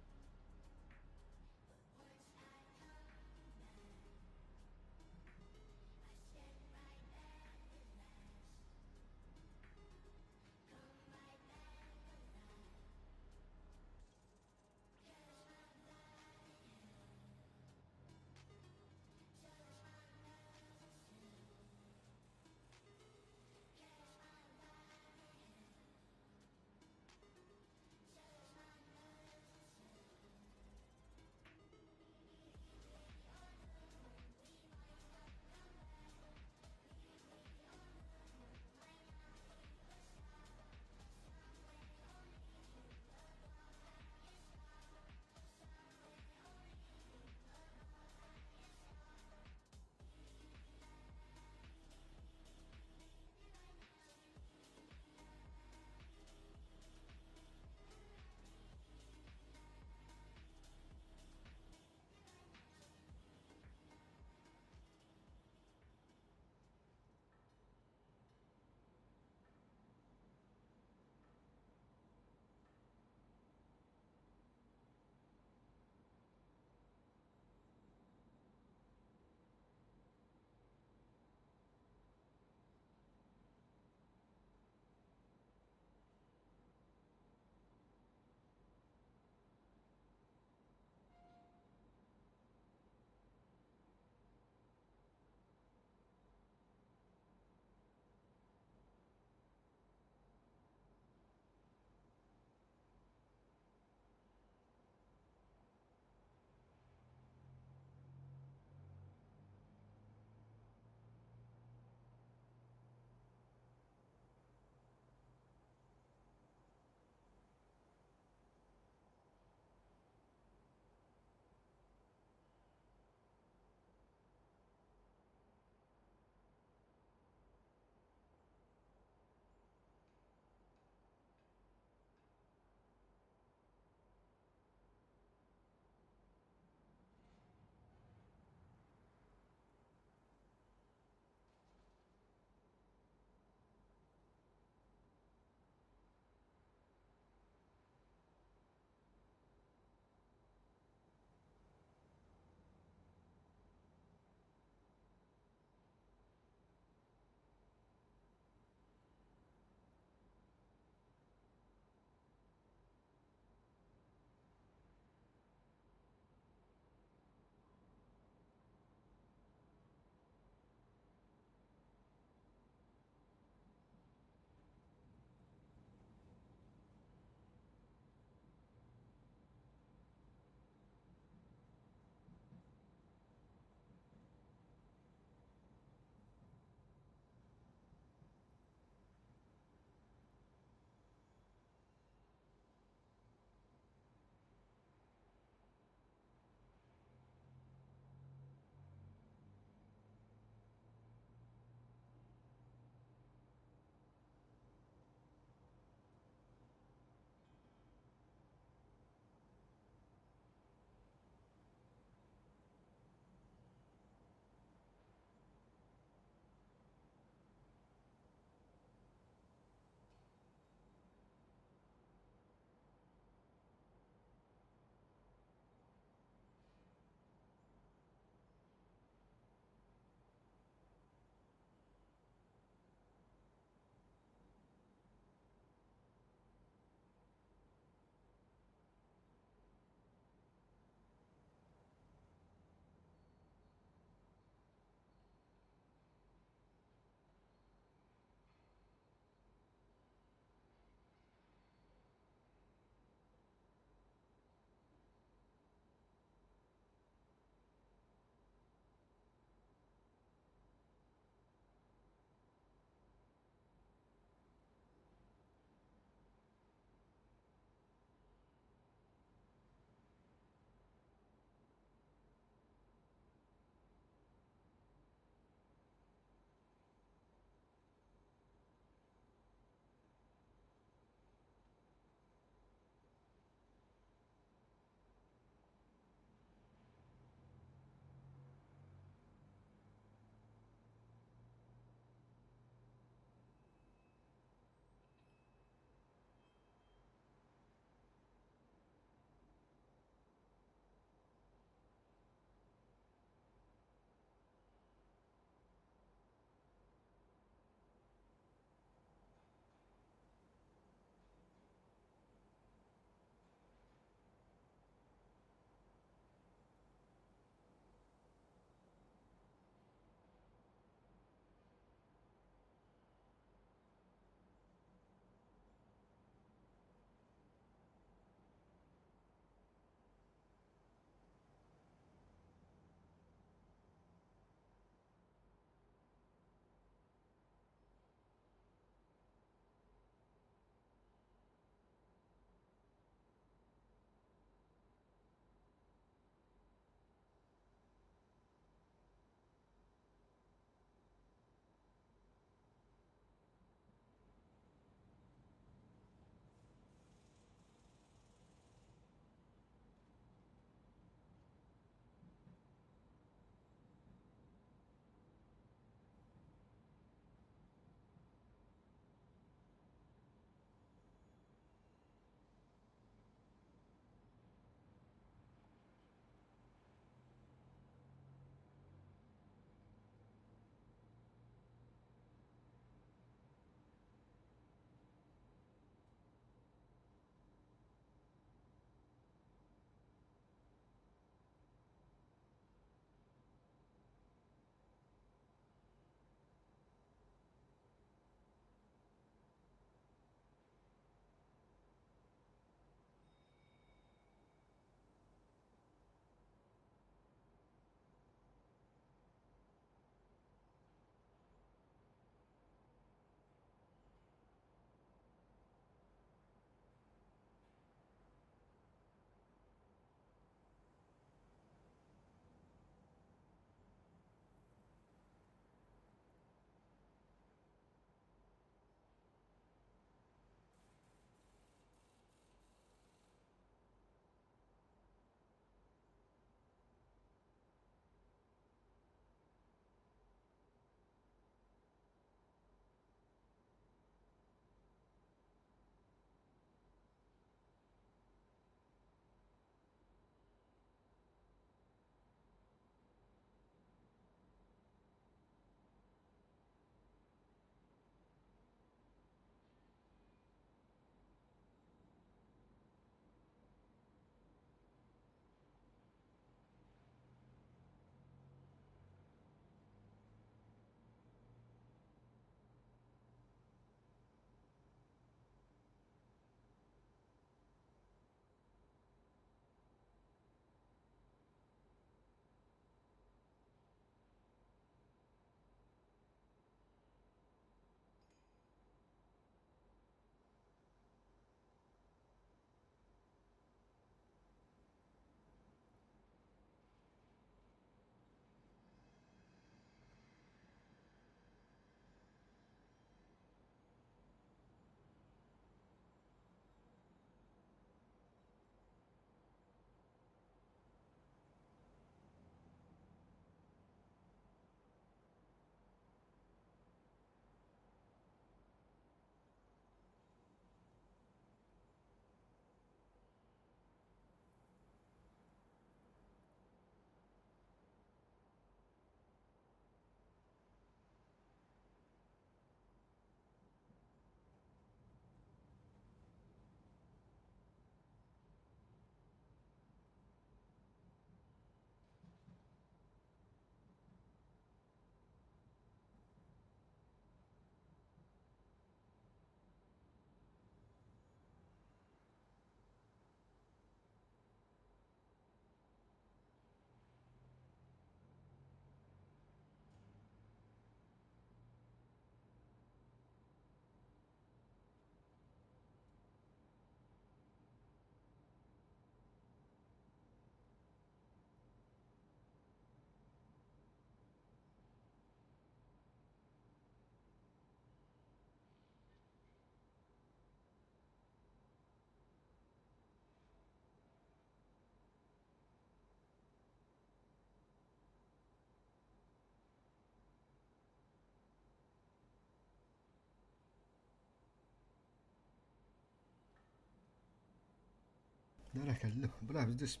B: Näräkälli. Bra bizdes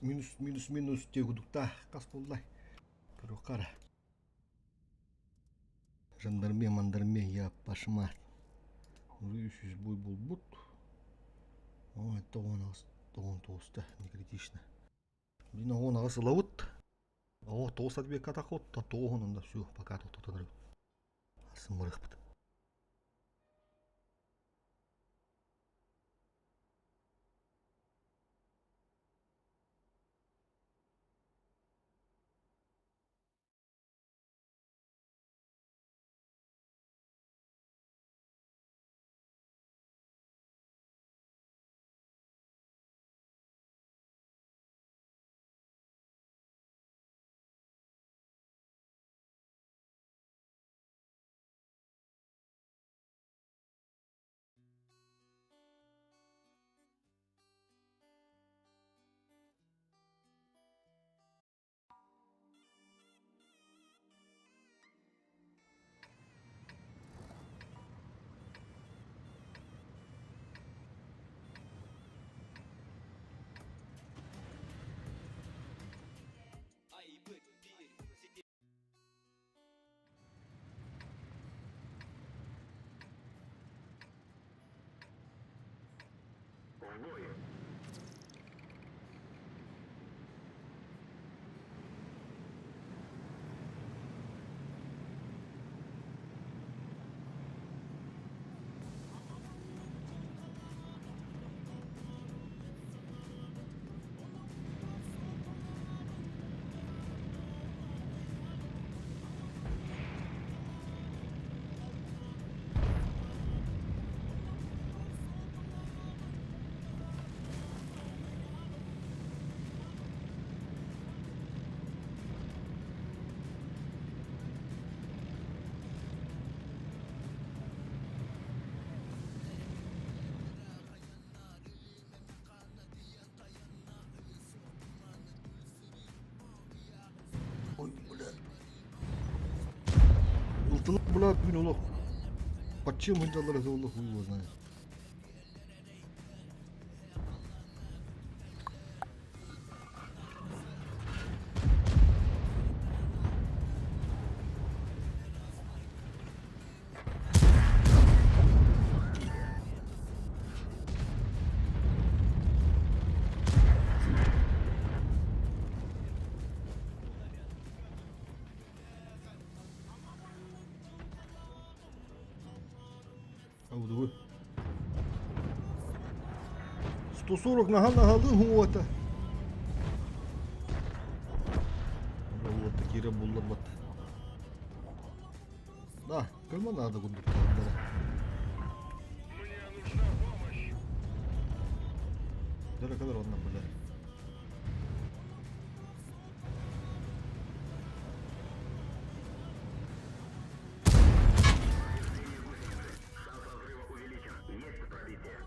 B: minus tegudukta kas bollay. Pero kara. Жандармия мандармия я пашмат. Рюшиш буй булбут. О, это он тоста, не критично. Блин, он лавут. О, тост отбек атахот, то он да все, пока тут отрыв. Смырых.
A: В бой.
B: Ой, блядь. Алтынок, блядь, блин, улох. Почему мы делали это улох, хуй его знает. А вот вы. 140 нагалдın huvata. Вот такие рабуллар бат. Да, кому надо гундук.
C: Мне нужна помощь.
B: Дара kadar ondan böyle.
A: Шанс разрыва увеличен. Есть пробитие.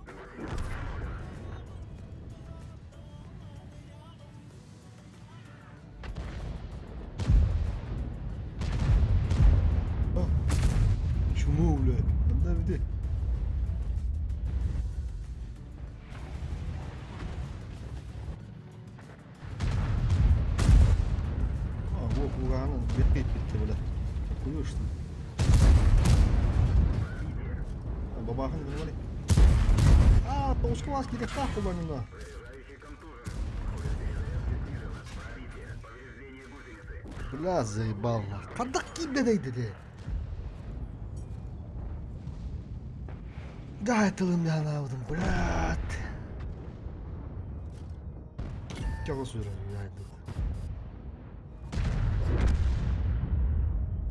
B: Чему, блядь? Надо видеть. А, вот ураның бет-бет-бетте, блядь. Кuyuyor işte. Бабахын не говори. А, толстый керек тахты банина.
A: Заряжающий контужен. Повреждение снижено. Пробитие. Повреждение гусеницы.
B: Бля, заебал. Кадак кибе deydi. Да, это я навдым, блядь. Чего сюрем, я иду.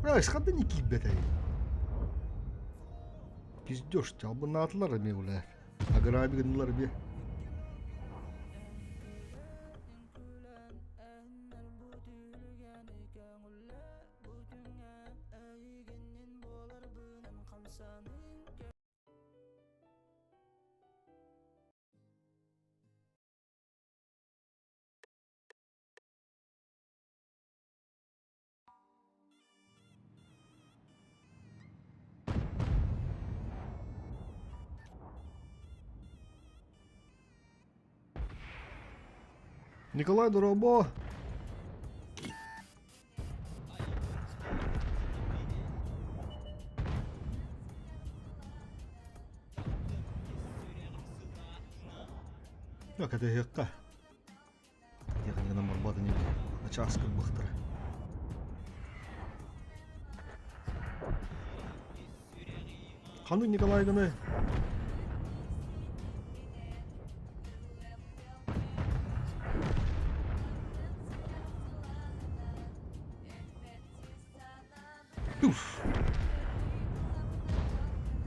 B: Бля, сходи не кибе deydi. Пиздёшь, абы натылар эме, блядь. Аграбигынлар бе. Николай Доробо. Yok hadi yakka. Yakın yana marbadı ne? Açı askır bıktır. Kanı Nikolay gını. Uf.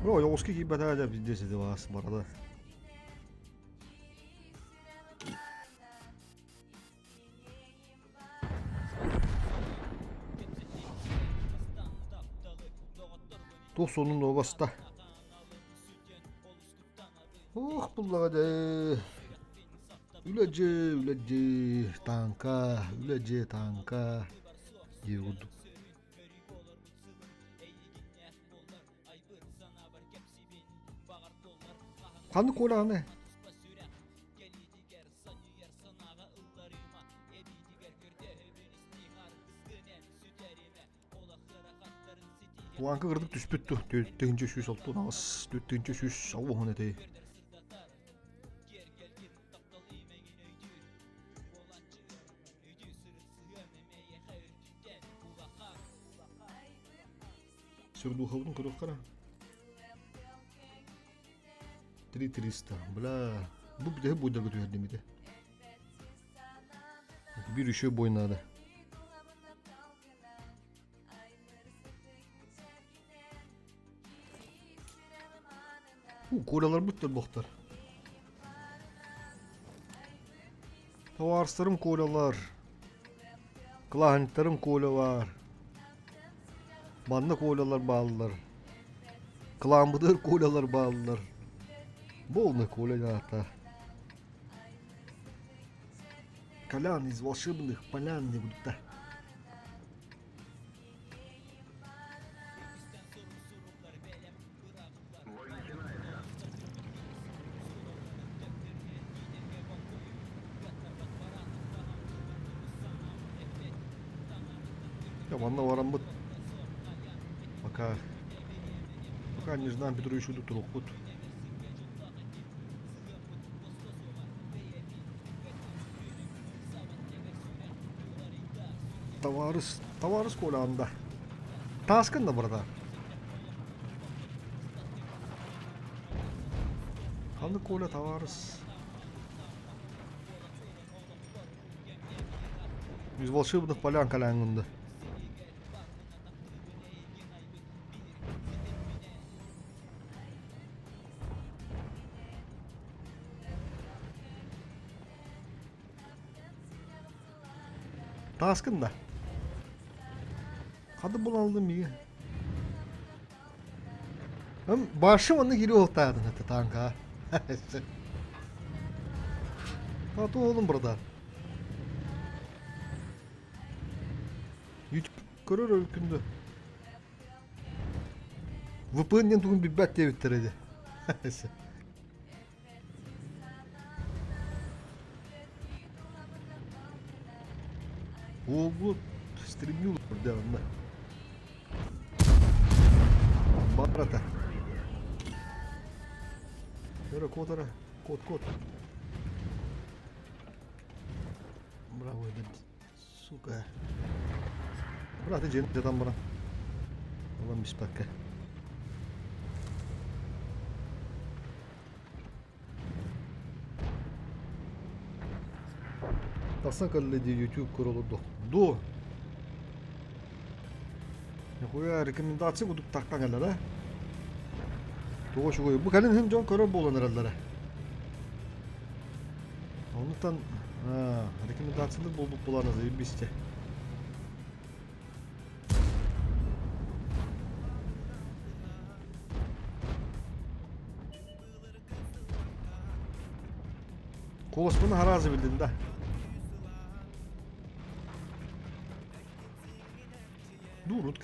B: Bro, Yoski gibi de bizde de var bu arada. Tosunun obasta. Oh bulladı. Ülece tanka, ülece tanka. Yurdu. Kanı kola ne? Plankı kırdık düşpüttü. Dörtüncü süs oldu. Nas. Dörtüncü süs. Allah'ın eteği. Sürdü havudun kırık kara. 300. Bla. Bu bir de boyda gidiyor demedi. Bir işe boynadı. Kolalar bütler boktar. Tavarslarım kolalar. Klahentlerim kola var. Banda kolalar bağlılar. Klambıdır kolalar bağlılar. Bolna коля та. Колян из волшебных полян не будут.
A: Бой начинается.
B: Я ванна варам бут. Пока не знаю, Петру еще тут рухут. Tavarız kolağında. Taskın da burada. Kanlı kola tavarız. Biz волшебных полян kalangında. Taskın da. Hadi bulalım iyi. Hem başım onu geri oltardın hatta tanka. Hadi oğlum burada. YouTube görür ülkünde. VPN'den bugün bir bet diye bitirdi. Bu streamliyorlar devamlı. Барата. Йора котара. Кот. Браво, сука. Брат, иди там, брат. Вам без пока. Таксан калледи YouTube kuruldu. Ду. Нихуя рекомендация будут тактан geldi. Doğuş koyu. Bu kalın hem can karar boğulan herhalde. Ondan rekomendasyonlar bulduk bulanız iyi bir işte. Kolasmanı harazi bildin de. Dur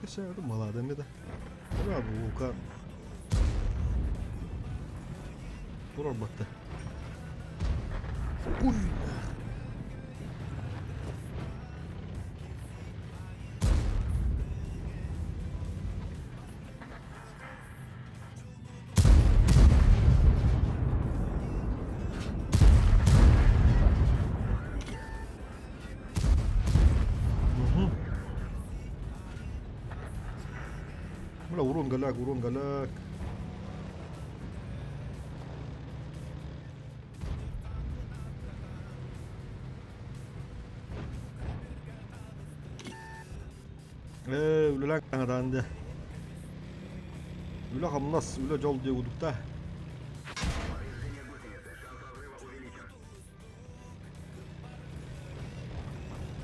B: keseydim mala demedi. Bravo Volkan. Dur battı. Uy. Урон галяк, урон галяк. Öyle lan kanadan de. Öyle hamlas, öyle jol diye udukta.
A: Повреждение гусеницы. Шанс разрыва увеличен.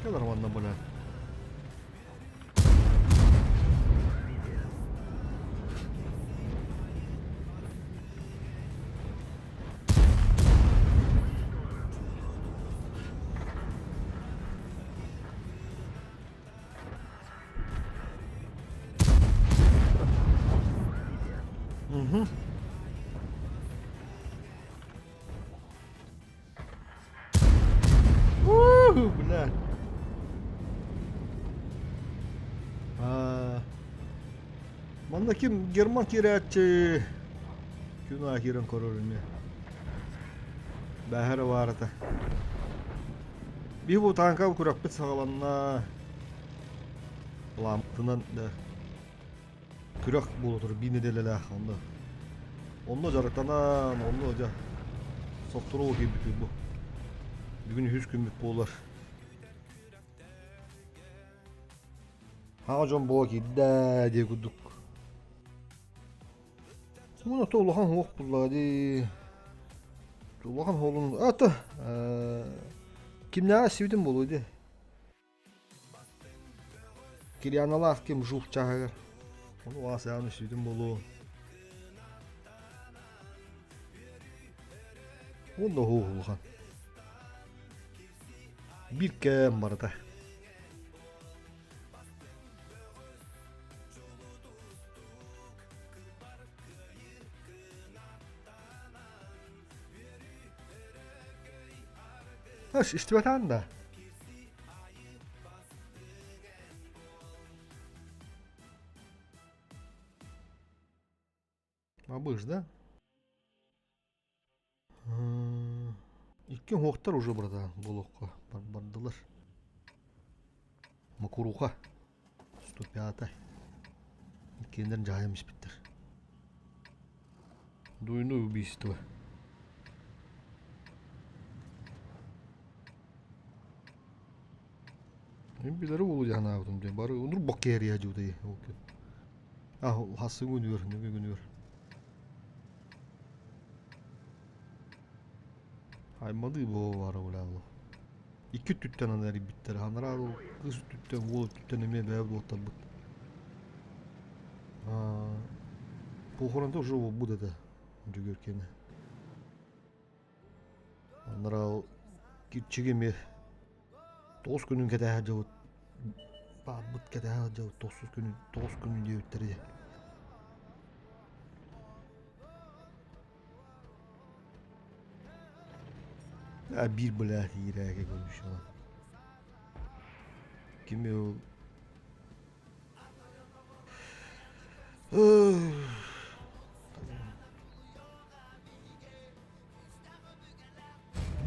B: Kadar mandan böyle. Hı. Bu ne? Manda kim German kireççi. Günah kiren kororunu. Bahar vardı. Bir bu tanka kurak bir sağlanna. Lamtından da. Kurak buludur bini delele onda. Onda jarıktanan onda hoca. Sokturu o gibi bu. Bugün 100 günlük boğular. Ha hocam boğa gidde diye kuduk. Buna toğlahan hoq bulladı. Toğlahan hoğlun ata. Kimler sevdim boluydu. Kiryanalar kim juh çağır. Onu vasayını sevdim bolu. Onda hoğlahan. Bir kem var da. Haş işte vatan da. Абыш, да? Иккен хоқтар уже burada болуққа бардылар. Макуруға. 105. Иккендерін жайымыз біттір. Дуйну убийство. Билері болу жағына аудым. Бары ұныр баққерия жуды. Хасы күнір, неге күнір. Aymadı bu var ola. İki tütten anları bitter. Hanara o kız tütten, oğul tütten emine de evde otabıt. Похороните уже буде да жүгөркени. Анара кичигеме 9 күнүн кете жабыт. Бабыт кете жабыт 9 күнүн жебиттери. Bir bile yirege konuşuyor. Kimi o?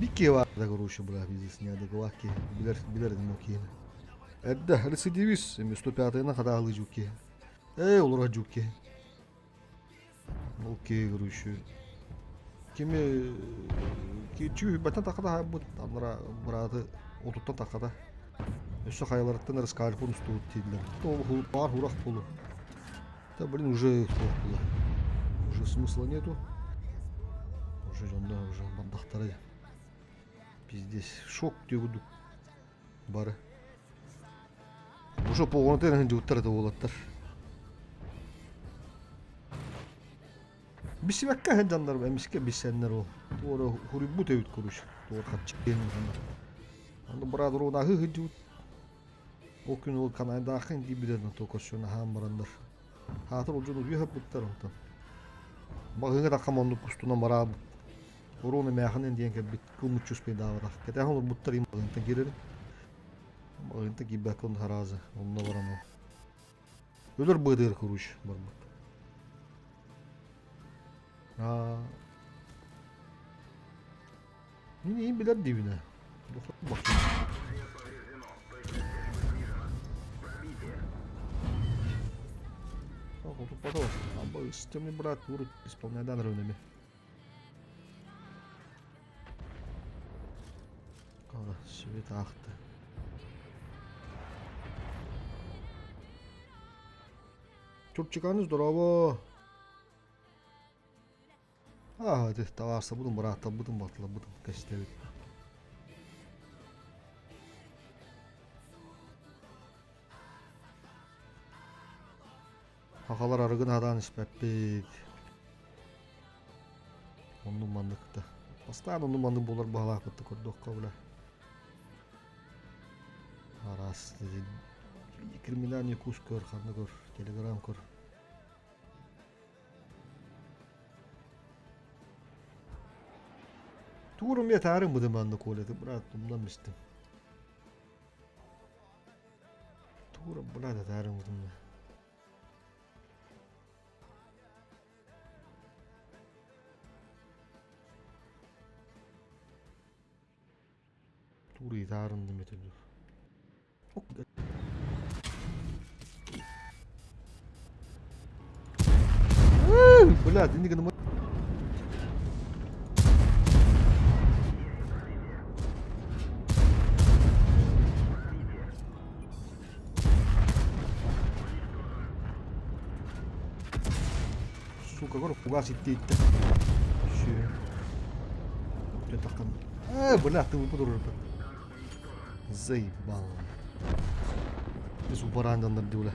B: Bir kere var da konuşuyor bırak bizesini ya da kavak ki bilirdim o ki. Edde residivist mi 105'e kadar alıcı ki. Olur acı ki. Okey konuşuyor. Kimi Кичүү батан такада бут анара брады отуттан такада. Өсө каяларыттан раскальпун устуут тийдилер. То бар хурак болу. Да блин уже было. Уже смысла нету. Уже жонда уже бандактары. Пиздец шок дегуду. Бары. Уже погонтен жууттар да болоттар. Бисибакка хендандар эмиске бисеннер о. Туора хурибут эвит куруш. Туора катчык. Анда брадыр она хыжут. О күн ол канайда ахын дибиден токошуна хамбарандар. Хатыр ожону үйөп буттар онтан. Багыңа да камонду кустуна мараб. Ороны мяхын диенке бит кумучус педавра. Кете хол буттар им багынта герер. Багынта гибакон харазы. Онна барамы. Өлөр быдыр куруш барбыт. Yine iyi bilen dibine. Bakayım. тут потом. Обычный брат, урод, исполняй дан рынами. Ала, свет ахты. Чурчиканы здорово. Hadi varsa budun bıraktı, budun batıla, budun kaçtı. Hakalar arıgın adan işbepbeydi. Onun mandıkta. Bastan onun mandık bolar bağlak bitti kurduk kabula. Aras dedi. Kriminal yukus kör, kandı kör, telegram kör. Tuğrum yeterim bu demanda koleti. Bıraktım bundan mistim. Tuğrum buna da terim bu demanda. Tuğru yeterim demedim. Бля, ты не Сука, говорю, фугасить ты-то. Че? Ты так там. Бля, ты выпаду уже. Заебал. Ты супарандан надюля.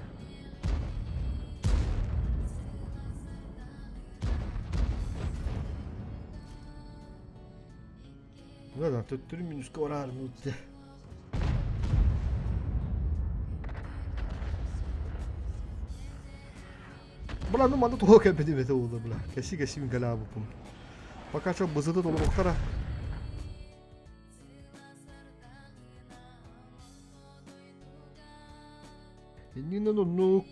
B: Guarda, tutto il mio scorare tutte. Бля, ну манда толка бедемете oldu bля. Кеси ми галабы пум. Пока что бызыды толы бақтара. Нина нук.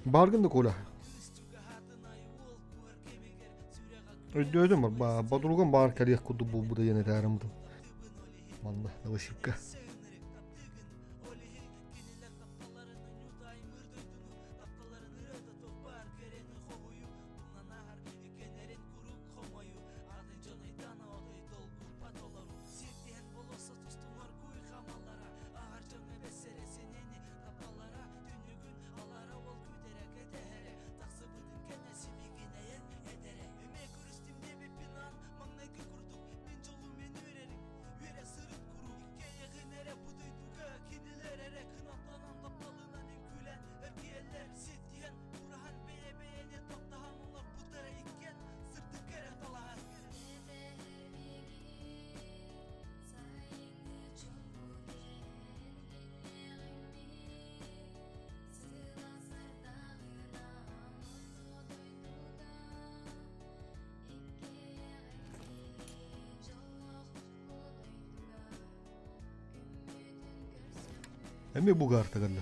B: Баргын да кола. Ödüydüm var. Badurgan bağır kariyak kudu bu da yine derimdim. Valla alışıkka. Hem bu kartı galla.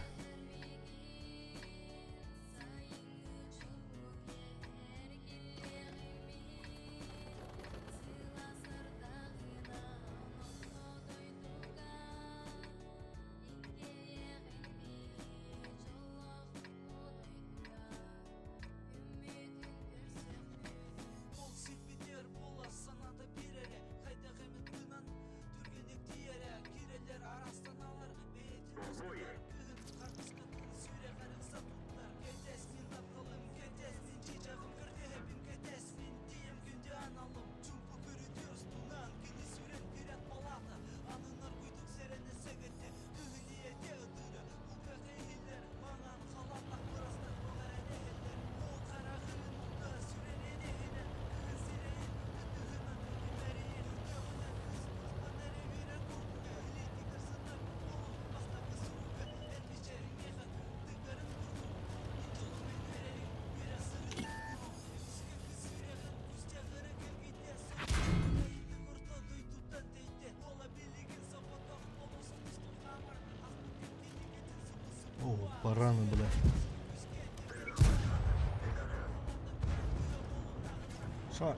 B: О, бараны, бля. Ша.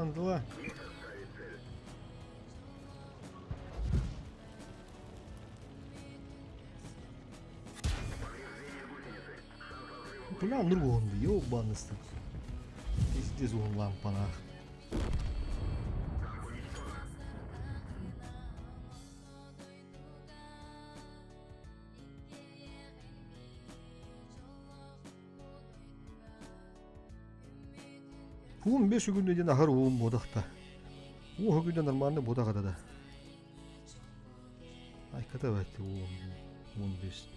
B: Андала. Бля, нургон, ёбаный. Пиздец, он лампана. Хум 5 күнде ден ахыр уым бодақта. Уы күнде нормальный бодақата да. Айката бәтті уым 15.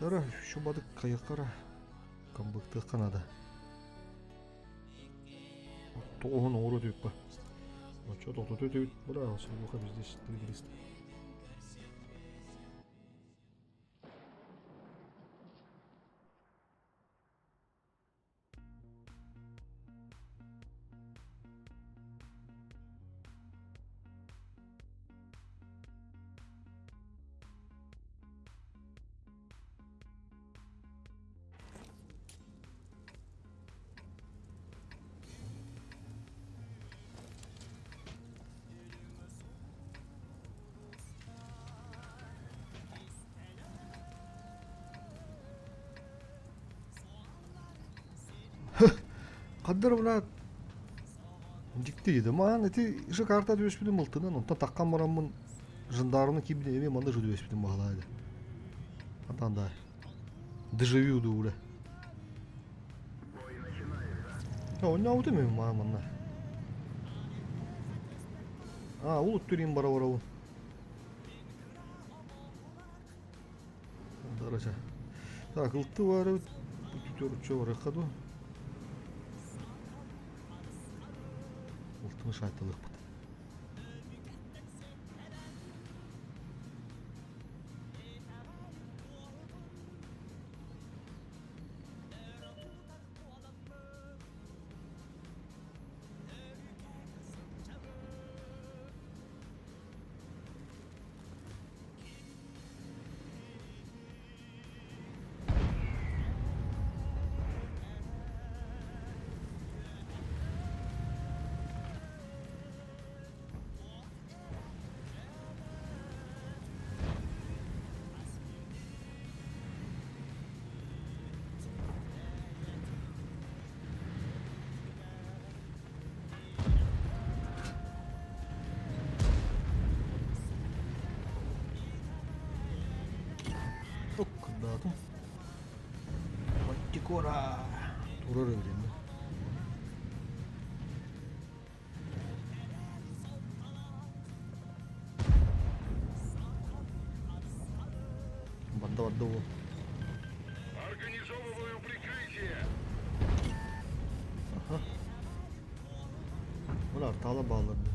B: Тара шубадық қайыққара камбықты қанада. Тоғын оғыры түйіп ба. Чо тоқты түйіп бұра сұрғыға бізде шыттыры Қаддар бұна дикті еді. Маған әте ұшы карта дөспедім ұлтынан, онтан таққан мұрамын жындарының кебіне еме манда жүді өспедім бағалайды. Антандай. Дежавю дуылы. Он ауды ме маған маңна? Ол өттерейін бара ол. Дарача. Так, ұлтты бары өттерітші бары қаду. Ultimi şahitlik bu. Dağıtım. Mantikora. Durar öyle. Banda vardı o.
C: Организовываю прикрытие.
B: Aha. Bunlar tağla bağlandı.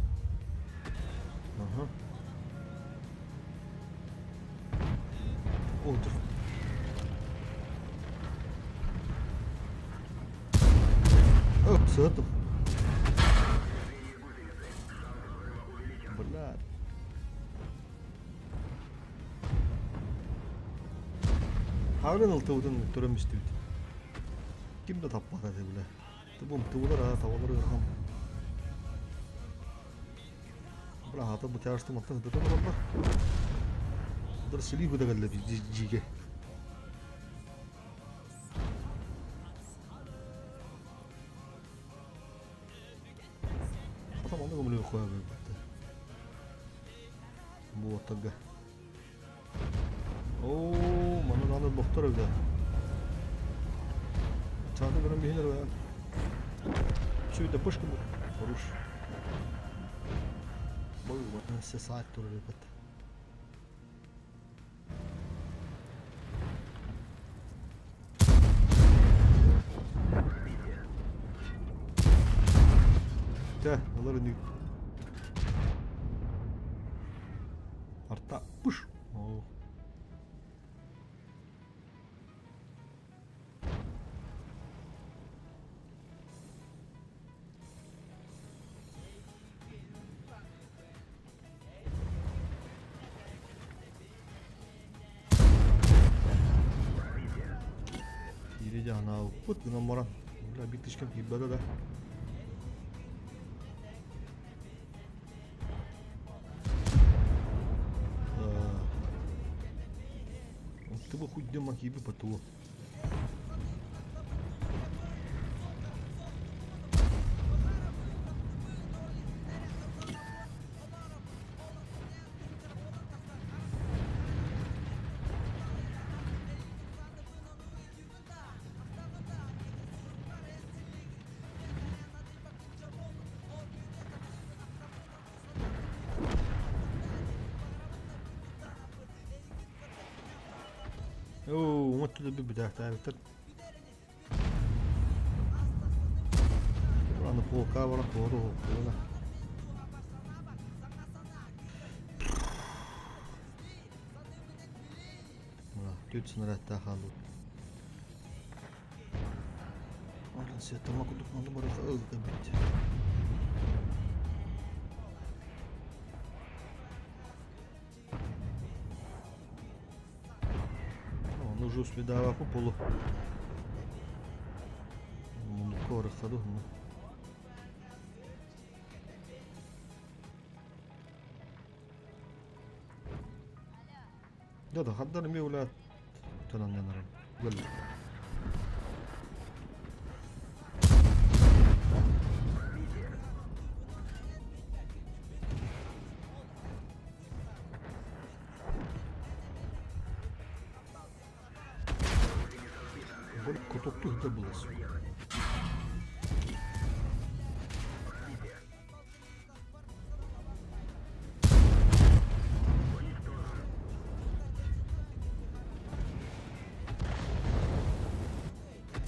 B: Aha. Oh dur. Сотом. Блядь. Хаврын ылтыбытын төрөмүстүбүт. Кимде таппады деп биле. Тубум туулар тавалар ыргам. Бра хата бу тяшты мактан дете болду. Бир силиби дегеле жиге. Tamam da bunu koyalım. Bu otaga. Oo, bana da doktor evde. Çağda gören bir şeyler var. Şöyle de pışkı bu. Soruş. Bu bakın size saat duruyor elbette. Gel, alırım diyor. Artta, push. Oh. Ini jangan put dengan orang. Udah bitishkan ibadah dah. хуй маки бы поту. Оу, вот туда би битах таабиттар. Аны полка бара тоору окула. Мына төт сынаратта халу. Алын сетама кудук манды бара ылга бит. Уже успедава по полу. Скоро саду. Да, хаддар ми улат. Танан янарам. Гөл. Кутукту да булас.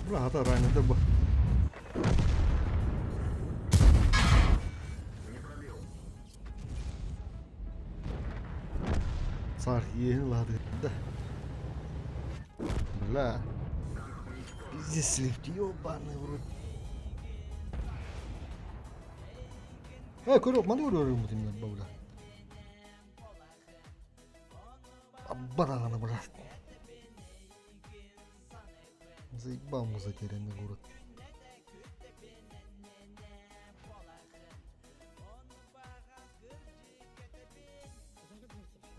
B: Рахата ранен да бу. Сар ен лады да. Бля. Здесь лифт, ёбаный в рот. Курок, маны өрөөрүм бутин мен баула. Аббараганы брат. Заебал мы затерянный город.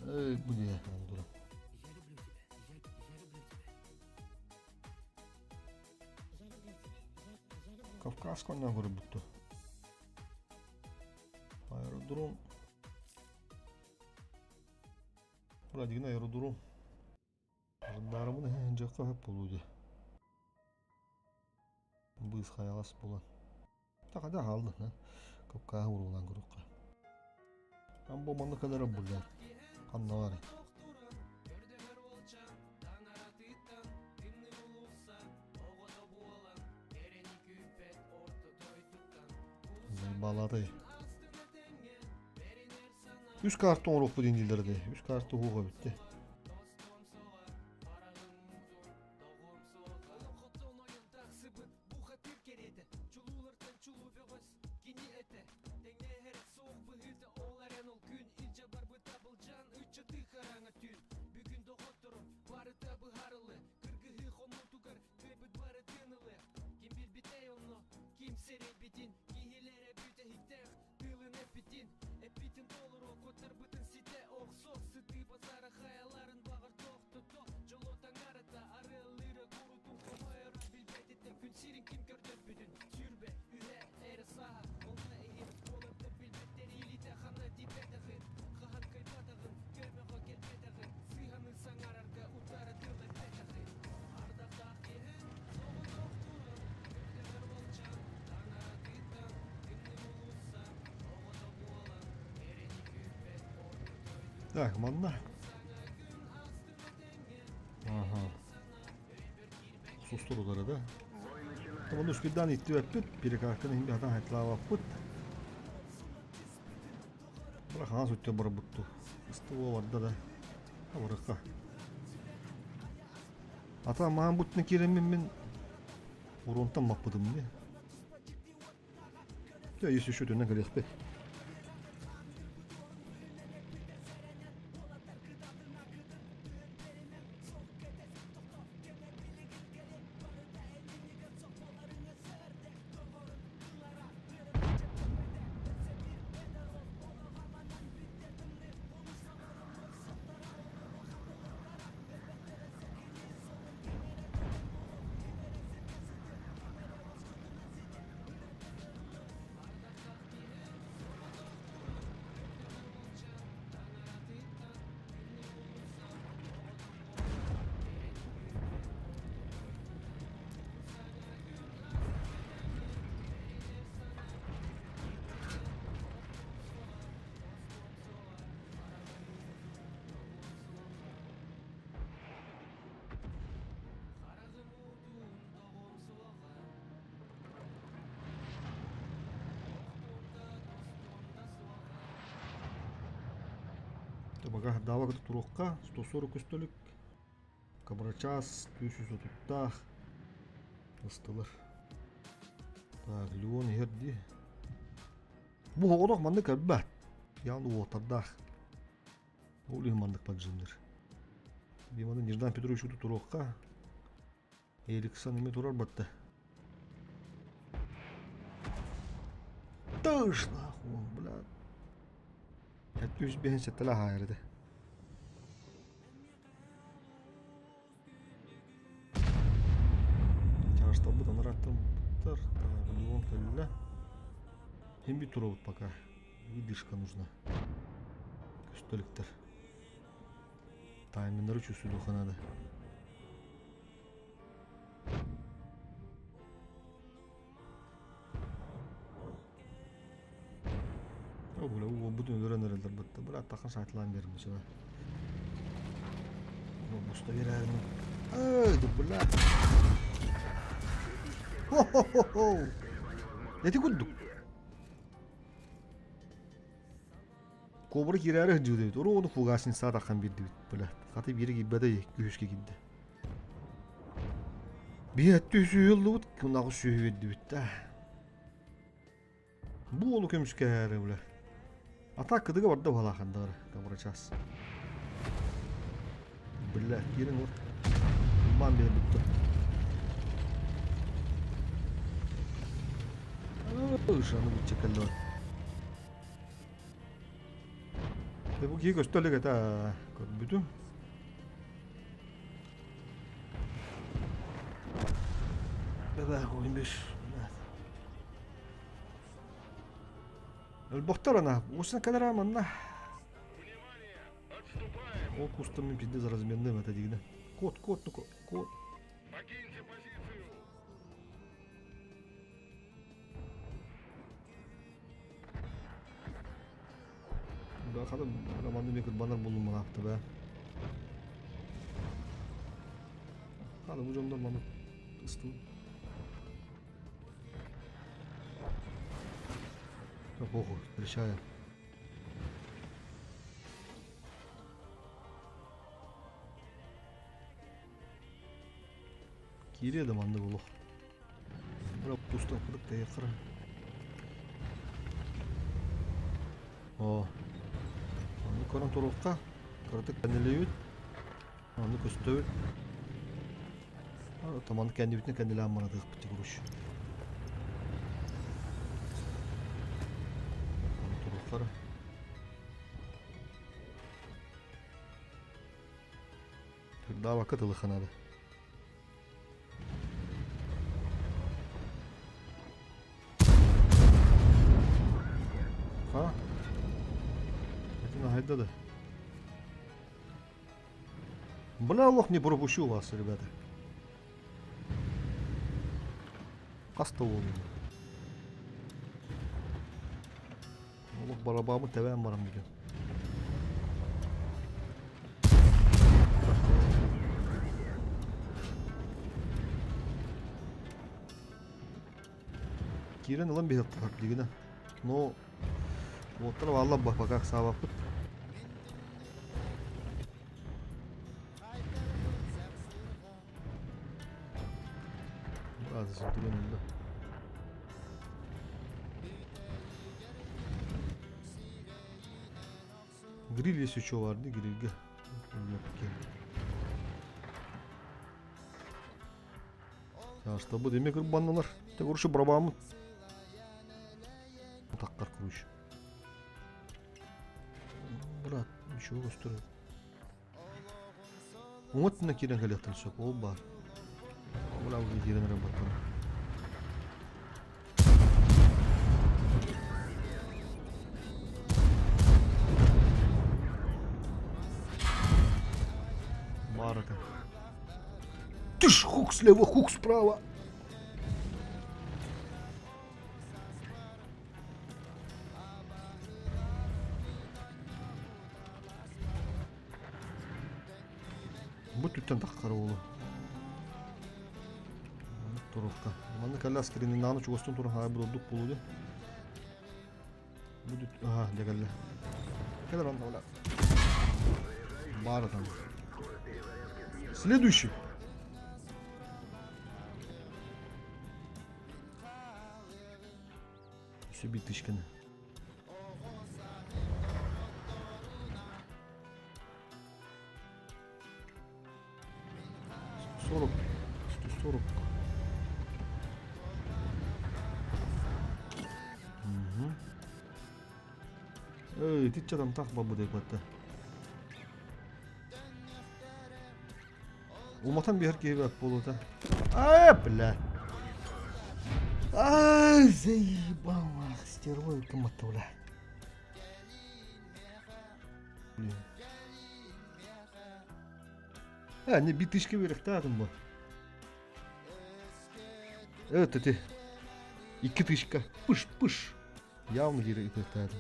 B: Эй, буди я, дура. Кавказская на горы будто. Аэродром. Радигна аэродром. Жандармын жаққа хеп болуды. Быз хаялас бола. Тақада қалды, Кавказға урулан көрөккө. Ам боманды кадара булда. Канналары. Балады. 3 карты оңырақ бұл деңгейлерде. 3 карты оға бітті. Так, мадна. Ага. Susturulları da. Tamam, üstünden itti ve püt. Biri kalktığında bir adam hetlava püt. Bırak ha sütte bırak buttu. İstiva vardı da. Ha bırak ha. Ata mağın butunu kiremin ben. Urontan makbudım diye. Ya yüzü şu dönen kalıyız be. Бага дава кыты туруққа 140 көстөлік. Кабрачас 200 отуттақ. Ыстылыр. Так, Леон ерді. Бұл оғырақ мандық әббәт. Яғын оғытардақ. Ол ең мандық бәкжіндір. Бемады Неждан Петрович ұты туруққа. Эликсан еме турар бәтті. Тышна, хуан, блядь. Әтті өз бәйін сәттілі хайырды. Чағыштабы таныраттым бұттар. Леон кәлілі. Hem bir tur alıp baka. Выдержка нужна. Көстөліктер. Таймендері чүсілу қанады. Ол бұтын өрен өрелдер бұтты. Бір аттақын сайтылан берім. Бұста берәрім. Өйді, бұла. Хо-хо-хо-хо. Еті күддік. Кобра кирәрі жүр дейді. Ұры оны фугасын саат аққан берді бит. Бұла. Қаты бері кебеді күйіске келді. Бейетті өсі елді бұд. Күнағы сөйі берді бітті. Бұл олы көміске әрі бұла. Ата кыдыга барды балақандығыр. Кабыра час. Бұла. Керін ұр. Бұлбан бері бұтты. Шаны бұтче кәлді бар. Bu ki gösterlik eta bütün. Baba oyun 5. البختار انا وسنا كدر عملنا او кустом من пизды разменным это дигна. Кот.
C: Покиньте позицию.
B: Да хадам романды мекер банар болума апты ба. Хадам ужомдан маны ысту. Похуй, решаем. Кире да манды болук. Бирок пустан кырык да якыра. О. Аны көрөн турукка кырдык кенелебит. Аны көстөбүт. Таманды кендибитне кенделе амана дык бити куруш. Туруккара. Тырда вакыт ылыханады. Ha? Это нагайда. Бля, лох, не пропущу вас, ребята. Кастовол. Лох барабамы тәвәм барам деген. Кирен ылым бейт тахап дегені. Но отырып алла бақпақақ сабап күт. Azıcık duran oldu. Grill есть еще vardı, grillge. Ya işte bu demek ki bandalar. Tek kuruşu barabağımı. Takkar kuruş. Bırak, bir şey gösteriyor. Umut'una kiren kalıyatın sok, o var. Ulan bu girenlere bakalım. Марка. Тыш, хук слева, хук справа. Bu tütten takkar oğlu. Turukta. Manda kalla askerinin nağını çokostun turun hayır bulduk buludu. Bu düt... Aha, de kalla. Kadar anda ola. Бар там. Следующий. Все битышканы. $40. $140. Эй, ты что там так бабу дейпатта? Уматан bir herkese bak boluta. Ай, бля. Ай, заебал, стервой кому-то, бля. Блин. Не битышки верхтадым bu. Evet öte. 2 tışka. Pış pış. Явно geri верхтадым.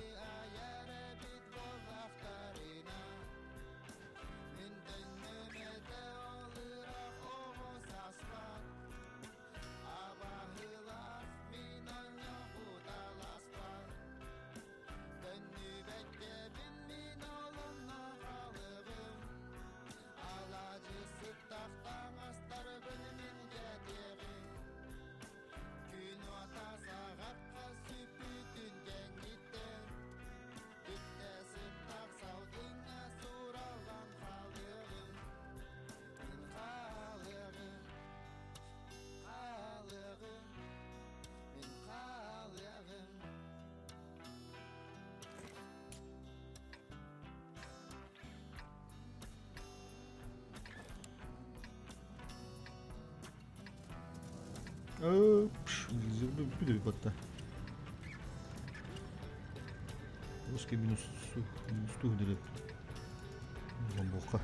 B: Bir de bir batta. Rусский минус тух direkt. Lan boka.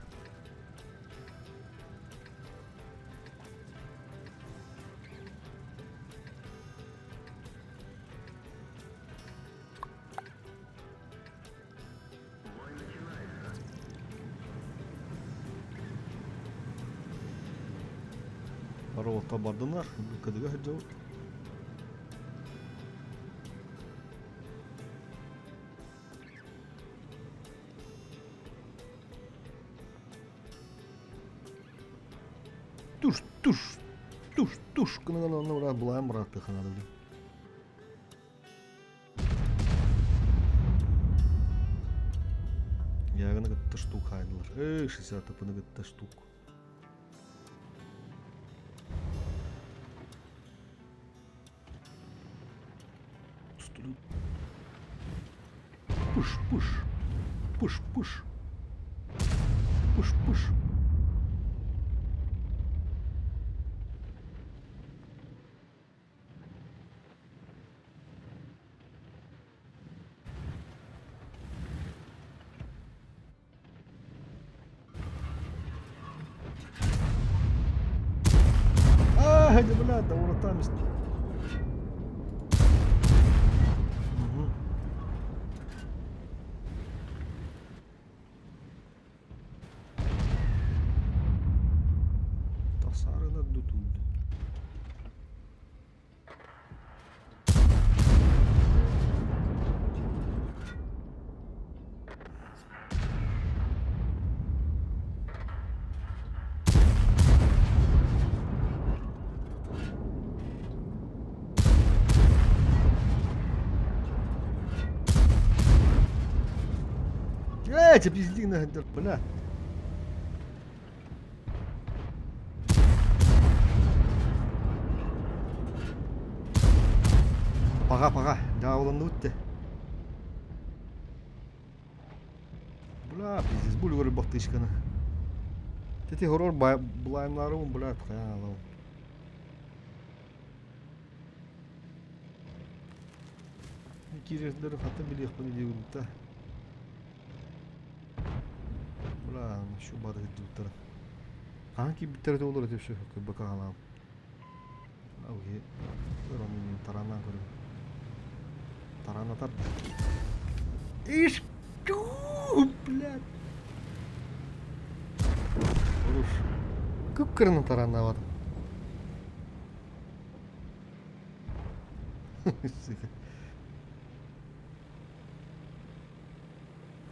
B: Ароватта бардылар, кадыга хаджабы. Туш, кына былайым братты ханады блин. Ягына гытта штук хайдылар. 60 тапыны гытта штук. Push. Hadi bля, да он там есть. Tasarına tutuldu. Эти пизди нахер, бля. Пага, да уланды өтті. Бля, пиздец, бұл көрі бақты ішкені. Тети хорор бұлайымлары ұн, бля, тқаялау. Кересіндері қаты білек бұны деуді та. Бля, şu бады кетті өттірі. Қанки біттерді олар өтеп шөй, бақа қалам. Ауге, бір оның тараннан көрім. Тарана тар. Ишь, блядь. Уруш. Күпкірінің тарана var.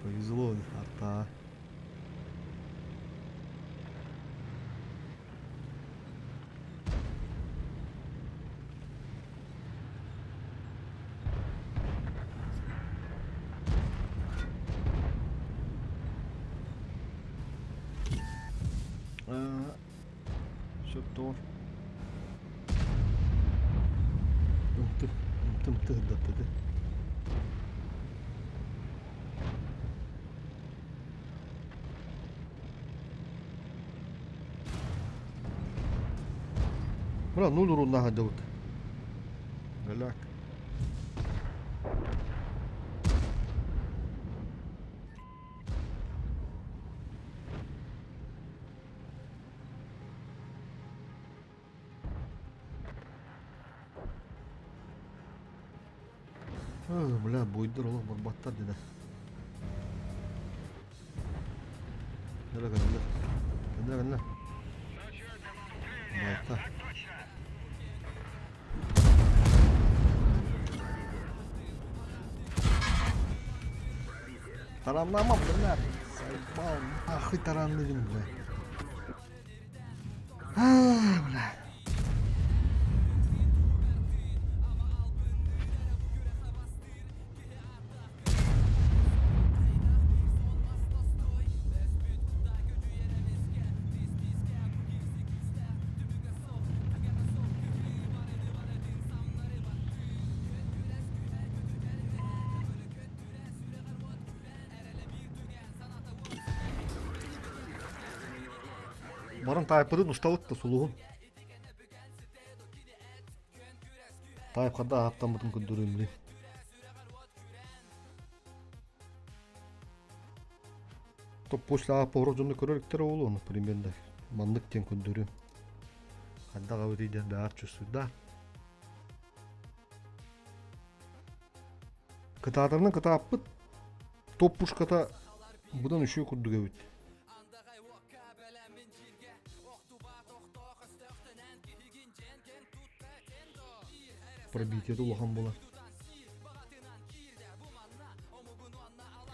B: Повезло, арта. Все то. Ымты датты. Бля, ну урунна хадавык. Галяк. Бля, бойдыр олар барбаттар деді. Кәнді. Байта.
C: Так точно.
B: Тарамлама, бля. Сайбал, нахуй тарамлыдым, бля. Бля. Барын тайпыдын ұсталықты сұлуғын. Тайпқада аптан бұтын күндірім білем. Топ после аппору жонды көреліктері олу оны примерно мандық тен күндірім. Қандаға өтейден бәр чүсі да. Кытадырның кыта аппыт. Топ пушката бұдан үші күндіге өт. Пробитие улахан бола.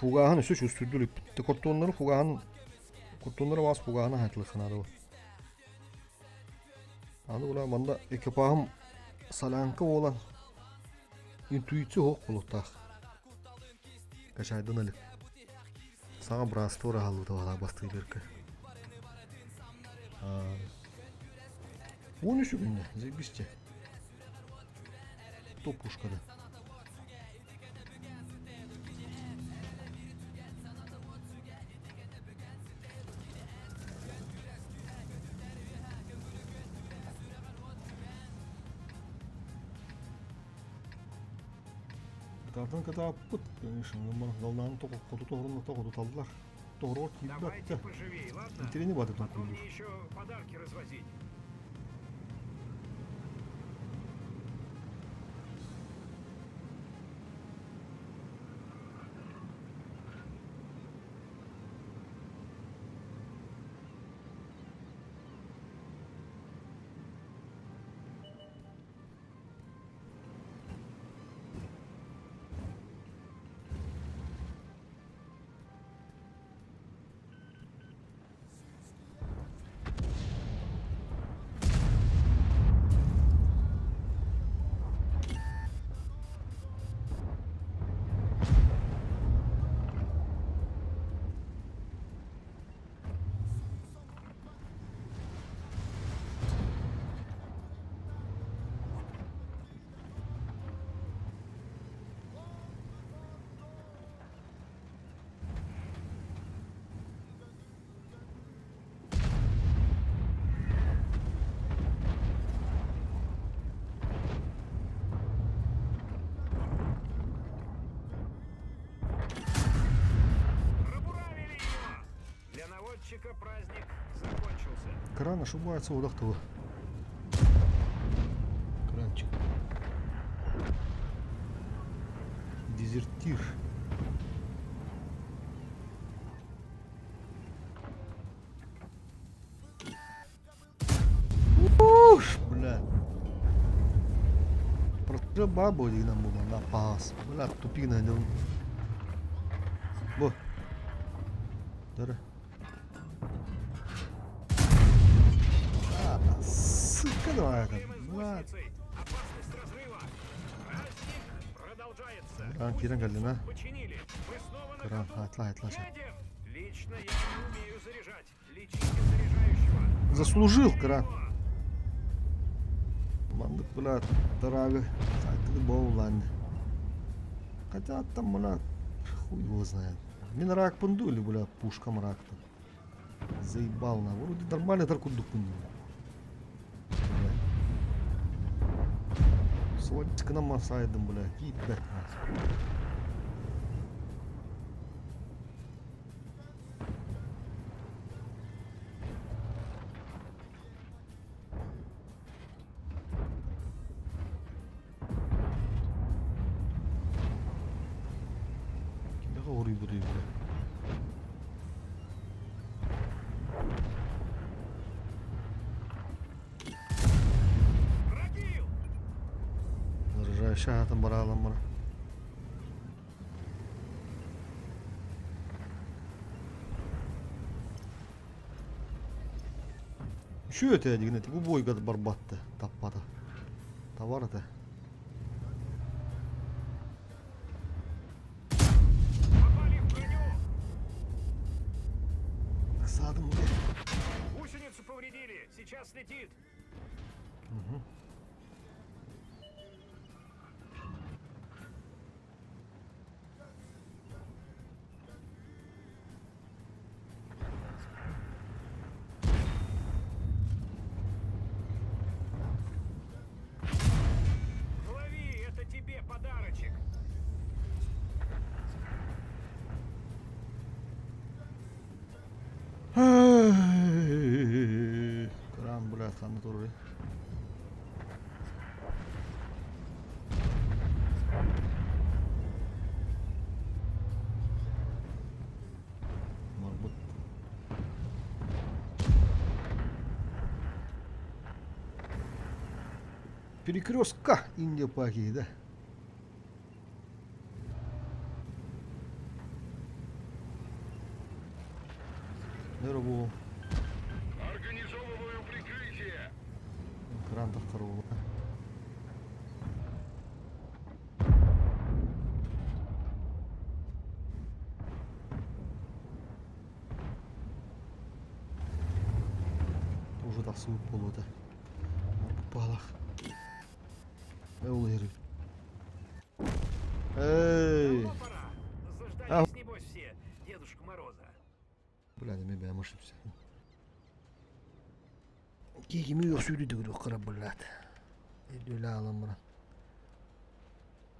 B: Фугахан өсі үстүрдүліп. Кортонлары фугахан. Кортонлары бас фугахана хатылы қанады ол. Аны бұла манда экипағым саланқы olan интуиция хоқ болуқтақ. Кашайдың әлік. Саға бұрасты ора қалуды вала басты елеркі. 13 günde, zebişçe. Top puşkada. Tartan kadar pıt. Şimdi bana dallarını kodu tohurunu kodu taldılar. Doğru gibi baktı. Treni vardı tam kurulur.
C: Праздник закончился.
B: Кран ошибается, удахтывал. Кранчик. Дезертир. Уш, бля. Просто бабу дигнам була на пас. Бля, тупик найдем. Бо. Дара. Сука, давай это.
C: Опасность разрыва. Праздник продолжается.
B: Кран, Киран geldi ha.
C: Починили. Мы снова на
B: Кран,
C: ходу.
B: atla.
C: Едем. Лично я не умею заряжать. Лечите заряжающего.
B: Заслужил, кран. Мандык, блядь, дорога. Сайтыды бол, ладно. Хотя там, блядь, хуй его знает. Мен рак пунду или, блядь, пушкам рак-то. Заебал на. Вроде нормально так куду пунду. Сводись к нам сайдом, блядь. Ебать нас. Ори дури, блядь.
C: Пробил!
B: Заряжающий атом баралам бара. Şu öteye dignet bu boyga barbattı tappada. Tavardı.
C: Попали в броню!
B: Sadım be.
C: Гусеницу повредили. Сейчас летит. Лови, это тебе подарочек.
B: Kıran bırak kanı doğru. Marbut. Перекрестка Индия Паки, да? Merhaba.
C: Организовываю прикрытие.
B: Кран так корову. Уже так суык болууда. Балах. Ул herif. Эй!
C: Давно пора. Заждались, небось, все. Дедушка Мороза.
B: Бля, ben ошибся. Кегими yok sürdü кара, блядь. Öyle алам бара.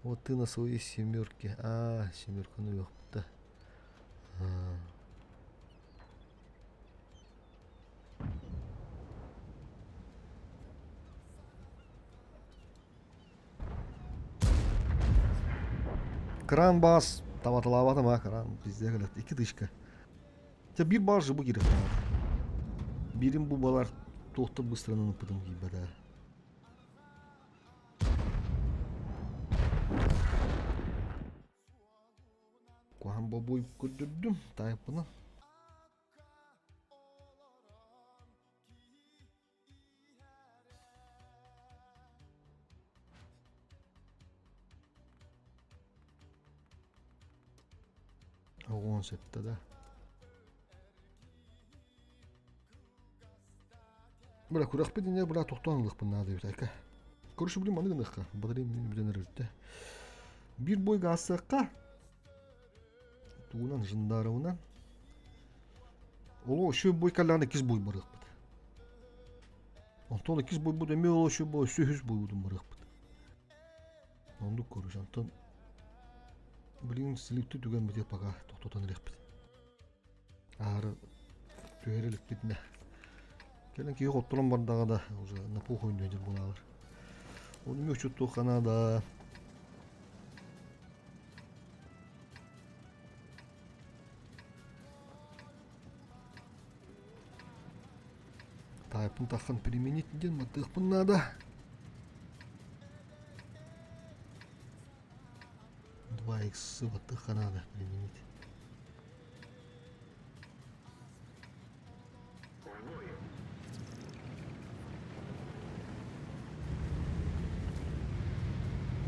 B: Вот ты на своей семерке. А, семерка, ну yok да. Кран бас. Таватылаватым ha кран. Bizde kalır. 2 dışka. Ya bir barjı bu girip kaldı. Birim bu balar tohta bыстранын пыдым gibi da. Kuhan baboy gördüm taypını. O 17'de de. Бля, курах педине, бля, тоқтанлық бұн нады бітайка. Көрші білім аны гыныққа, бұдырым бірден әрілді. Bir boy ғасыққа, туынан жындарауынан, олы шөй бой кәллағына 2 бой барық бұд. Антон 2 бой бұд, әме олы шөй бой 8 бой бұдың барық бұд. Онды көріш, Антон, білін сілікті түген бұд епаға тоқтотан әрек бұд. Ары түйерелік бітіне. Келен кейі қоттырын бардағы да, уже напух ойындайдыр болалар. Оны мөкші тоқана да. Тайпын таққан применить ден матықпын нада. 2х ваттыққа нада применить.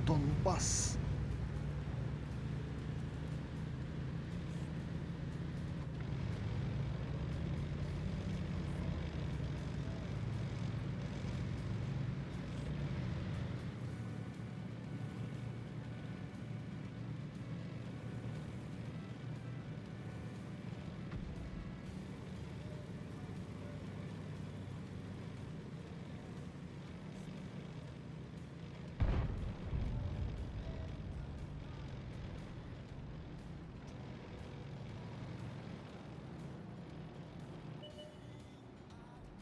B: Донбасс.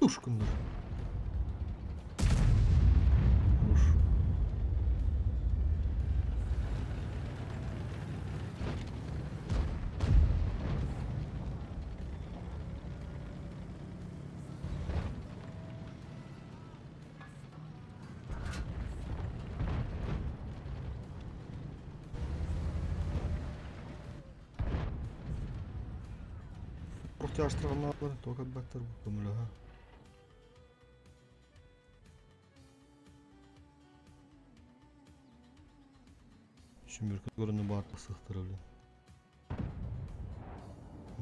B: Тушкынdır. Уж. Құртя аштырғанlar бар, тоқат бақтар бұл көмілі, ха. Шүміркі көріні бартық сықтыр өлі.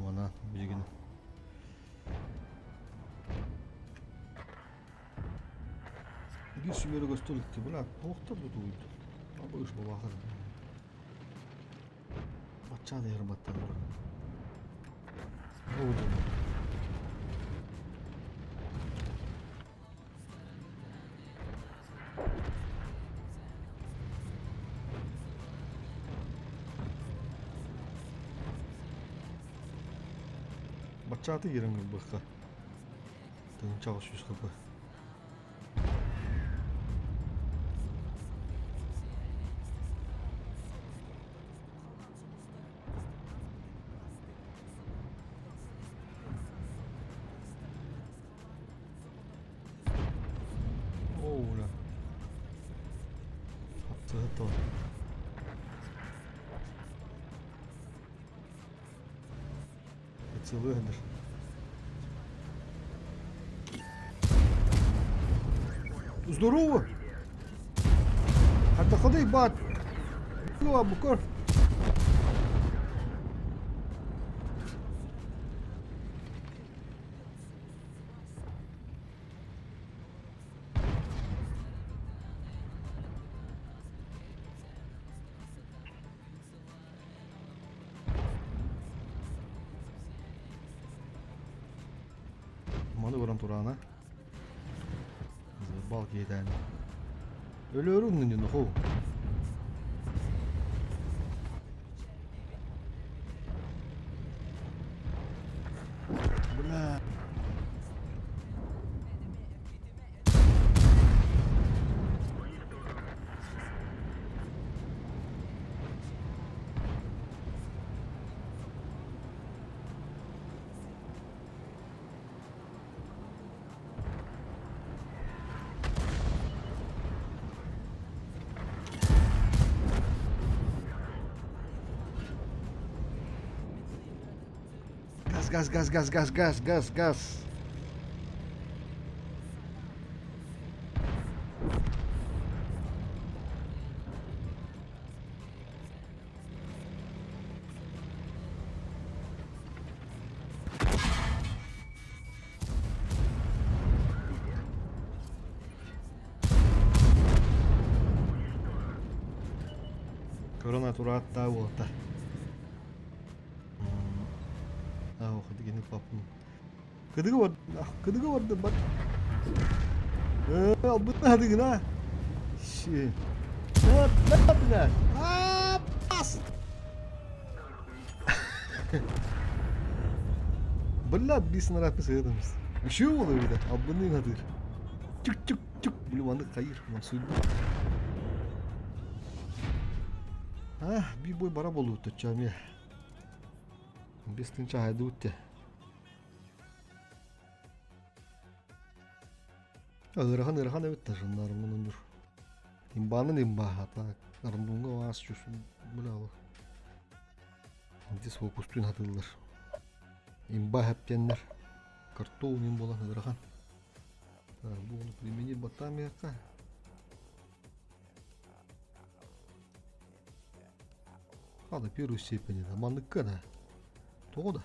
B: Мана, бігіні. Bir sümeri gösterdik ki, bırak, toğutlar da duydu. Ama ışma bakar. Batça da yarım battan bırak. Ne oldu? Batça da yarım gibi bakar. Tığın çalışıyoruz kapı. Oula. Hatta. Поцелуй. Здорово! Hatta ходи, бат! Ну, букор! Manı turana. Bal giyden. Ölüyorum nünün ho. Bla. Газ. Корона турата вот. Hadi gene kapım. Kıdığı vardı bak. Bu ne hadi gene? Şey. Ne yaptılar? Pas. Bılla bir sınır yapı sayılırız. Bir şey oldu bir de. Ablanın adı. Çık. Bulmandı kayır. Mansuydu. Bir boy bara bolu tutacağım ya. Бестынча айдуутте. Ырахан эбитта жындарым мунун дур. Имбанын имба ата арымдунга ас чусун булалы. Дис фокустун атылар. Имба хептеннер. Картоу ним болан ырахан. Буну применить батамияка. До первой степени, да, маныкка да. Тода.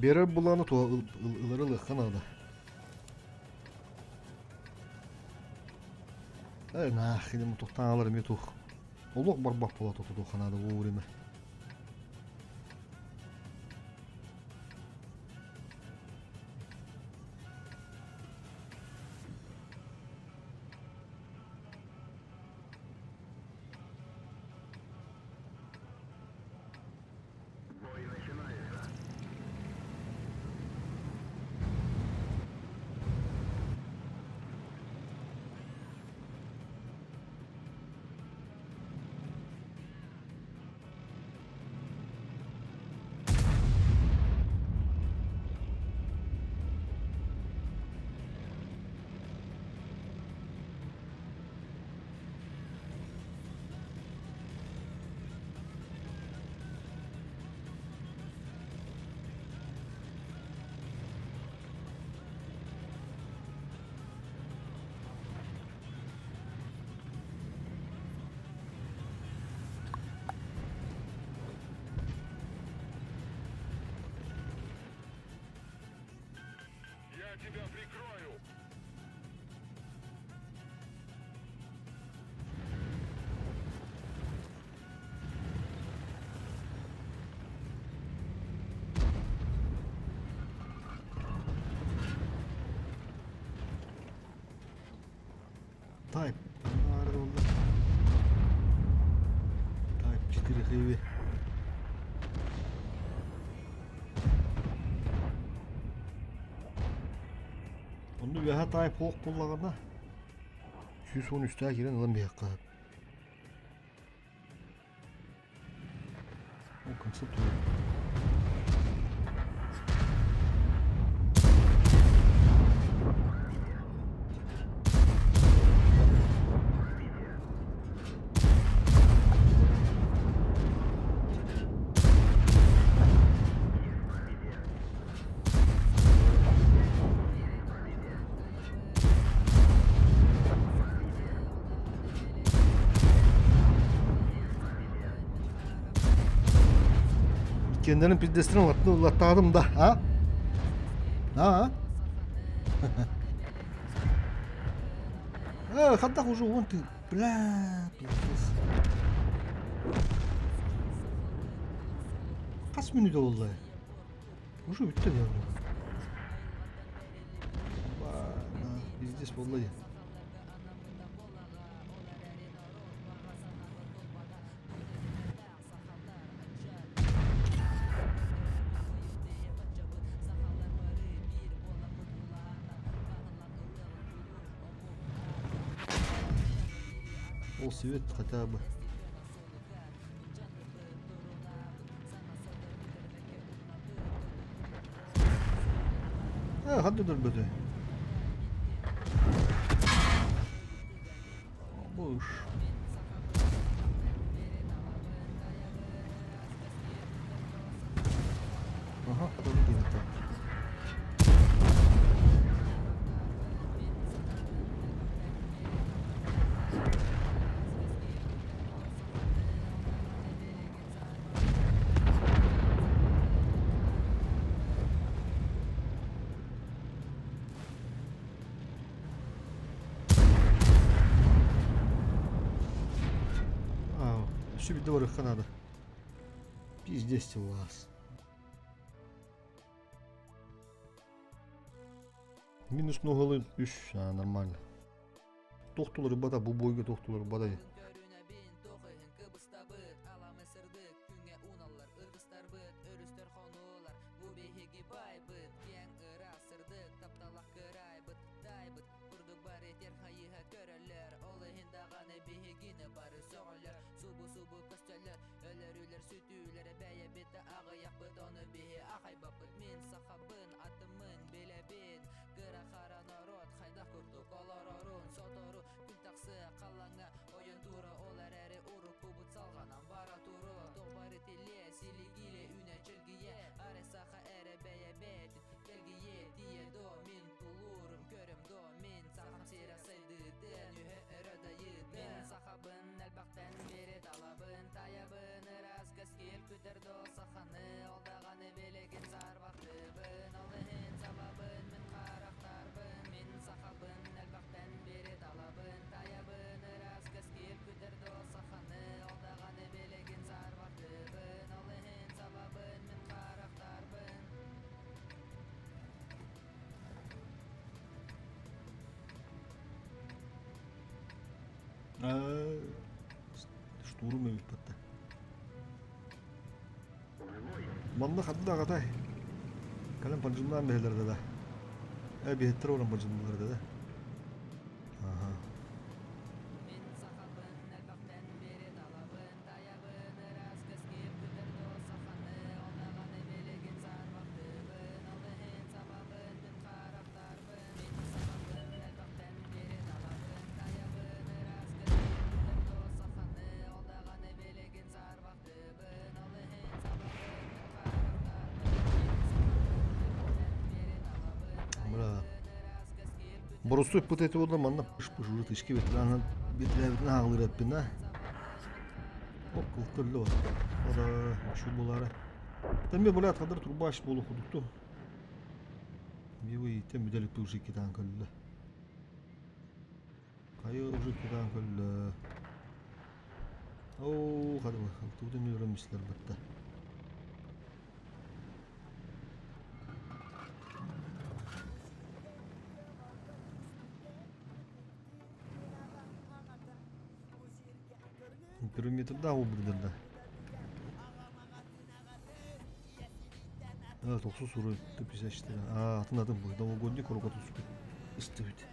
B: Берер bulanı tuğa ılırı kanada. Nah, ini mutuktan alırım yutuk. Oluk barbak pola tutu kanada uğrime.
A: Бой начинается.
C: Я тебя прикрою.
B: Type. Nerede oldu? Type 4 heavy. Onu bir ha Type Hawk kullanana 113'te giren alan bir yakka. O konsept o. Kendinin piddesini uğrattım da ha? Ha? خدك وجوه وانت بلا قسم مني ده والله وشو bitti ya Pizdes vallahi. O sivet kitabı. Hadi dur böyle. Boş. Aha, tabii ki de. Şu bir doğru kanadı. Пиздец у вас. Минус ногалы 3, нормально. Тоқтолары бада, bu boyga тоқтолары бада. Штурм өйт батта. Манда хадда катай. Калам панжундан бехлерде да. Бехеттер оран панжунларда да. Ага. Бра. Боросу пут эти олар манда пыш-пыш уже тышки ветлана битлебитин агылыр эппина. О, кылтырлы бар. Ода шу булары. Тәмбе булат кадыр турбаш болу худукту. Бивы тем биделик уже кидан көллө. Кайы уже кидан көллө. О, кадыр кылтууден үйрөнмүшлөр батта. Периметрда ол бірдерді. Тоқсы сұры төпесәшті. Атынадым бұл. Новогодний құрғаты сүрі. Үстібіді.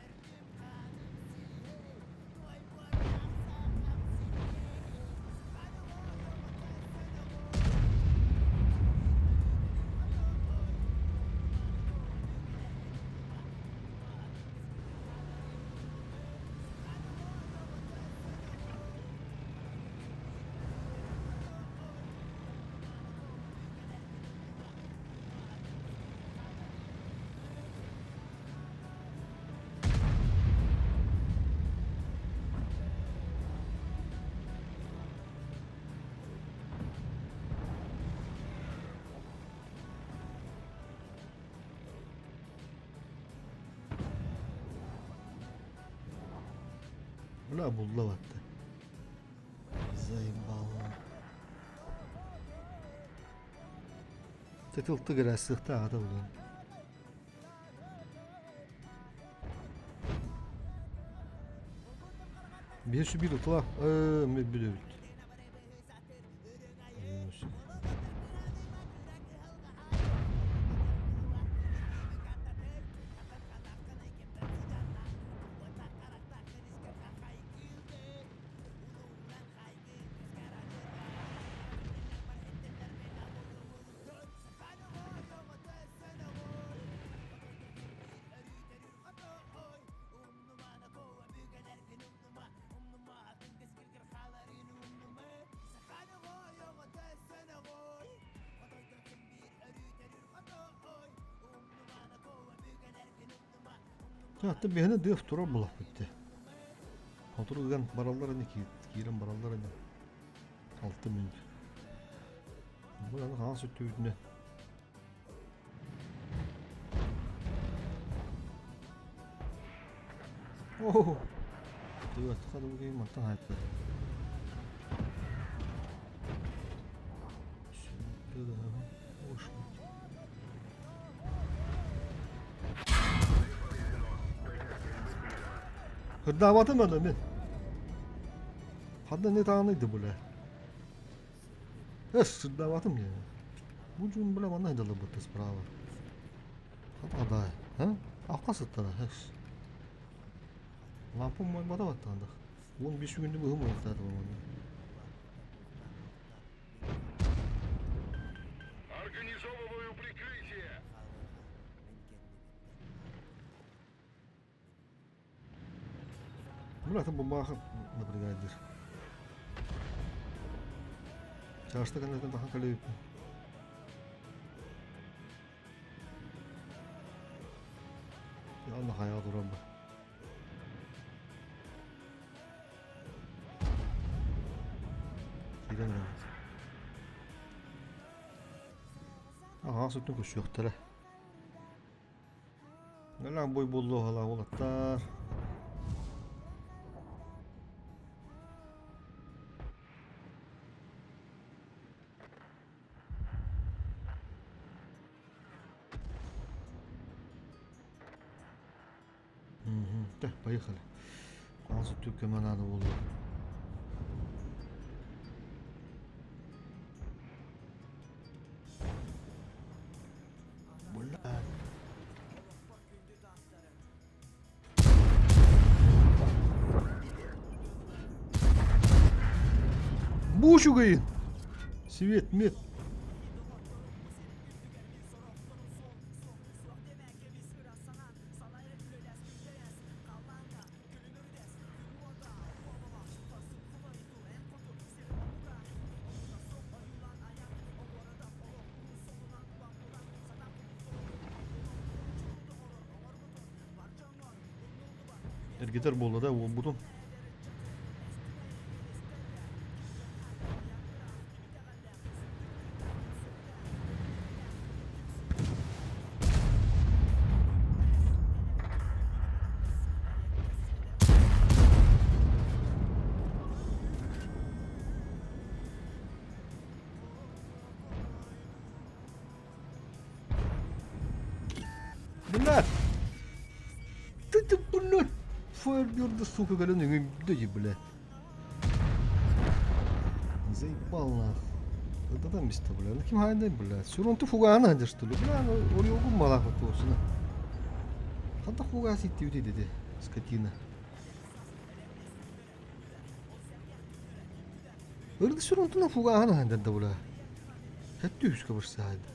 B: Бля, булла батты. Заебало. Тетилты грәсіқті ағада бұлын. Берші бір ұтыла. Мен біле білді. Hatta bir hene def tura bulak bitti. Otururken barallar hani kiren barallar hani 6 minut. Bu yana kan sütü üstüne. Oh. Evet, hadi bugün maktan hayatlar. Şimdi de hoş mu? Hırdavatım adamı. Hatta ne tağınıydı böyle. Hırdavatım ya. Bu cümle böyle bana hıdalı bu sprava. Hatta aday. Ha? Akla sıttara. Lampam mı bana battı anda. 15 günde bu hım oldu onu.
C: Организовываю прикрытие.
B: Братан бомбаха напрягает. Çarşıda kanattan daha kale yapıyor. Ya Allah hayal duran bu. Gidemedim. Aha sütün kuş yok tele. Ne lan boy bollu hala olatlar. Да, поехали. Azı tükkemen adı oldu. Bulan. Bu şu gayın. Свет, мет. Gitar bolda da o budum. Bunlar. Tutup bunlar. Фойерберді сука кәлін өңімді ебілі. Заебал нах. Это там место, бля. Ну кем хайдай, бля. Сюрон ты фугана дешь, что ли? Бля, ну орёгу малах вот тосына. Хата фуга сетти үте деді, скотина. Өрді сюрон ты на фугана хайдады, бля. Хәтті үскі бұрса хайды.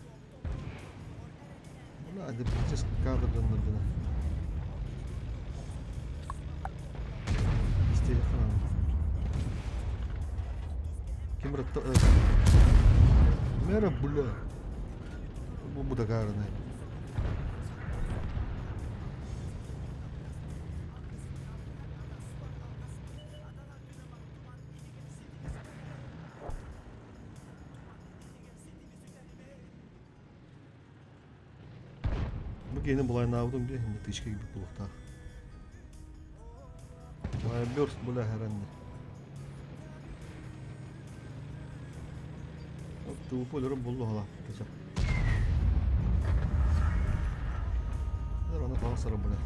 B: Бля, деп бітес кадрдан нұрдына. Кем ротта... Мера, бля. Bu da karnı. Bu gene bulay navdum diye şimdi tışka gibi bulukta. Bulay börst bulay herhalde. Tuğup olurum buldu hala. Geçer. Ona falan sarı bulay.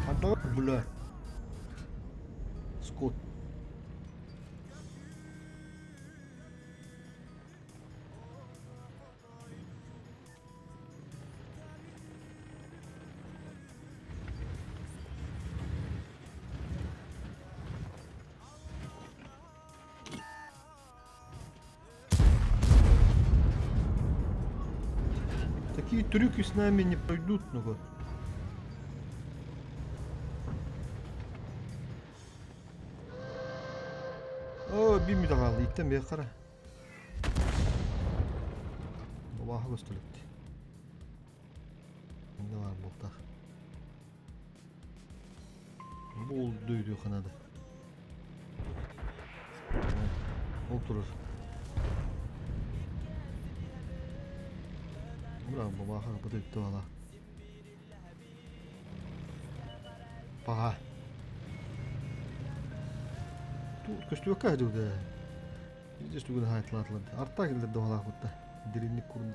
B: Hatta bulay. Scott. Такие трюки с нами не пройдут, ну вот. О, bir müde kaldı. İlkten bir kara. Babaha gösterikti. Ne var burada? Bu dövdüğü kanadı. Oturur. Bravo babaha bu da gitti valla. Paha. Köstü yok kaydı da. Biz de stügün hayatladılar. Artta geldi de valla kutta. Derinlik kurun.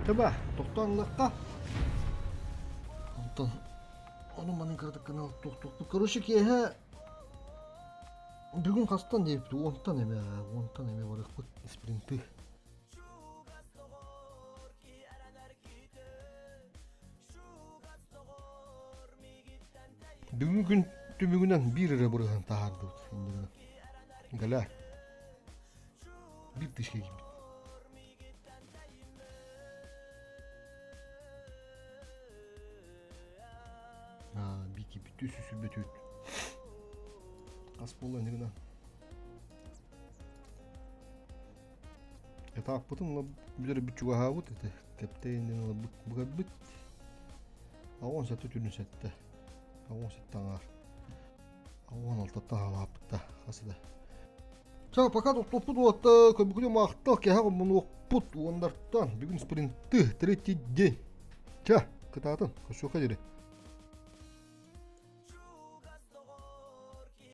B: Coba, тоқтаңлыққа. Антон, оның манын кірдік канал тоқ. Короче, кеге бүгін қастан дейіпті, 10-тан еме барық бұд спринті. Бүгін күн түмігінен бір ірі бұрған тағарды бұд. Гәлі. Bir dışka gibi. Ha, ki bütün süsü bütün. As bollan ne gına. Etap butun la bir bütçü ha bu dedi. Kaptenin la bu bit. Avon satı tünü sette. Avon setten var. Avon altta tahala apta hasıda. Çağ fakat topu duatta köbükülü maqtal ki ha bunu put ondardan bugün sprintti 3 день. Çağ kıtatın koşuka dire.